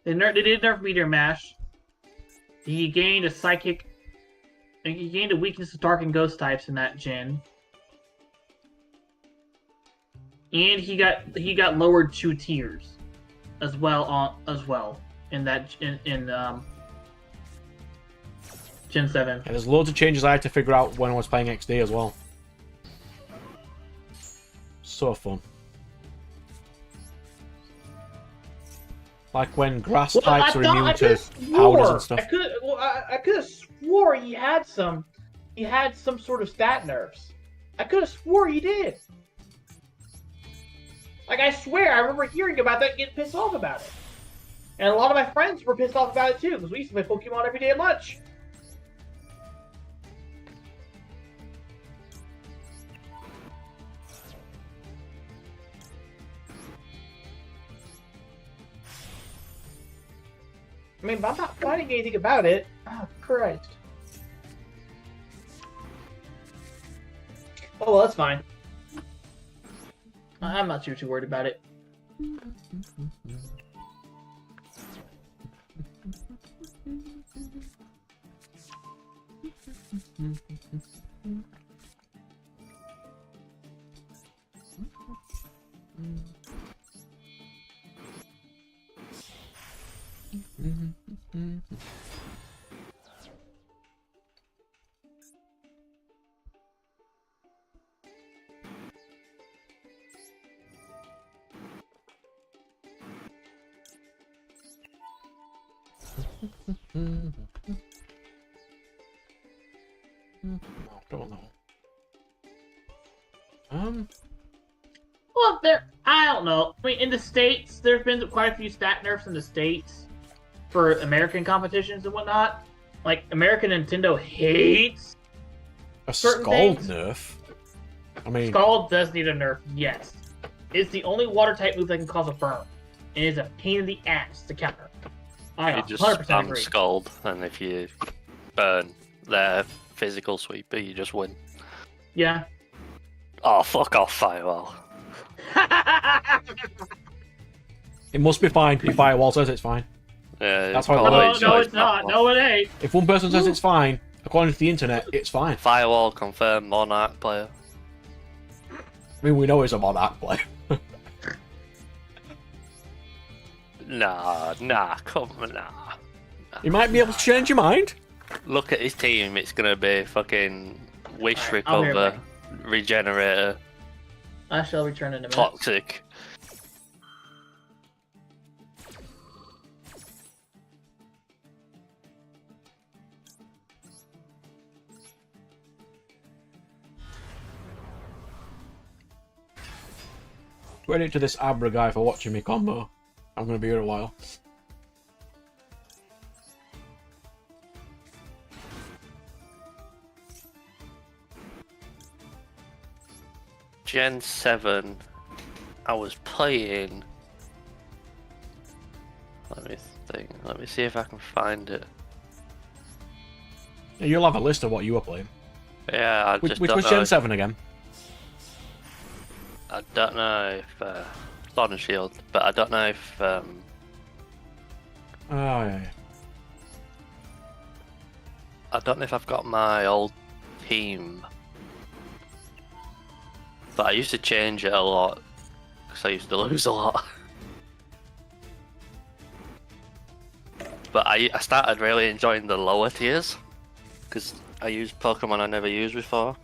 did nerf Meteor Mash. He gained a Psychic, and he gained a weakness to Dark and Ghost types in that gen. And he got lowered 2 tiers, as well in that Gen 7. Yeah, there's loads of changes I had to figure out when I was playing XD as well. So fun. Like when grass types are immune to powders and stuff. I could have swore he had some sort of stat nerfs. I could have swore he did. Like, I swear, I remember hearing about that and getting pissed off about it. And a lot of my friends were pissed off about it too, because we used to play Pokemon every day at lunch. I mean, but I'm not finding anything about it. Oh, Christ. Oh, well, that's fine. I'm not too worried about it. Don't know. Well, I don't know. I mean, in the States, there's been quite a few stat nerfs in the States for American competitions and whatnot. Like, American Nintendo hates A certain Scald things. nerf? I mean... Scald does need a nerf, yes. It's the only water-type move that can cause a burn. And it's a pain in the ass to counter. I You just 100% spam agree. Scald, and if you burn their physical sweeper, you just win. Yeah. Oh, fuck off, Firewall. It must be fine if Firewall says it's fine. Yeah, That's how it probably works. No, it's not. No, it ain't. If one person says it's fine, according to the internet, it's fine. Firewall confirmed Monarch player. I mean, we know it's a Monarch play. Nah, come on, nah. You might be able to change your mind. Look at his team, it's gonna be fucking Wish Alright, I'll be Recover, Regenerator, I shall return in a minute. Toxic. Credit to this Abra guy for watching me combo. I'm gonna be here a while. Gen 7, I was playing... Let me think, let me see if I can find it. You'll have a list of what you were playing. Yeah, I Which just was don't know. Gen 7 again? I don't know if Sword and Shield, but I don't know if Oh, yeah. I don't know if I've got my old team. But I used to change it a lot because I used to lose a lot. But I started really enjoying the lower tiers because I used Pokemon I never used before.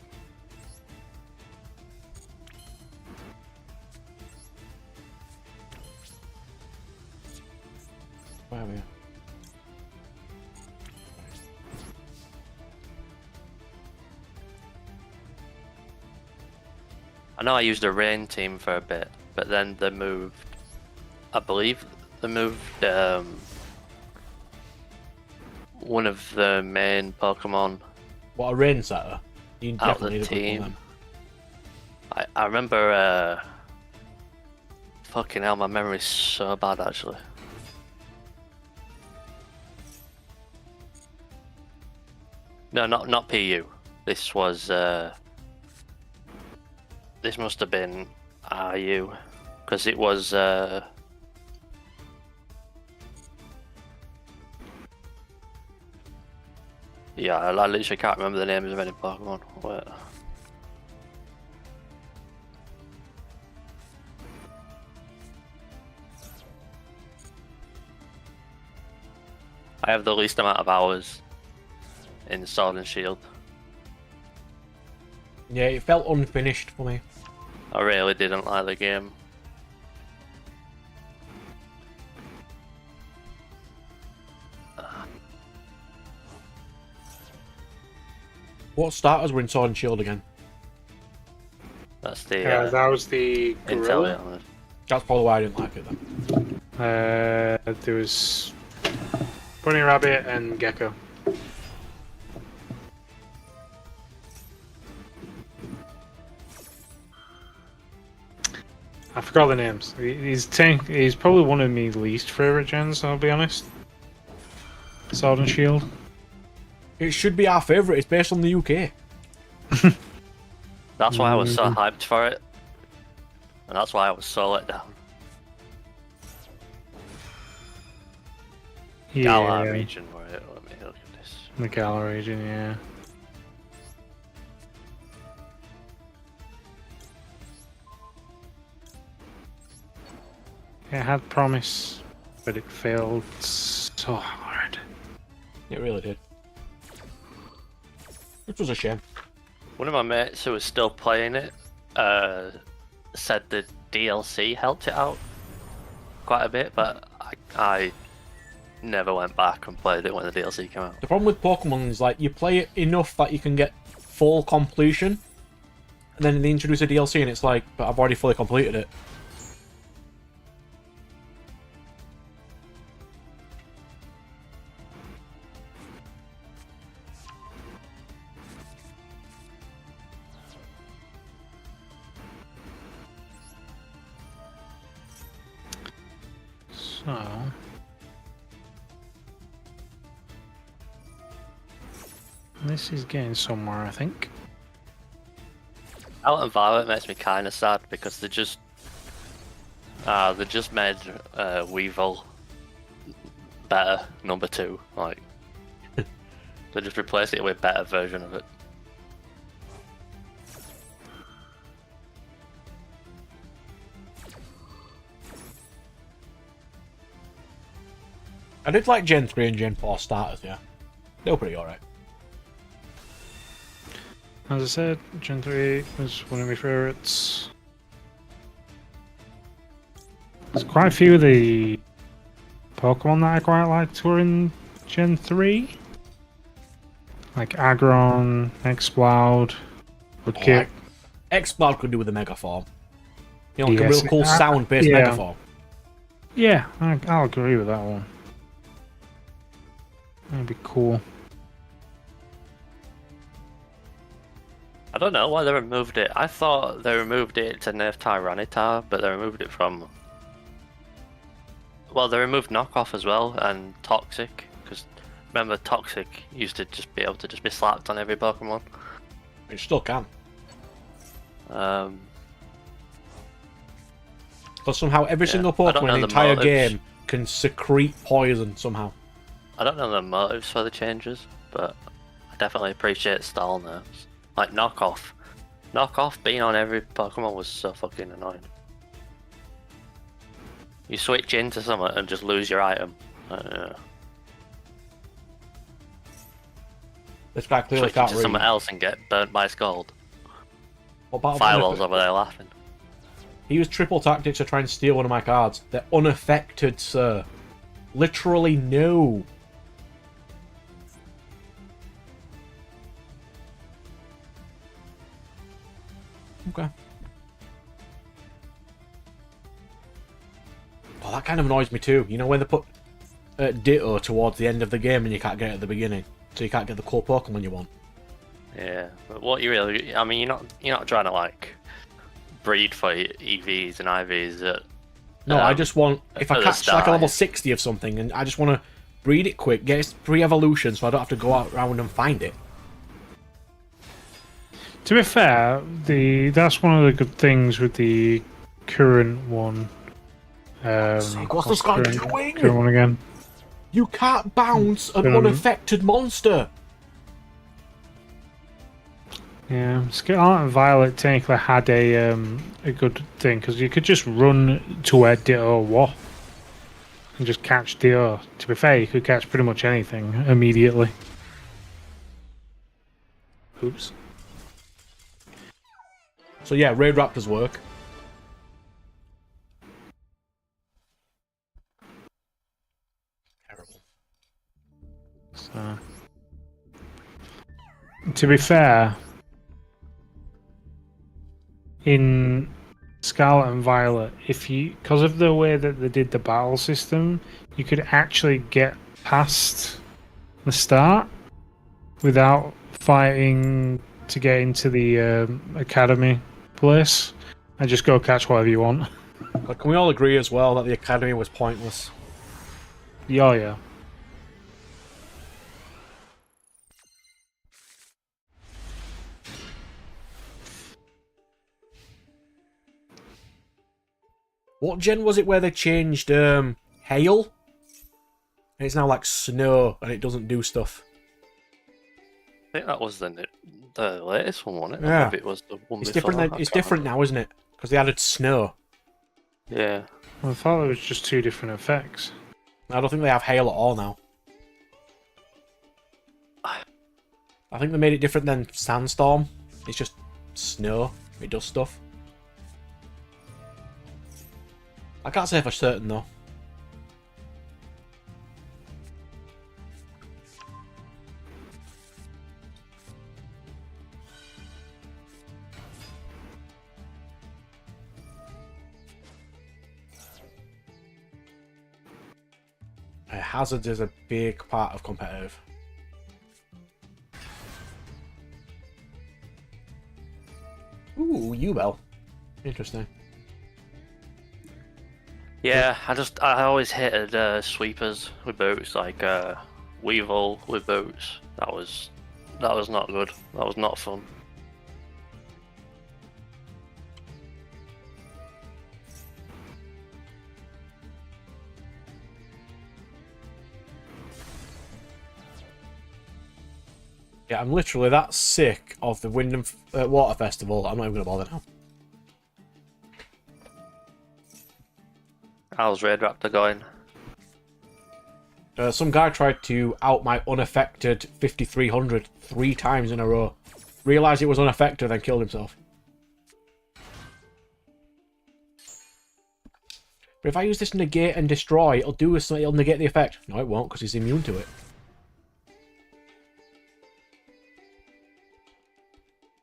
Where are we? I know I used a rain team for a bit, but then they moved. I believe they moved one of the main Pokemon What, a rain setter? You out definitely the need a good one team. then. I remember. Fucking hell, my memory's so bad actually. No, not PU. This was. This must have been RU, because it was. Yeah, I literally can't remember the names of any Pokemon. Wait. I have the least amount of hours in Sword and Shield. Yeah, it felt unfinished for me. I really didn't like the game. What starters were in Sword and Shield again? That's the That was the gorilla. Intel. That's probably why I didn't like it then. There was bunny rabbit and gecko. I forgot the names. He's probably one of my least favorite gens. I'll be honest. Sword and Shield. It should be our favourite. It's based on the UK. That's why I was so hyped for it. And that's why I was so let down. Galar region, where let me look at this. The Galar region, yeah. It had promise, but it failed so hard. It really did. Which was a shame. One of my mates who was still playing it said the DLC helped it out quite a bit, but I never went back and played it when the DLC came out. The problem with Pokemon is like you play it enough that you can get full completion, and then they introduce a DLC and it's like, but I've already fully completed it. So, this is getting somewhere, I think. Out and Violet makes me kind of sad because they just made Weevil better, number 2. Like they just replaced it with a better version of it. I did like Gen 3 and Gen 4 starters, yeah. They were pretty alright. As I said, Gen 3 was one of my favourites. There's quite a few of the Pokemon that I quite liked were in Gen 3. Like Aggron, Exploud, Woodkick. Exploud could do with a Mega Form. You know, like Yes, a real cool sound-based yeah. Mega Form. Yeah, I'll agree with that one. That'd be cool. I don't know why they removed it. I thought they removed it to nerf Tyranitar, but they removed it from. Well, they removed Knockoff as well and Toxic, because remember Toxic used to just be able to just be slapped on every Pokemon. It still can. But somehow every single Pokemon in the entire game can secrete poison somehow. I don't know the motives for the changes, but I definitely appreciate stall nerfs. Like knockoff. Knockoff being on every Pokemon was so fucking annoying. You switch into something and just lose your item. This guy clearly Switch can't into read. something else and get burnt by Scald. What Firewall's over there laughing. He used triple tactics to try and steal one of my cards. They're unaffected, sir. Literally no. Okay. Oh, that kind of annoys me too. You know when they put Ditto towards the end of the game and you can't get it at the beginning, so you can't get the core Pokemon you want. Yeah, but what you really, I mean, you're not trying to like breed for EVs and IVs. No, I just want, if I catch like a level start. 60 of something, and I just want to breed it quick, get its pre-evolution, so I don't have to go out around and find it. To be fair, that's one of the good things with the current one. What's this guy doing? Current one again. You can't bounce an unaffected monster. Yeah, Scarlet and Violet technically had a good thing because you could just run to where Ditto was and just catch Ditto. To be fair, you could catch pretty much anything immediately. Oops. So yeah, Raid Raptors work. Terrible. So, to be fair, in Scarlet and Violet, because of the way that they did the battle system, you could actually get past the start without fighting to get into the academy place and just go catch whatever you want. But can we all agree as well that the academy was pointless? Yeah. What gen was it where they changed hail? And it's now like snow and it doesn't do stuff. I think that was the latest one, wasn't it? Yeah. Maybe it was the one It's before. different. It's different now, isn't it? Because they added snow. Yeah. I thought it was just two different effects. I don't think they have hail at all now. I think they made it different than Sandstorm. It's just snow. It does stuff. I can't say for certain though. Hazards is a big part of competitive. Ooh, Yugioh. Interesting. Yeah, I always hated sweepers with boots, like Weevil with boots. That was not good. That was not fun. Yeah, I'm literally that sick of the Wind and Water Festival. I'm not even gonna bother now. How's Raid Raptor going? Some guy tried to out my unaffected 5300 3 times in a row. Realised it was unaffected, then killed himself. But if I use this negate and destroy, it'll negate the effect. No, it won't, because he's immune to it.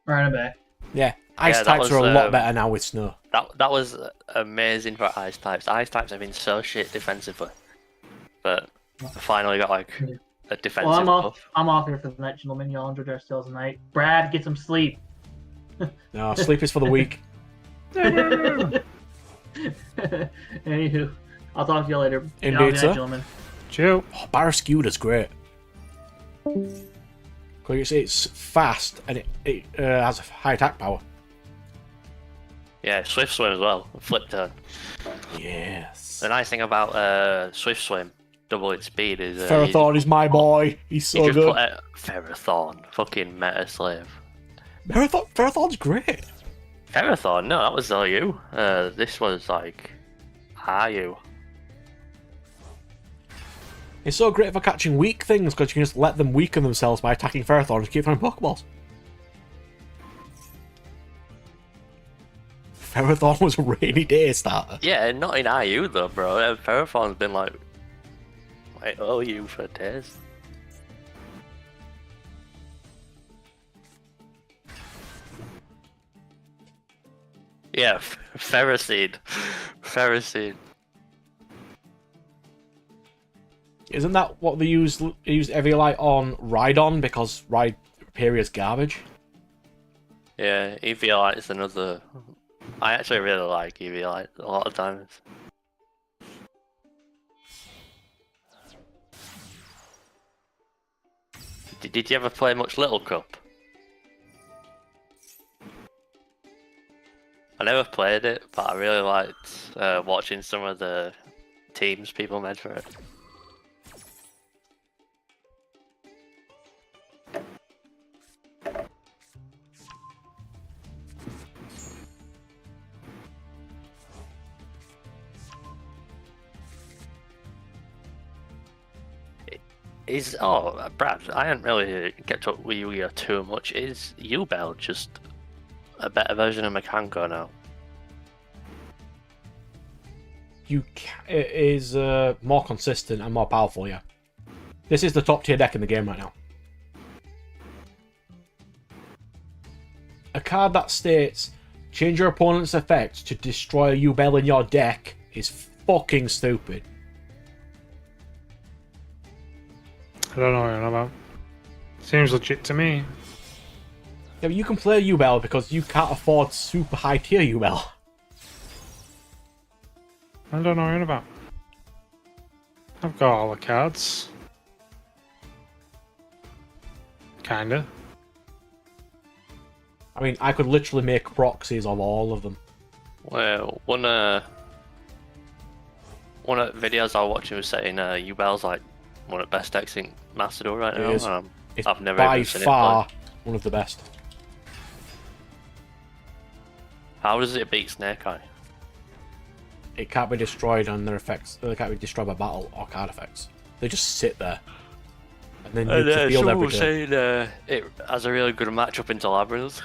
Right, I'm back. Yeah, ice types are a lot better now with snow. That was amazing for ice types. Ice types have been so shit defensively, but I finally got like a defensive buff. I'm off here for the night, gentlemen. Y'all enjoy yourselves tonight. Brad, get some sleep. No, sleep is for the weak. Anywho, I'll talk to you later. Indeed, sir. Gentlemen. Chill. Oh, Barrascuda's great. Because it's fast and it has a high attack power. Yeah, Swift Swim as well. Flip turn. Yes. The nice thing about Swift Swim, double its speed, is Ferrothorn is my boy. He's so you just good. put Ferrothorn, fucking meta slave. Ferrothorn's great. Ferrothorn? No, that was you. This was like you. It's so great for catching weak things because you can just let them weaken themselves by attacking Ferrothorn and keep throwing Pokeballs. Ferrothorn was a rainy day starter. Yeah, not in IU though, bro. Ferrothorn's been like OU for days. Yeah, Ferroseed. Ferroseed. Isn't that what they used Eviolite on Rhydon because Rhyperior's garbage? Yeah, Eviolite is another. I actually really like Eviolite a lot of times. Did you ever play much Little Cup? I never played it, but I really liked watching some of the teams people made for it. Brad, I hadn't really kept up with Yugioh too much. Is Yubel just a better version of Mekanko now? It is more consistent and more powerful, yeah. This is the top tier deck in the game right now. A card that states, change your opponent's effects to destroy a Yubel in your deck is fucking stupid. I don't know what you're on about. Seems legit to me. Yeah, but you can play Yubel because you can't afford super high tier Yubel. I don't know what you're on about. I've got all the cards. Kinda. I mean, I could literally make proxies of all of them. Well, one of the videos I was watching was saying Yubel's like one of the best decks in Master Duel right now. It is. It's I've never by even seen far it play. one of the best. How does it beat Snake Eye? It can't be destroyed on their effects. They can't be destroyed by battle or card effects. They just sit there. And then you just field every turn. Saying it has a really good matchup into Labyrinth.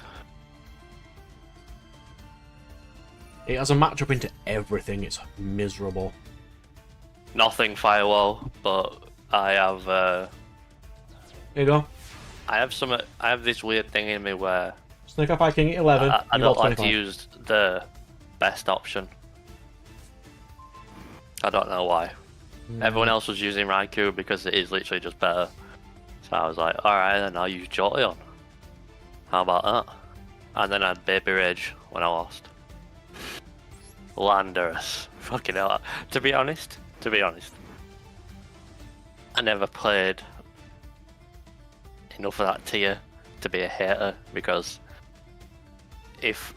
It has a matchup into everything. It's miserable. Nothing Firewall, but I have There you go. I have this weird thing in me where Snake Eye King at 11. I you don't got like to 25. use the best option. I don't know why. Everyone else was using Raikou because it is literally just better. So I was like, alright then I'll use Jolteon. How about that? And then I had Baby Rage when I lost. Landorus. Fucking hell. To be honest, I never played enough of that tier to be a hater, because if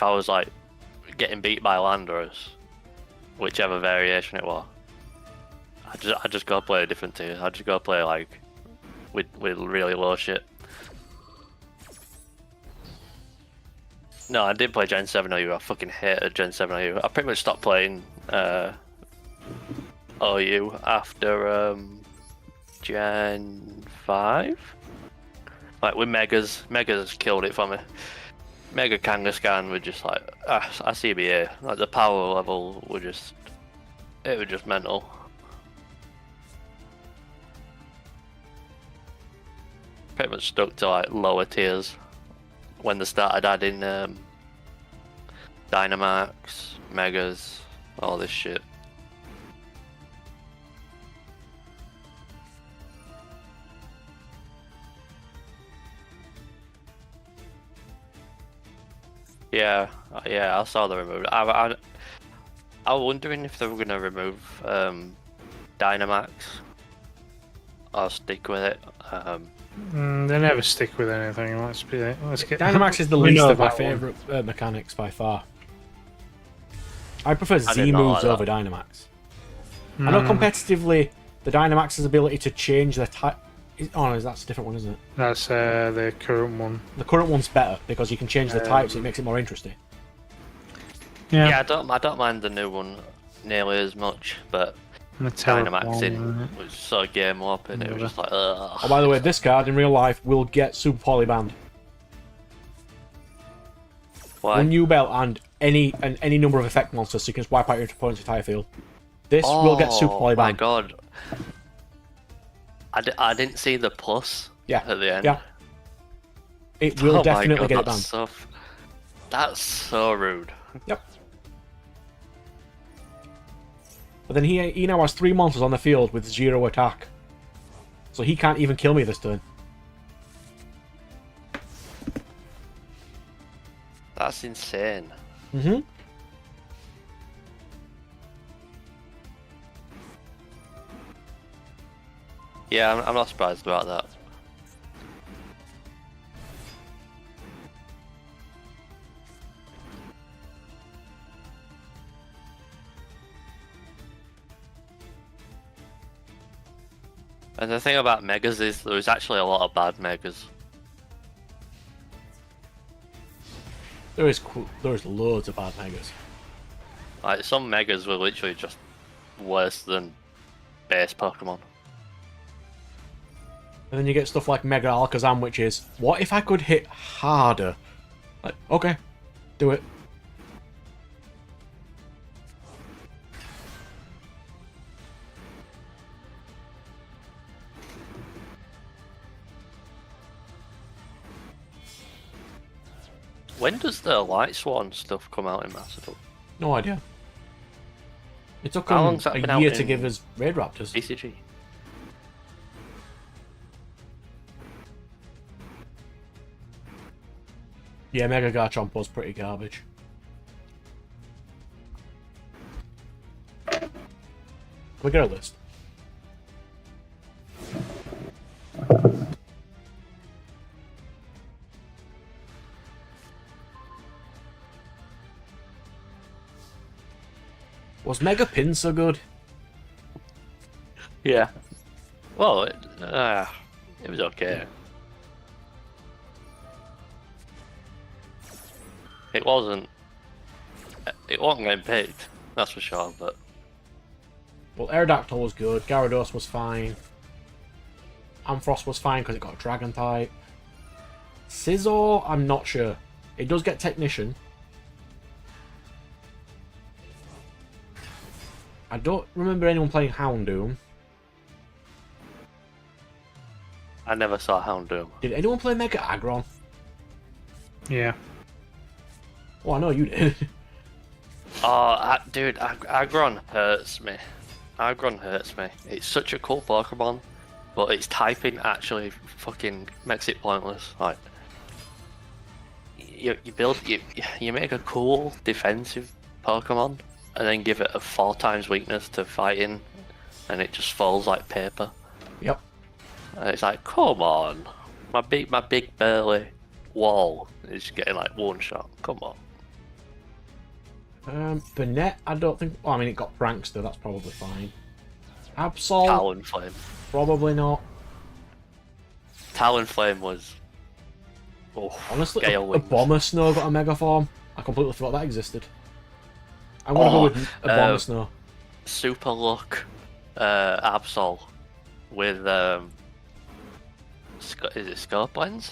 I was like getting beat by Landorus, whichever variation it was, I just go play a different tier. I just go play like with really low shit. No, I did play Gen 7 OU. I fucking hated Gen 7 OU. I pretty much stopped playing OU after Gen 5. Like with Megas killed it for me. Mega Kangaskhan were just like ICBA. Like the power level were just, it was just mental. Pretty much stuck to like lower tiers when they started adding Dynamax, Megas, all this shit. Yeah, I saw the remove. I was wondering if they were gonna remove Dynamax I'll stick with it. They never stick with anything. Let's get. Dynamax is the We least know of my that one. favourite mechanics by far. I prefer I Z did not moves like over Dynamax. I know competitively, the Dynamax's ability to change the type. Oh no, that's a different one, isn't it? That's the current one. The current one's better because you can change the types. It makes it more interesting. Yeah, I don't mind the new one nearly as much, but Dynamax was so game up and it was just like, ugh. Oh, by the way, this card in real life will get Super Poly banned. Why? One new belt and any number of effect monsters, so you can just wipe out your opponent's entire field. This will get Super Poly Oh my banned. god. I didn't see the plus Yeah, at the end. yeah. It will Oh definitely my god, get it banned. That's so rude. Yep. But then he now has 3 monsters on the field with 0 attack. So he can't even kill me this turn. That's insane. Mm-hmm. Yeah, I'm not surprised about that. And the thing about megas is there's actually a lot of bad megas. There's loads of bad megas. Like some megas were literally just worse than base Pokemon. And then you get stuff like Mega Alakazam, which is, what if I could hit harder? Like, okay, do it. When does the Light Swan stuff come out in Master? No idea. It took How them long's that been a out year to in give us Raid Raptors. BCG? Yeah, Mega Garchomp was pretty garbage. Can we get a list? Was Mega Pin so good? Yeah. Well, it was okay. It wasn't getting picked, that's for sure, but... Well, Aerodactyl was good, Gyarados was fine. Ampharos was fine because it got a Dragon type. Scizor, I'm not sure. It does get Technician. I don't remember anyone playing Houndoom. I never saw Houndoom. Did anyone play Mega Aggron? Yeah. Oh, I know you did. Oh, dude, Aggron hurts me. Aggron hurts me. It's such a cool Pokemon, but its typing actually fucking makes it pointless. Like, you make a cool defensive Pokemon, and then give it a 4 times weakness to fighting, and it just falls like paper. Yep. And it's like, come on, my big burly wall is getting like one shot. Come on. Burnett, I don't think. Oh, I mean, it got Prankster. That's probably fine. Absol, Talonflame. probably not. Talonflame was. Oh, Honestly, Gale a Wings. Bomber Snow got a Mega Form. I completely forgot that existed. I'm gonna go with a Bomber Snow. Super Luck, Absol with is it Scorpions?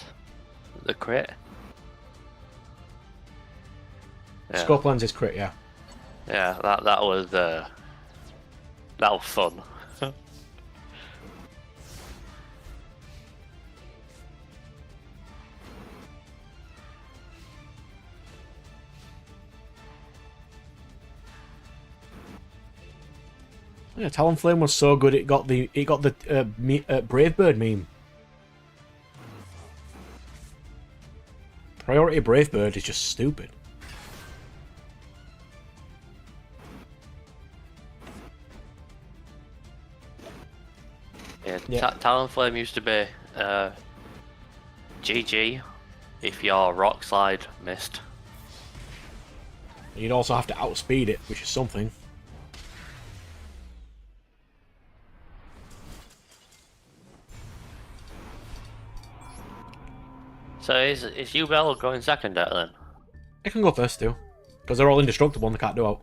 The crit. Yeah. Scorpions is crit, yeah. Yeah, that was fun. Yeah, Talonflame was so good it got the Brave Bird meme. Priority Brave Bird is just stupid. Yeah. Talonflame used to be GG if your Rock Slide missed. You'd also have to outspeed it, which is something. So is Yubel going second there then? It can go first too, because they're all indestructible and they can't do out.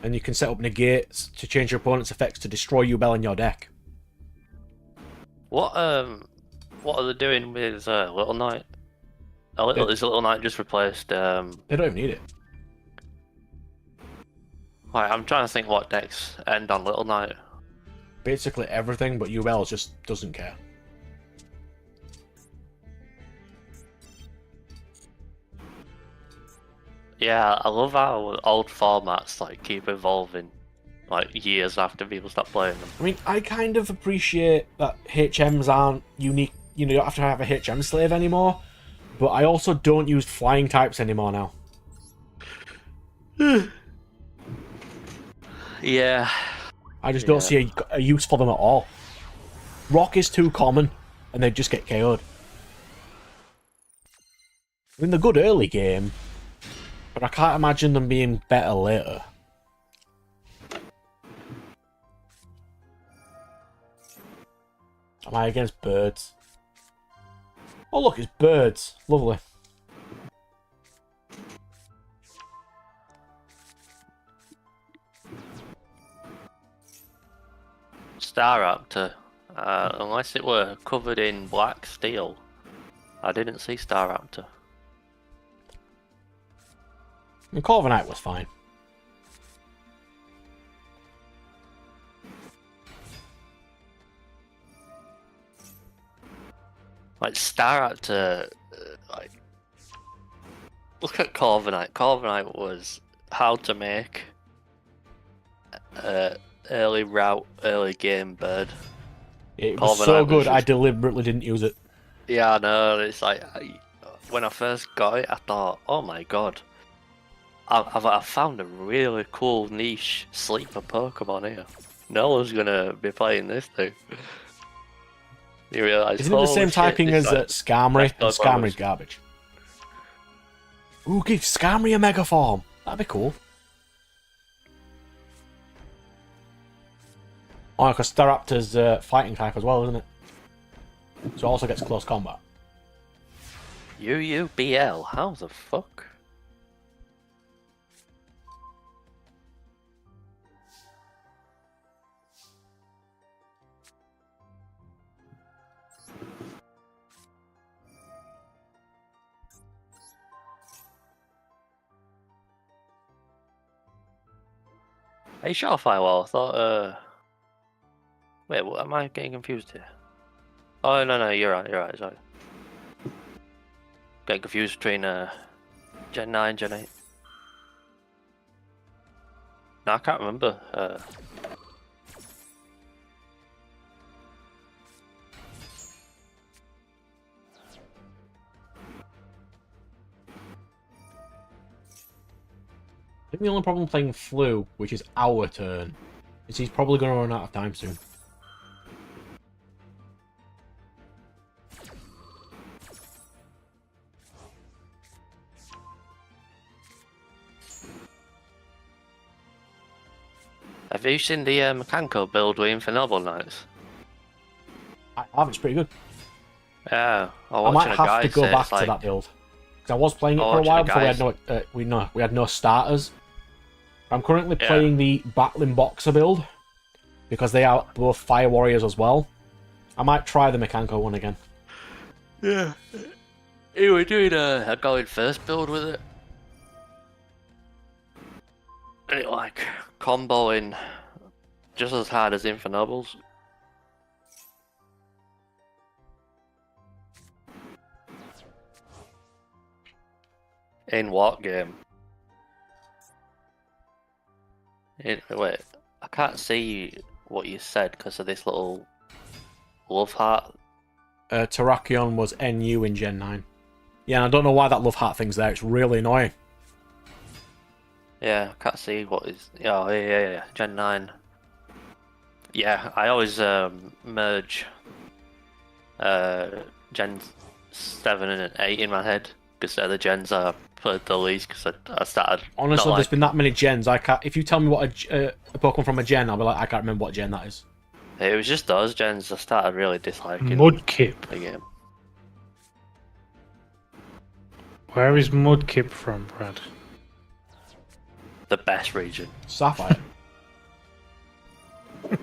And you can set up negates to change your opponent's effects to destroy Yubel in your deck. What are they doing with Little Knight? Is Little Knight just replaced? They don't even need it. Right, I'm trying to think what decks end on Little Knight. Basically everything, but Yubel just doesn't care. Yeah, I love how old formats like keep evolving, like years after people stop playing them. I mean, I kind of appreciate that HMs aren't unique. You know, you don't have to have a HM slave anymore. But I also don't use flying types anymore now. Yeah. I just don't see a use for them at all. Rock is too common, and they just get KO'd. I mean, they're good early game, but I can't imagine them being better later. Am I against birds? Oh look, it's birds. Lovely. Staraptor. Unless it were covered in black steel, I didn't see Staraptor. I mean, Corviknight was fine. Like Staraptor, like look at Corviknight. Corviknight was how to make early route, early game bird. It was so good, I deliberately didn't use it. Yeah, I know. It's like when I first got it, I thought, "Oh my god, I've found a really cool niche sleeper Pokemon here. No one's gonna be playing this thing." You realise? Isn't it the same typing as Skarmory? And Skarmory's garbage. Ooh, give Skarmory a Mega Form. That'd be cool. Oh, because Staraptor's fighting type as well, isn't it? So it also gets close combat. UUBL? How the fuck? Are you sure Firewall? I thought, wait, what, am I getting confused here? Oh, no, you're right, sorry. Getting confused between, Gen 9, Gen 8. No, I can't remember, I think the only problem playing Flu, which is our turn, is he's probably going to run out of time soon. Have you seen the Mechanical build with Infinable Knights? I have, it's pretty good. Yeah, I might have to go back to that build. Because I was playing it for a while before we had no starters. I'm currently playing the Battling Boxer build, because they are both Fire Warriors as well. I might try the Mechanical one again. Yeah. You were doing a going first build with it. And it like comboing just as hard as Infinobles. In what game? Wait, I can't see what you said because of this little love heart. Terrakion was NU in Gen 9. Yeah, and I don't know why that love heart thing's there. It's really annoying. Yeah, I can't see what is. Oh, yeah. Gen 9. Yeah, I always merge Gen 7 and 8 in my head because they're the gens I played the least because I started. Honestly, there's been that many gens. I can't. If you tell me what a Pokemon from a gen, I'll be like, I can't remember what gen that is. It was just those gens I started really disliking Mudkip. the game. Where is Mudkip from, Brad? The best region. Sapphire.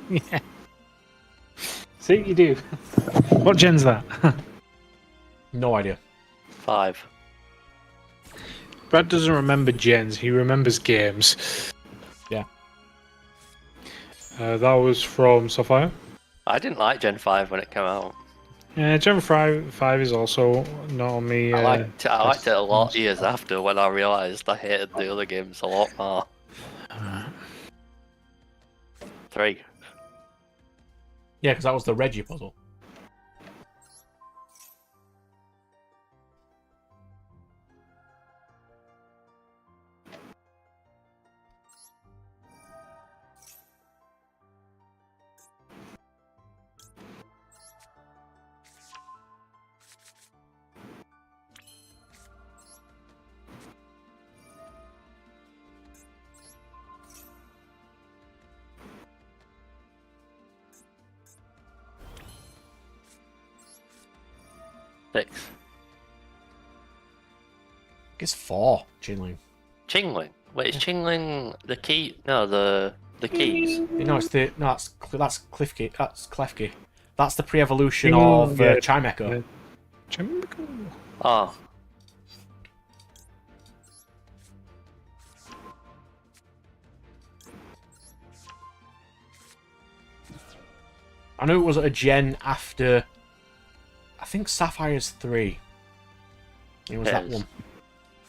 Yeah. See, you do. What gen's that? No idea. 5. Brad doesn't remember gens, he remembers games. Yeah. That was from Sapphire. I didn't like Gen 5 when it came out. Yeah, Gen 5 is also not on me. I liked it a lot years after when I realised I hated the other games a lot more. 3. Yeah, because that was the Reggie puzzle. It's 4, Chinling. Chingling. Wait, is Chingling the key? No, the keys. No, that's Cliffkey. That's Klefki. That's the pre-evolution Oh, of yeah. Chimecho. Oh. I knew it was a gen after. I think Sapphire's 3. It was that Yes. one.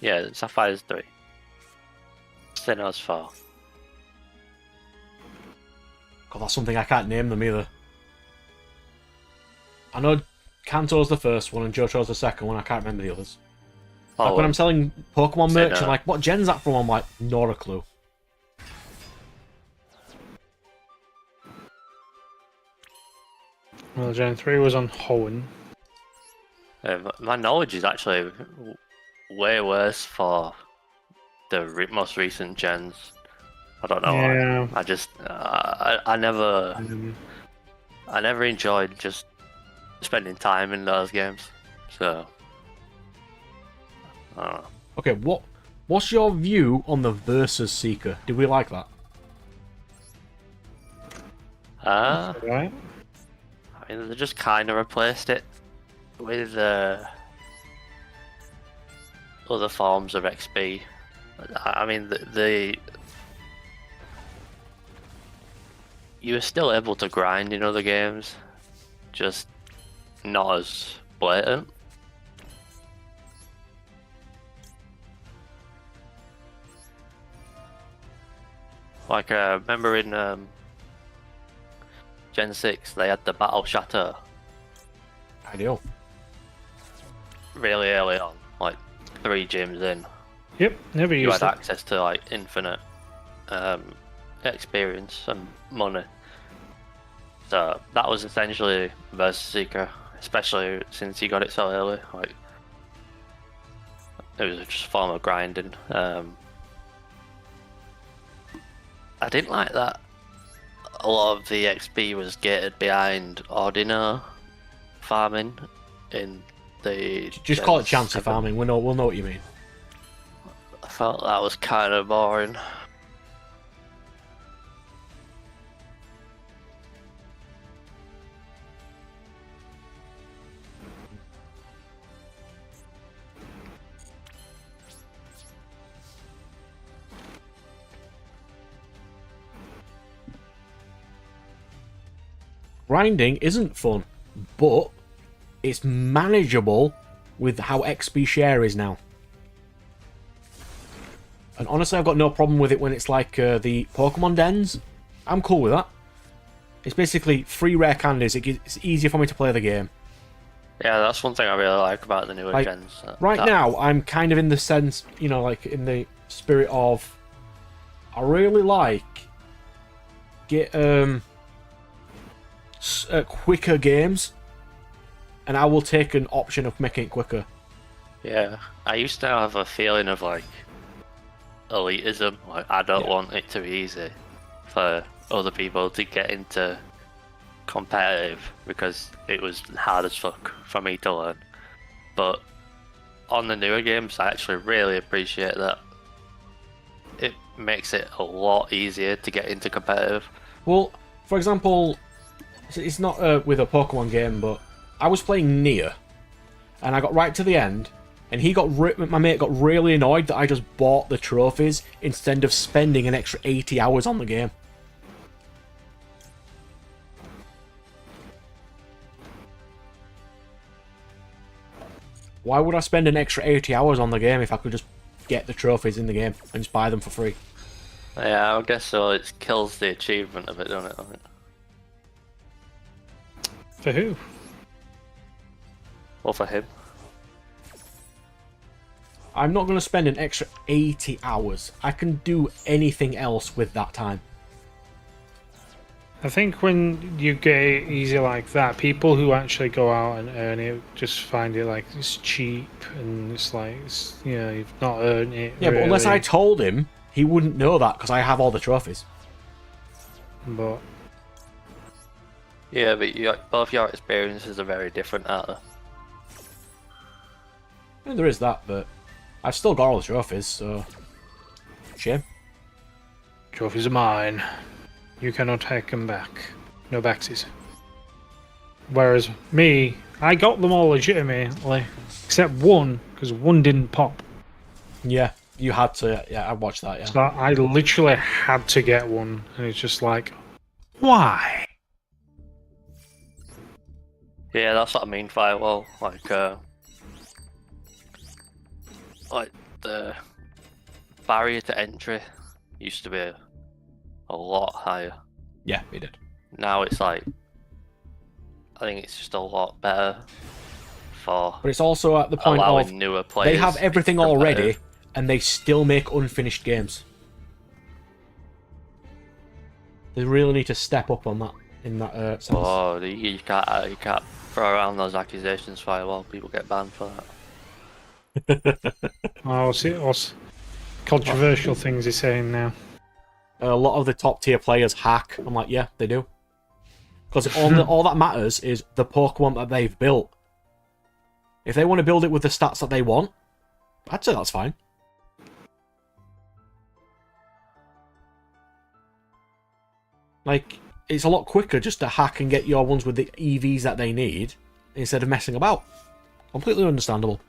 Yeah, Sapphire's 3. Sinnoh's 4. God, that's something I can't name them either. I know Kanto's the first one and Johto's the second one. I can't remember the others. Like when I'm selling Pokemon merch, Sinnoh. and like, what gen's that from? I'm like, not a clue. Well, Gen 3 was on Hoenn. My knowledge is actually way worse for the most recent gens. I don't know. Yeah. I just I never enjoyed just spending time in those games. So I don't know. Okay, what's your view on the Versus Seeker? Did we like that? Right? I mean, they just kind of replaced it with other forms of XP. I mean, you were still able to grind in other games, just not as blatant. Like, remember in Gen 6, they had the Battle Chateau Ideal. really early on, like 3 gyms in. Yep, never You used had it. access to like infinite experience and money. So that was essentially Versus Seeker, especially since you got it so early. Like, it was just a form of grinding. I didn't like that a lot of the XP was gated behind Ordino farming in the. Just call it Gen chancy 7. farming. We'll know what you mean. I felt that was kind of boring. Grinding isn't fun, but it's manageable with how XP share is now. And honestly, I've got no problem with it when it's like the Pokemon dens. I'm cool with that. It's basically free rare candies. It's easier for me to play the game. Yeah, that's one thing I really like about the newer Like, gens. Right now, I'm kind of in the sense, you know, like in the spirit of, I really like quicker games, and I will take an option of making it quicker. Yeah, I used to have a feeling of like elitism. Like I don't want it to be easy for other people to get into competitive because it was hard as fuck for me to learn. But on the newer games, I actually really appreciate that. It makes it a lot easier to get into competitive. Well, for example, it's not with a Pokemon game, but I was playing Nier, and I got right to the end, and my mate got really annoyed that I just bought the trophies instead of spending an extra 80 hours on the game. Why would I spend an extra 80 hours on the game if I could just get the trophies in the game and just buy them for free? Yeah, I guess so. It kills the achievement of it, doesn't it? For who? Or for him. I'm not going to spend an extra 80 hours. I can do anything else with that time. I think when you get it easy like that, people who actually go out and earn it just find it like it's cheap and it's like, you've not earned it. Yeah, really. but unless I told him, he wouldn't know that because I have all the trophies. But yeah, but both your experiences are very different, aren't they? I mean, there is that, but I've still got all the trophies, so shame. trophies are mine. You cannot take them back. No backsies. Whereas me, I got them all legitimately, except one, because one didn't pop. Yeah, you had to. Yeah, I watched that. Yeah. So I literally had to get one, and it's just like, why? Yeah, that's what I mean firewall. Like the barrier to entry used to be a lot higher. Yeah, we did. Now it's like, I think it's just a lot better for But it's also at the point allowing of newer players. they have everything already, and they still make unfinished games. They really need to step up on that in that sense. Oh, you can't throw around those accusations firewall. People get banned for that. Oh, what's controversial things he's saying now? A lot of the top tier players hack. I'm like, yeah, they do. Because all that matters is the Pokemon that they've built. If they want to build it with the stats that they want, I'd say that's fine. Like, it's a lot quicker just to hack and get your ones with the EVs that they need instead of messing about. Completely understandable.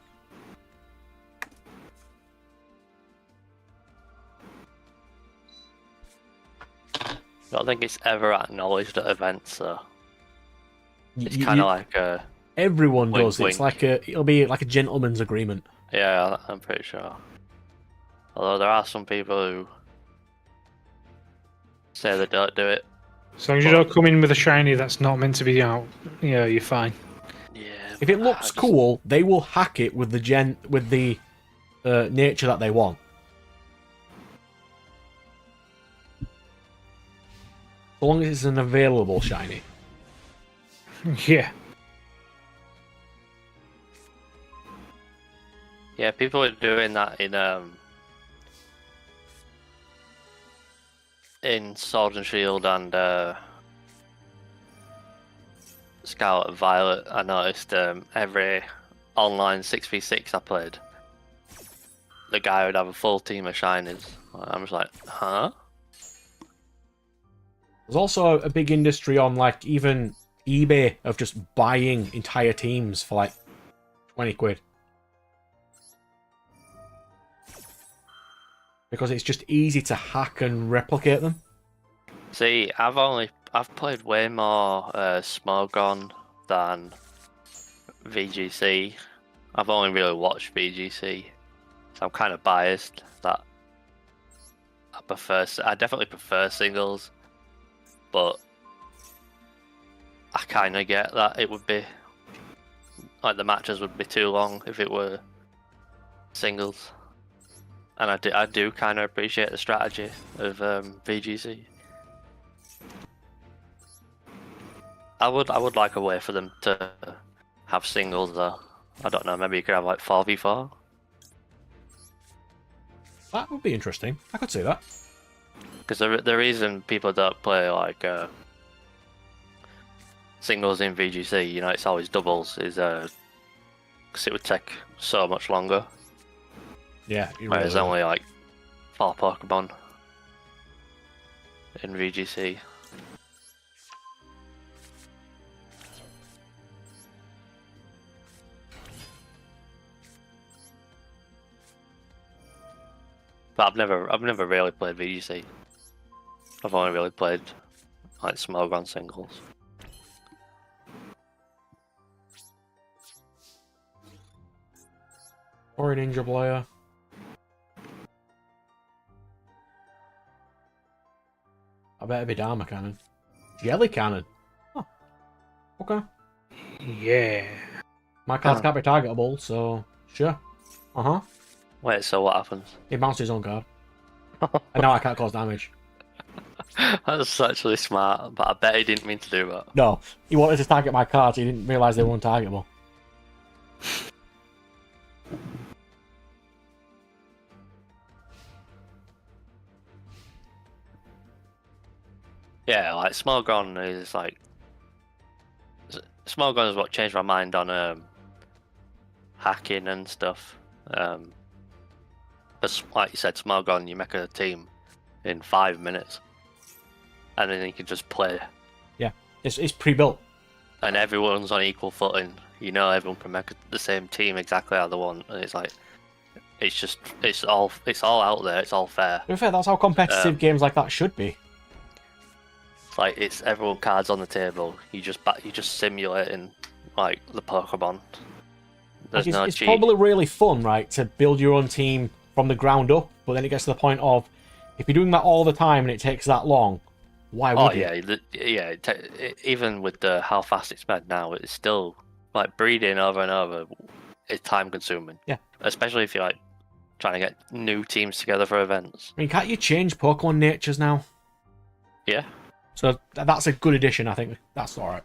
I don't think it's ever acknowledged at events, so it's kind of like a everyone wink, does. wink. It's like it'll be like a gentleman's agreement. Yeah, I'm pretty sure. Although there are some people who say they don't do it. As long as you don't come in with a shiny that's not meant to be out, yeah, you're fine. Yeah. If it looks cool, they will hack it with the nature that they want. So long as it's an available shiny. Yeah. Yeah, people are doing that in Sword and Shield and Scarlet and Violet. I noticed every online 6v6 I played, the guy would have a full team of shinies. I'm just like, huh? There's also a big industry on like even eBay of just buying entire teams for like 20 quid. Because it's just easy to hack and replicate them. See, I've played way more Smogon than VGC. I've only really watched VGC, so I'm kind of biased that I definitely prefer singles, but I kind of get that it would be like the matches would be too long if it were singles. And I do kind of appreciate the strategy of VGC. I would like a way for them to have singles though. I don't know. Maybe you could have like 4v4. That would be interesting. I could see that. Because the reason people don't play like singles in VGC, you know, it's always doubles, is because it would take so much longer. Yeah. Whereas only like 4 Pokemon in VGC. But I've never really played VGC. I've only really played like Smogon singles. Or a Ninja player. I bet it'd be Dharma Cannon. Jelly Cannon. Oh. Okay. Yeah. My cards can't be targetable, so sure. Uh-huh. Wait, so what happens? He bounced his own card. And now I can't cause damage. That's actually smart, but I bet he didn't mean to do that. No, he wanted to target my cards, he didn't realise they weren't targetable. Yeah, like Smogon is like Smogon is what changed my mind on hacking and stuff. But like you said, Smogon, you make a team in 5 minutes, and then you can just play. Yeah, it's pre-built, and everyone's on equal footing. You know, everyone can make the same team exactly how they want, and it's like it's all out there. It's all fair. To be fair, that's how competitive games like that should be. Like it's everyone cards on the table. You just simulating like the Pokemon. There's no it's cheat. probably really fun, right, to build your own team from the ground up. But then it gets to the point of if you're doing that all the time and it takes that long, why would you? Even with how fast it's made now, it's still like breeding over and over. It's time consuming. Yeah, especially if you're like trying to get new teams together for events. I mean, can't you change Pokemon natures now? Yeah. So that's a good addition, I think. That's alright.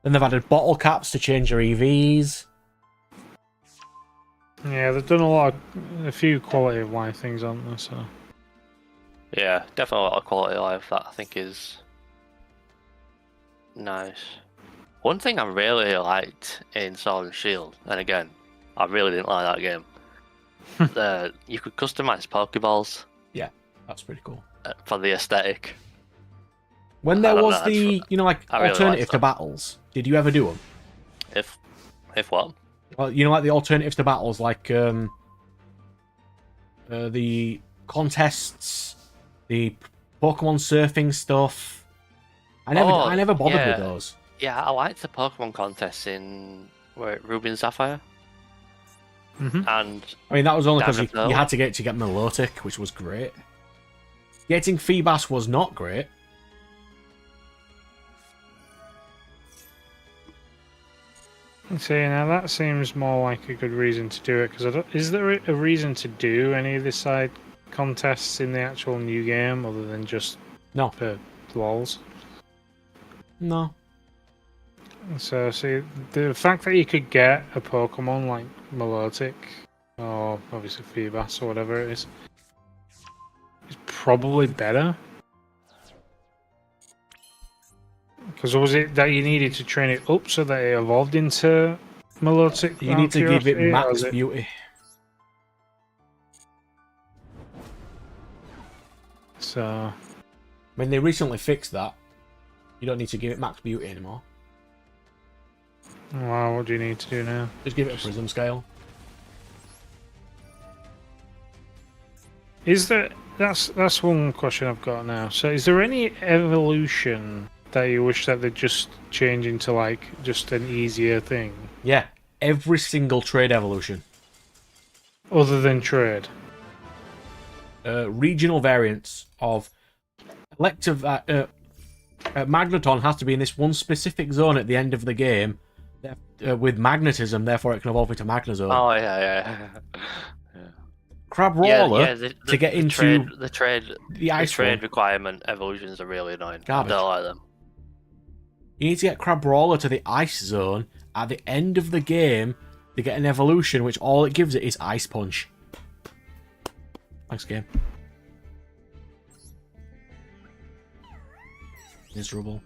Then they've added bottle caps to change your EVs. Yeah, they've done a few quality of life things, haven't they? So. Yeah, definitely a lot of quality of life that I think is nice. One thing I really liked in Sword and Shield, and again, I really didn't like that game. You could customize Pokeballs. Yeah, that's pretty cool. For the aesthetic. When there was the, alternative to battles, did you ever do them? If what? Well, like the alternatives to battles, like the contests, the Pokemon surfing stuff. I never bothered with those. Yeah, I liked the Pokemon contests in Ruby and Sapphire. Mm-hmm. And I mean, that was only because you had to get Milotic, which was great. Getting Feebas was not great. See, now that seems more like a good reason to do it, because is there a reason to do any of the side contests in the actual new game other than just for lols? No. So, see, the fact that you could get a Pokemon like Milotic, or obviously Feebas or whatever it is probably better. Because was it that you needed to train it up so that it evolved into Milotic? You need to give it max beauty. So, I mean, they recently fixed that. You don't need to give it max beauty anymore. Wow, what do you need to do now? Just give it a prism scale. Is there? That's one question I've got now. So, is there any evolution that you wish that they'd just change into like just an easier thing? Yeah, every single trade evolution. Other than trade? Regional variants of elective Magneton has to be in this one specific zone at the end of the game with magnetism, therefore it can evolve into Magnezone. Oh yeah. Crabrawler to get into the trade requirement evolutions are really annoying. Garbage. I don't like them. You need to get Crabrawler to the Ice Zone. At the end of the game, they get an evolution, which all it gives it is Ice Punch. Thanks, game. Miserable.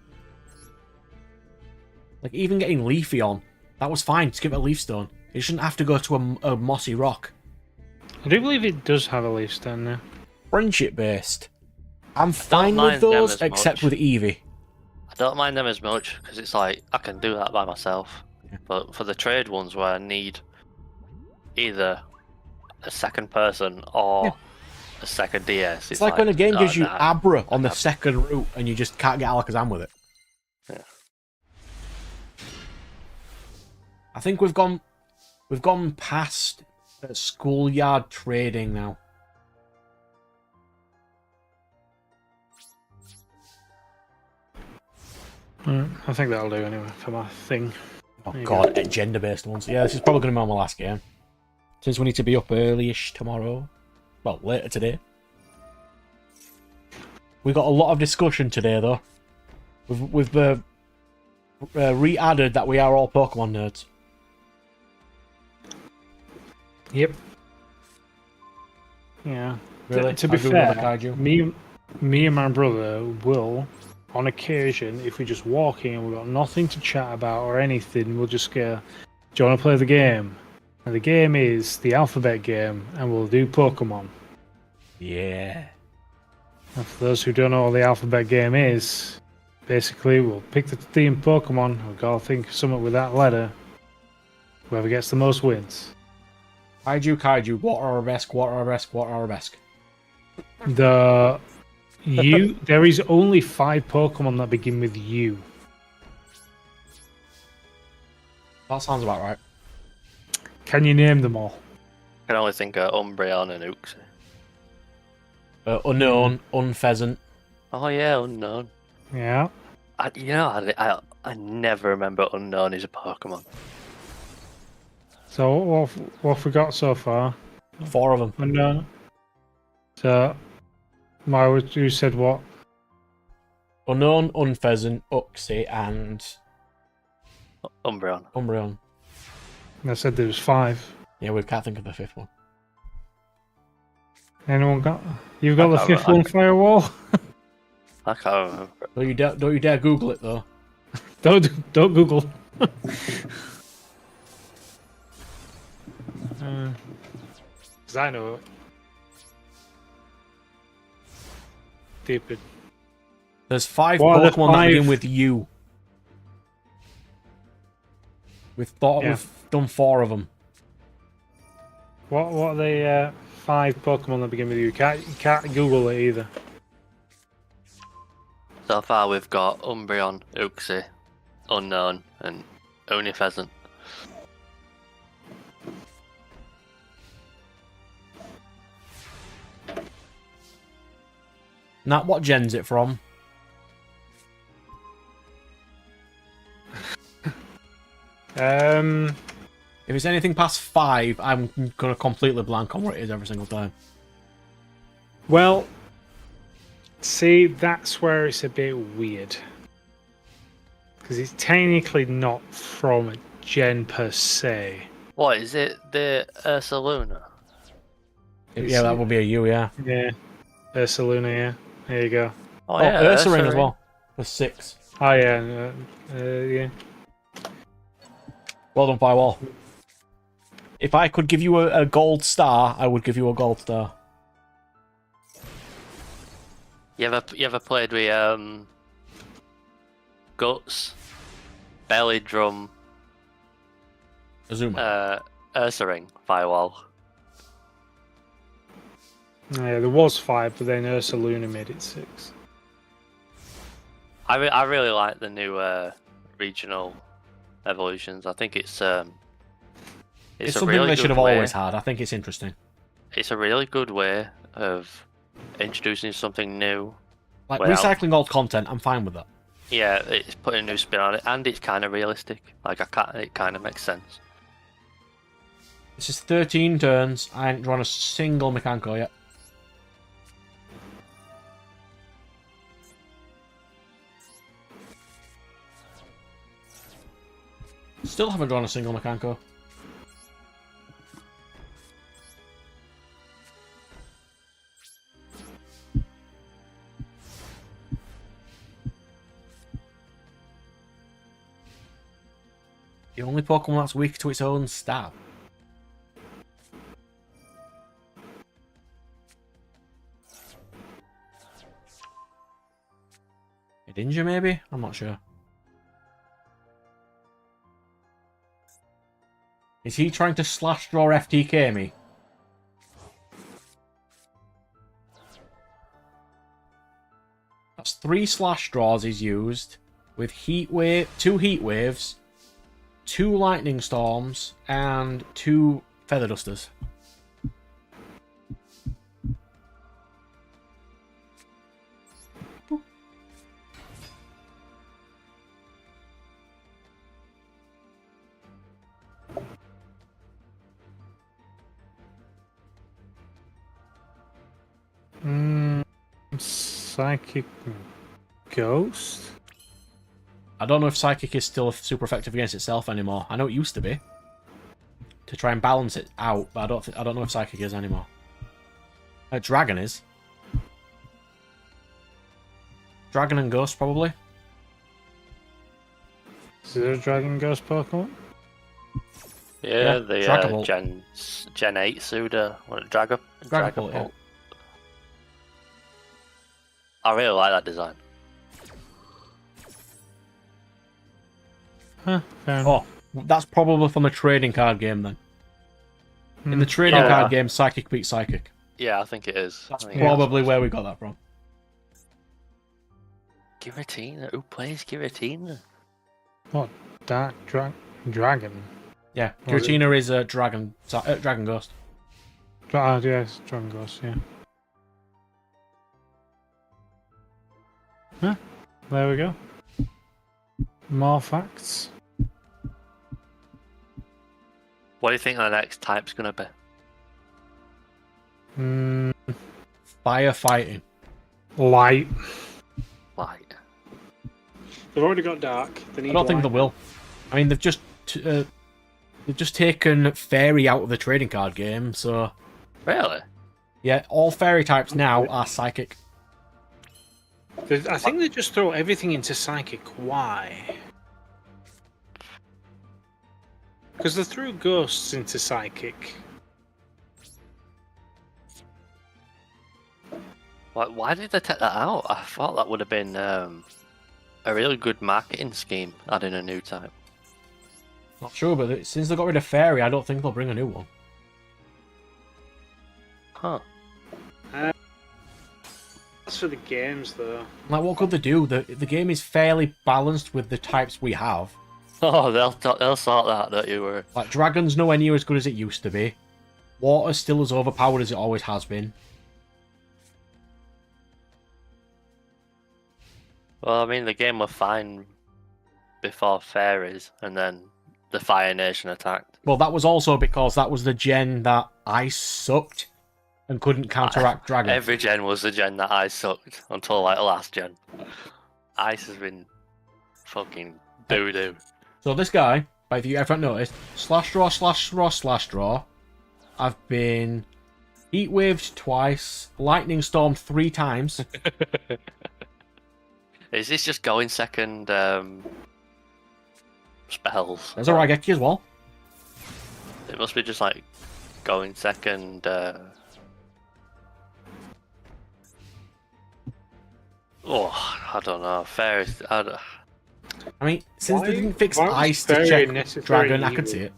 Like, even getting Leafy on, that was fine. Just give it a Leaf Stone. It shouldn't have to go to a mossy rock. I do believe it does have a leaf stone now. Friendship based. I'm fine mind with them those, as except much. with Eevee. I don't mind them as much because it's like I can do that by myself. Yeah. But for the trade ones where I need either a second person or a second DS, It's like when a game oh, gives you nah. Abra on the second route and you just can't get Alakazam with it. Yeah. I think we've gone past schoolyard trading now. I think that'll do anyway for my thing. Oh There you god, gender-based ones. Yeah, this is probably going to be my last game. Since we need to be up early-ish tomorrow. Well, later today. We got a lot of discussion today, though. We've re-added that we are all Pokemon nerds. Yep. Yeah. Really? To be I Googled fair, the kaiju. me and my brother will, on occasion, if we're just walking and we've got nothing to chat about or anything, we'll just go, do you want to play the game? And the game is the alphabet game, and we'll do Pokemon. Yeah. And for those who don't know what the alphabet game is, basically we'll pick the theme Pokemon, we've got to think of something with that letter. Whoever gets the most wins. Kaiju, what arabesque, what arabesque, what arabesque. There is only 5 Pokemon that begin with U. That sounds about right. Can you name them all? I can only think of Umbreon and Uxie. Unknown, Unpheasant. Oh yeah, Unknown. Yeah. I never remember Unknown is a Pokemon. So what have we got so far? 4 of them. Unknown. So, you said what? Unknown, Unpheasant, Uxie, and Umbreon. Umbreon. I said there was 5. Yeah, we can't think of the 5th one. Anyone got? You've got I the can't 5th one, Firewall? I can't remember. Don't you dare Google it though. Don't Google. Because I know it. Stupid. There's 5 What are the Pokemon that begin 5? with U. We've Yeah. done 4 of them. What are the 5 Pokemon that begin with U? You can't Google it either. So far we've got Umbreon, Uxie, Unknown, and Unipheasant. Nat, what gen's it from? If it's anything past 5, I'm gonna completely blank on what it is every single time. Well, see, that's where it's a bit weird. Because it's technically not from a gen per se. What is it? The Ursaluna? Yeah, that would be a U, yeah. Yeah. Ursaluna, yeah. There you go. Oh, Oh, yeah, Ursaring as well. For 6. Oh, yeah. Yeah. Well done, Firewall. If I could give you a gold star, I would give you a gold star. You ever played with Guts, Belly Drum, Azuma. Ursaring, Firewall? Yeah, there was 5, but then Ursaluna made it 6. I really like the new regional evolutions. I think it's It's a something really they good should have way. always had. I think it's interesting. It's a really good way of introducing something new. Like, Well- recycling old content, I'm fine with that. Yeah, it's putting a new spin on it, and it's kind of realistic. Like it kind of makes sense. This is 13 turns. I ain't drawn a single Mechanical yet. Still haven't drawn a single Makanko. The only Pokemon that's weak to its own stab. Edinja, maybe? I'm not sure. Is he trying to slash draw FTK me? That's 3 slash draws he's used with two heat waves, 2 lightning storms, and 2 feather dusters. Psychic Ghost? I don't know if Psychic is still super effective against itself anymore. I know it used to be. To try and balance it out, but I don't know if Psychic is anymore. Dragon is. Dragon and Ghost, probably. Is there a Dragon Ghost Pokemon? Yeah, Yeah, the Dragapult. Gen 8 Suda. What, Dragapult, yeah. I really like that design. Huh, fair enough. Oh, that's probably from a trading card game then. In the trading Yeah. card game, Psychic beats Psychic. Yeah, I think it is. That's I think probably where we got that from. Giratina? Who plays Giratina? What? Dark Dragon? Yeah, What is it? Giratina is a Dragon Ghost. Yes, Dragon Ghost, yeah. Huh? There we go. More facts. What do you think the next type's gonna be? Firefighting. Light. Light. They've already got dark. They need I don't think they will. I mean, they've just taken Fairy out of the trading card game, so Really? yeah, all Fairy types now are Psychic. I think they just throw everything into Psychic. Why? Because they threw Ghosts into Psychic. Why did they take that out? I thought that would have been a really good marketing scheme, adding a new type. Not sure, but since they got rid of Fairy, I don't think they'll bring a new one. Huh. That's for the games, though. Like, what could they do? The game is fairly balanced with the types we have. Oh, they'll sort that, don't you worry. Like, Dragon's nowhere near as good as it used to be. Water's still as overpowered as it always has been. Well, I mean, the game was fine before Fairies, and then the Fire Nation attacked. Well, that was also because that was the gen that Ice sucked and couldn't counteract Dragon. Every gen was the gen that I sucked until like the last gen. Ice has been fucking doo-doo. So this guy, if you haven't noticed, slash draw. I've been heat waved twice, lightning stormed 3 times. Is this just going second spells? There's a Raigeki as well. It must be just like going second. Oh, I don't know. Fairies. I mean, since they didn't fix why was Ice to Fairy check necessary Dragon, I evil? could see it.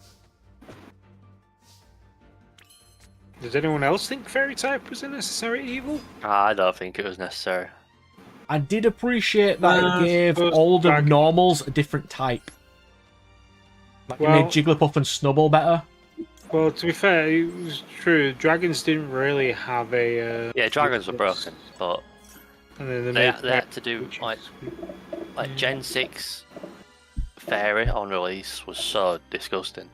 Does anyone else think Fairy type was a necessary evil? I don't think it was necessary. I did appreciate that it gave suppose all the Dragon- normals a different type. Like it Well- made Jigglypuff and Snubble better. Well, to be fair, it was true. Dragons didn't really have a. Yeah, dragons were broken, but And then they made had to do like Gen 6 Fairy on release was so disgusting.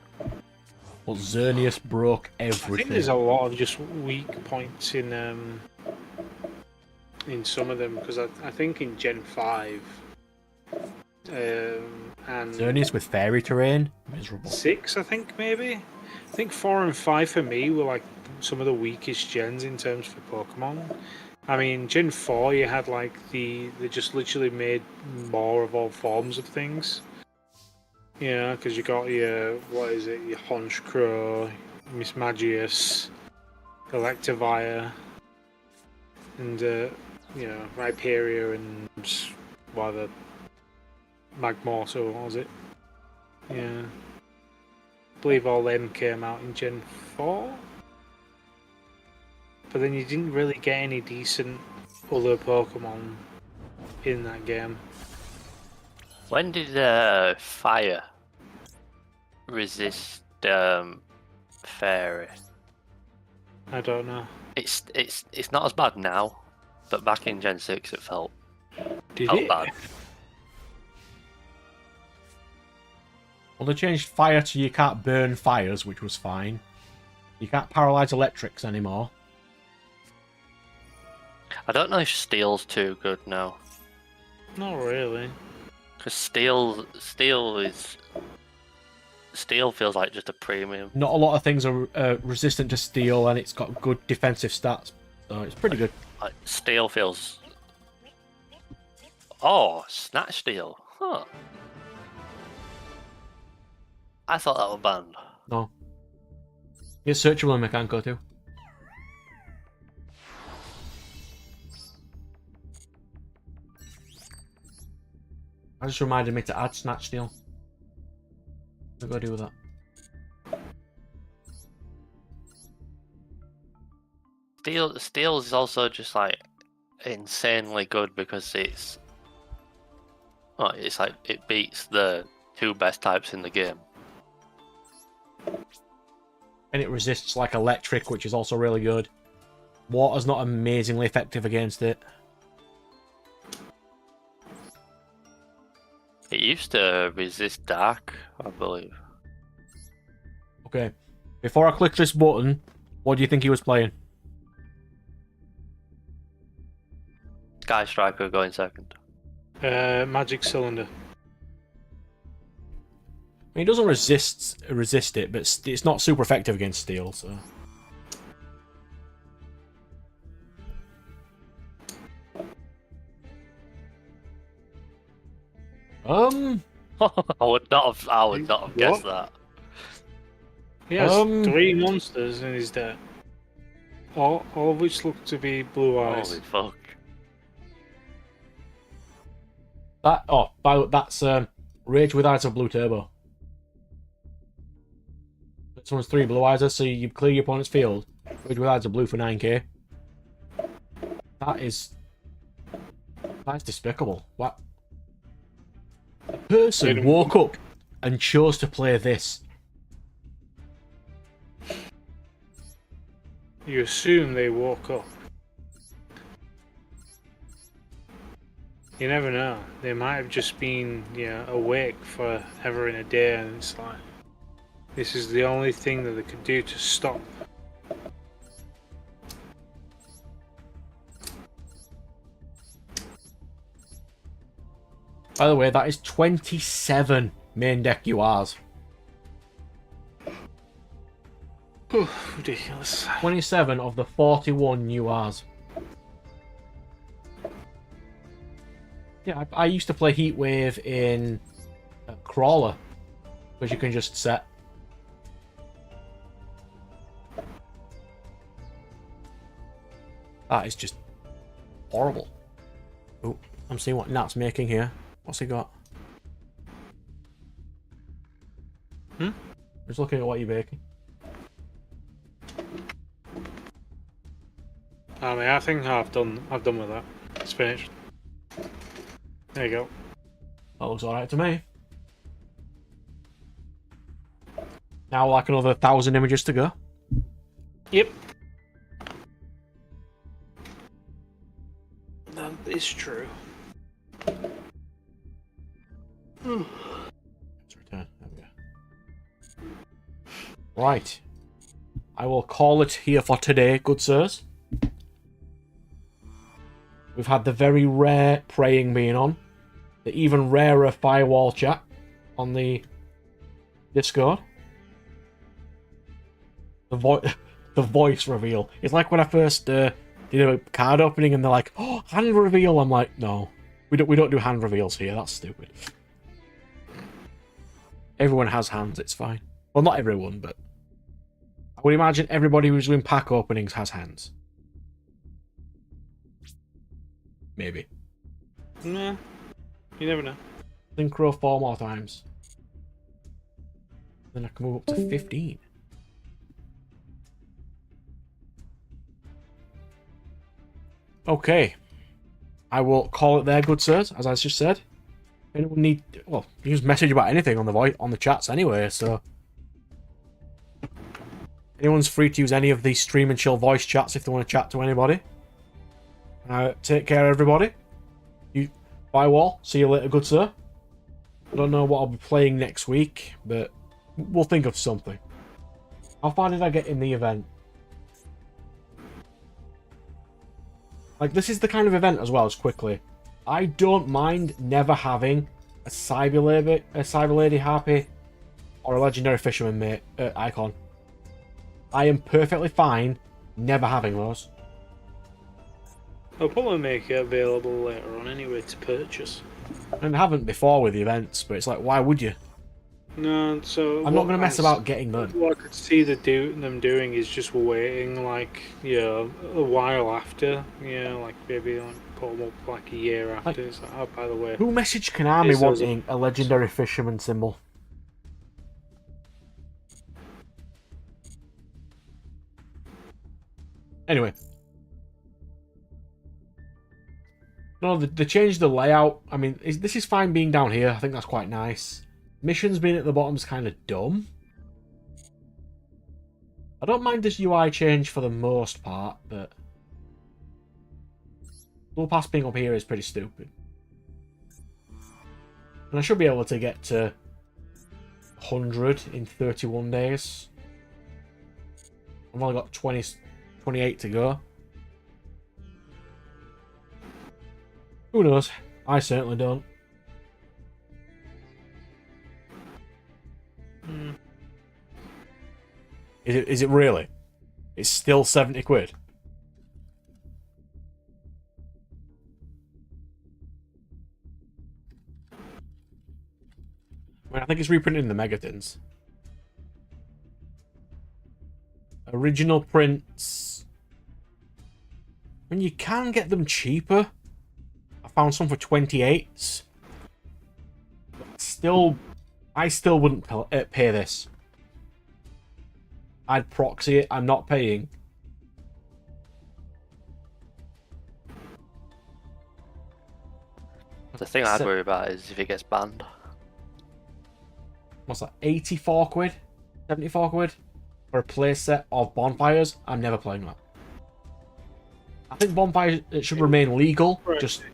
Well, Xerneas broke I think everything. there's a lot of just weak points in some of them because I think in Gen 5 And Xerneas with fairy terrain, miserable. 6, I think, maybe. I think 4 and 5 for me were like some of the weakest gens in terms for Pokemon. I mean, Gen 4, you had like they just literally made more of all forms of things. Yeah, because you got your, what is it, your Honchkrow, Miss Magius, Electivire, and, Rhyperior and whatever, Magmortar, what was it? Yeah. I believe all them came out in Gen 4. But then you didn't really get any decent other Pokemon in that game. When did fire resist fairy? I don't know. It's not as bad now, but back in Gen 6 it felt Did it? bad. Well, they changed fire to you can't burn fires, which was fine. You can't paralyze electrics anymore. I don't know if steel's too good now. Not really. Because steel feels like just a premium. Not a lot of things are resistant to steel, and it's got good defensive stats, so it's pretty good. Like steel feels. Oh, snatch steel. Huh. I thought that was banned. No. It's searchable in Mechanco too. I just reminded me to add Snatch Steel. What do I do with that? Steel is also just like insanely good because it's like it beats the 2 best types in the game. And it resists like electric, which is also really good. Water's not amazingly effective against it. It used to resist dark, I believe. Okay. Before I click this button, what do you think he was playing? Sky Striker going second. Magic Cylinder. I mean, he doesn't resist it, but it's not super effective against steel, so... I would not have guessed that. He has 3 monsters in his deck. All of which look to be blue eyes. Holy fuck. That's Rage with Eyes of Blue Turbo. This one's 3 blue eyes, so you clear your opponent's field. Rage with Eyes of Blue for 9k. That's despicable. What? A person woke up and chose to play this. You assume they woke up. You never know. They might have just been, awake forever in a day, and it's like this is the only thing that they could do to stop. By the way, that is 27 main deck URs. Ridiculous. 27 of the 41 URs. Yeah, I used to play Heatwave in Crawler, because you can just set. That is just horrible. Oh, I'm seeing what Nat's making here. What's he got? Just looking at what you're baking. I mean, I think I've done with that. It's finished. There you go. That looks alright to me. Now like another 1,000 images to go. Yep. That is true. Let's return. There we go. Right. I will call it here for today, good sirs. We've had the very rare praying being on. the even rarer firewall chat on the Discord. The voice reveal. It's like when I first did a card opening and they're like, "Oh, hand reveal." I'm like, "No, we don't do hand reveals here. That's stupid." Everyone has hands. It's fine. Well, not everyone, but I would imagine everybody who's doing pack openings has hands. Maybe. Nah, you never know. Synchro 4 more times. Then I can move up to 15. Okay. I will call it there, good sirs, as I just said. Anyone need... Well, you can just message about anything on the chats anyway, so... Anyone's free to use any of these stream and chill voice chats if they want to chat to anybody. Take care, everybody. Firewall, see you later, good sir. I don't know what I'll be playing next week, but we'll think of something. How far did I get in the event? Like, this is the kind of event as well, as quickly. I don't mind never having a Cyber Lady Harpy or a Legendary Fisherman mate icon. I am perfectly fine never having those. I'll probably make it available later on anyway to purchase. And I haven't before with the events, but it's like, why would you? No, so I'm not going to mess about getting them. What I could see them doing is just waiting, like, a while after, like maybe put them up like a year after. Like, it's like, oh, by the way, who messaged Konami wanting a Legendary Fisherman symbol? Anyway. No, they changed the layout. I mean, this is fine being down here. I think that's quite nice. Missions being at the bottom is kind of dumb. I don't mind this UI change for the most part, but... Dual Pass being up here is pretty stupid. And I should be able to get to 100 in 31 days. I've only got 28 to go. Who knows? I certainly don't. Is it really? It's still 70 quid. I mean, I think it's reprinted in the Megatins. Original prints. I mean, you can get them cheaper. I found some for 28s. But still, I still wouldn't pay this. I'd proxy it. I'm not paying. The thing I'd worry about is if it gets banned. What's that? 84 quid? 74 quid? For a playset of Bonfires? I'm never playing that. I think Bonfires should remain legal. Right. Just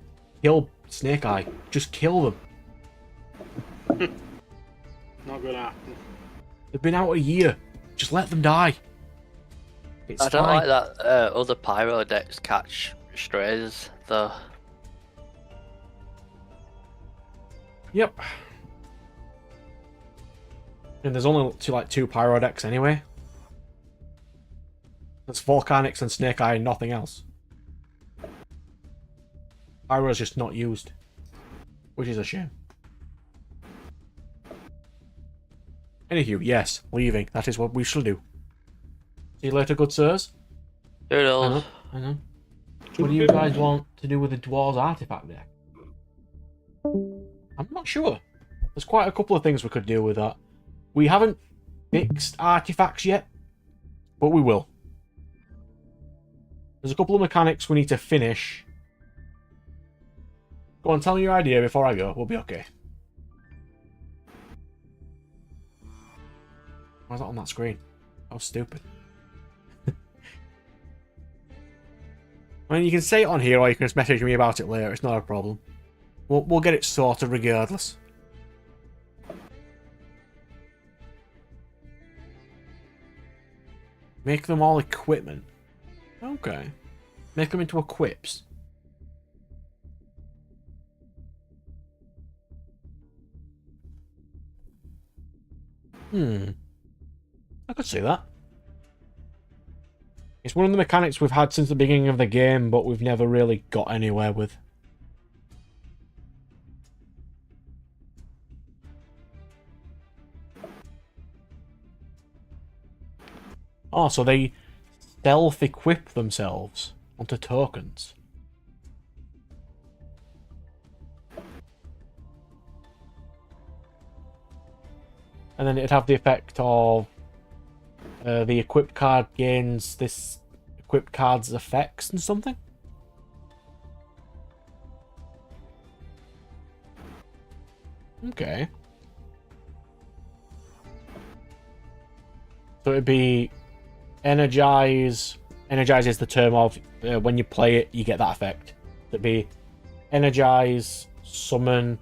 kill Snake Eye. Just kill them. not gonna happen. They've been out a year. Just let them die. It's I don't fine. like that other pyro decks catch strays, though. Yep. And there's only two Pyro decks anyway. It's Volcanics and Snake Eye and nothing else. Pyro's just not used. Which is a shame. Anywho, yes, leaving. That is what we shall do. See you later, good sirs. Doodles. I know. What do you guys want to do with the Dwarves artifact deck? I'm not sure. There's quite a couple of things we could do with that. We haven't fixed artifacts yet, but we will. There's a couple of mechanics we need to finish. Go on, tell me your idea before I go. We'll be okay. Why is that on that screen? How stupid. I mean, you can say it on here, or you can just message me about it later. It's not a problem. We'll get it sorted regardless. Make them all equipment. Okay. Make them into equips. I could see that. It's one of the mechanics we've had since the beginning of the game, but we've never really got anywhere with. Oh, so they self-equip themselves onto tokens. And then it'd have the effect of the equipped card gains this equipped card's effects and something? Okay. So it'd be energize. Energize is the term of when you play it, you get that effect. It'd be energize, summon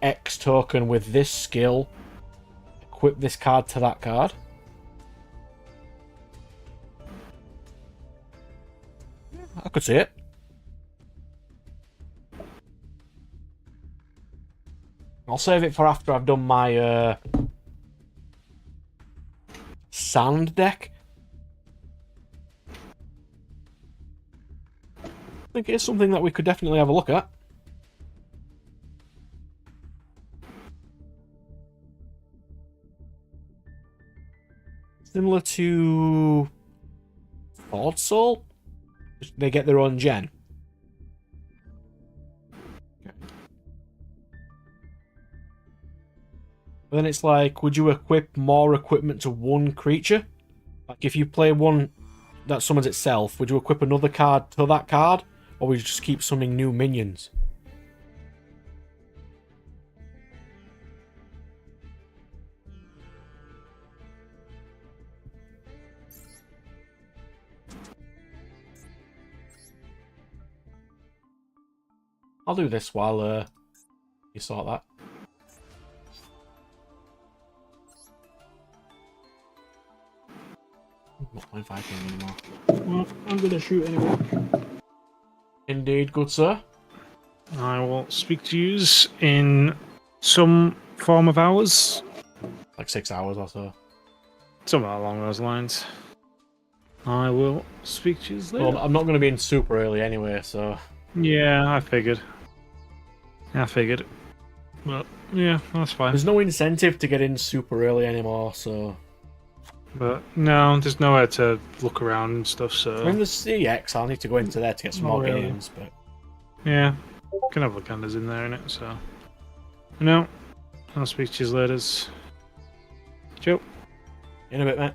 X token with this skill, equip this card to that card. I could see it. I'll save it for after I've done my sand deck. I think it's something that we could definitely have a look at. Similar to Ford Soul? They get their own gen. But then it's like, would you equip more equipment to one creature? Like if you play one that summons itself, would you equip another card to that card? Or would you just keep summoning new minions? I'll do this while you sort that. I'm not playing fighting anymore. Well, I'm gonna shoot anyway. Indeed, good sir. I will speak to you in some form of hours. Like 6 hours or so. Something along those lines. I will speak to you later. Well, I'm not going to be in super early anyway, so... Yeah, I figured. But, yeah, that's fine. There's no incentive to get in super early anymore, so... But, no, there's nowhere to look around and stuff, so... I mean, there's CX, I'll need to go into there to get some more games, but... Yeah, can have Lacandas in there, innit, so... No, I'll speak to you later. Ciao. In a bit, mate.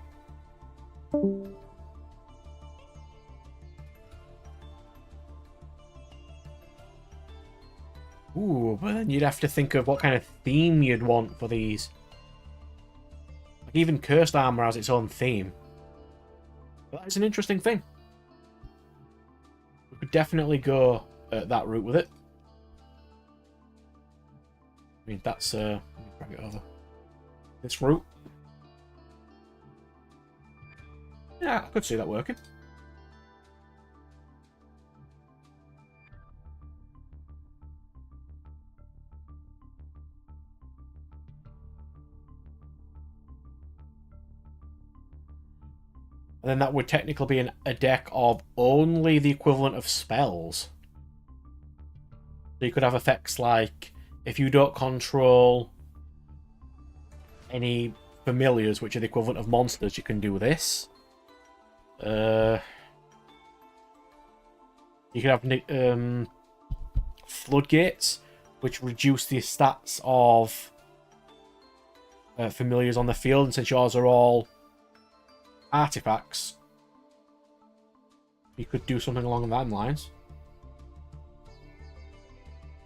Ooh, but then you'd have to think of what kind of theme you'd want for these. Like even Cursed Armor has its own theme. But that is an interesting thing. We could definitely go that route with it. I mean, that's... let me drag it over. This route. Yeah, I could see that working. And then that would technically be a deck of only the equivalent of spells. So you could have effects like, if you don't control any familiars, which are the equivalent of monsters, you can do this. You could have floodgates, which reduce the stats of familiars on the field, and since yours are all artifacts, you could do something along those lines.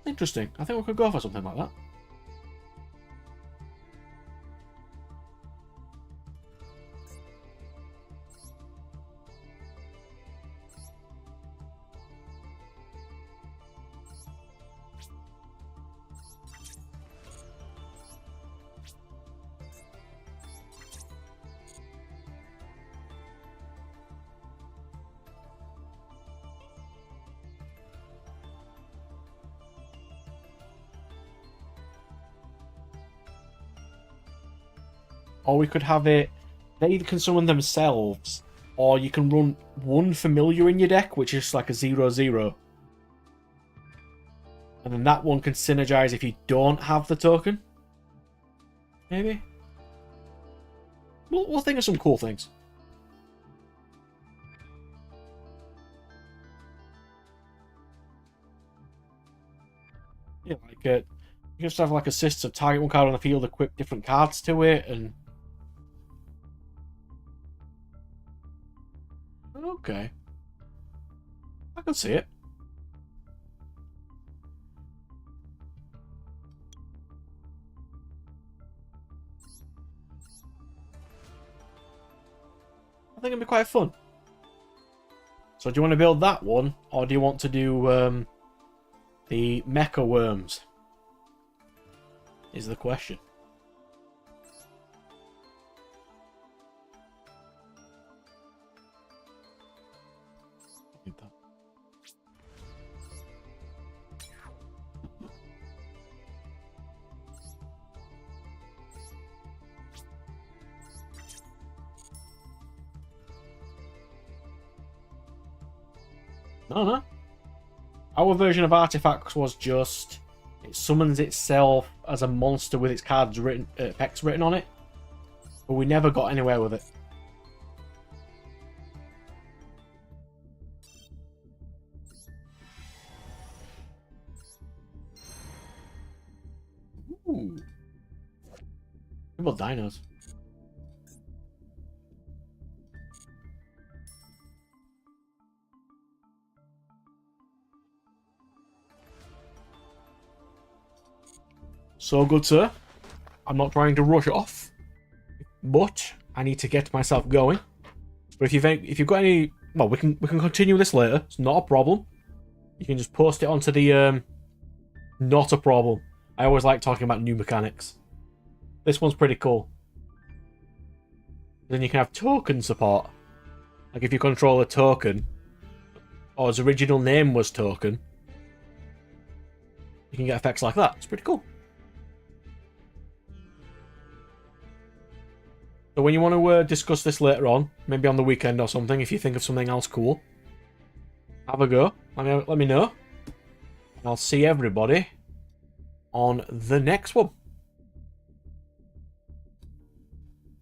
Interesting. I think we could go for something like that. or we could have it. They can summon themselves, or you can run one familiar in your deck, which is like a 0/0. And then that one can synergize if you don't have the token. Maybe. We'll think of some cool things. Yeah, like you just have like assists of target one card on the field, equip different cards to it, and okay, I can see it. I think it'd be quite fun. So do you want to build that one, or do you want to do the mecha worms? Is the question. No. Our version of artifacts was just it summons itself as a monster with its cards written, effects written on it, but we never got anywhere with it. Ooh. What about dinos? So good, sir. I'm not trying to rush off, but I need to get myself going. But if you've got any, well, we can continue this later. It's not a problem. You can just post it onto the not a problem. I always like talking about new mechanics. This one's pretty cool. Then you can have token support. Like if you control a token, or its original name was token, you can get effects like that. It's pretty cool. So when you want to discuss this later on, maybe on the weekend or something, if you think of something else cool, have a go. Let me know. And I'll see everybody on the next one.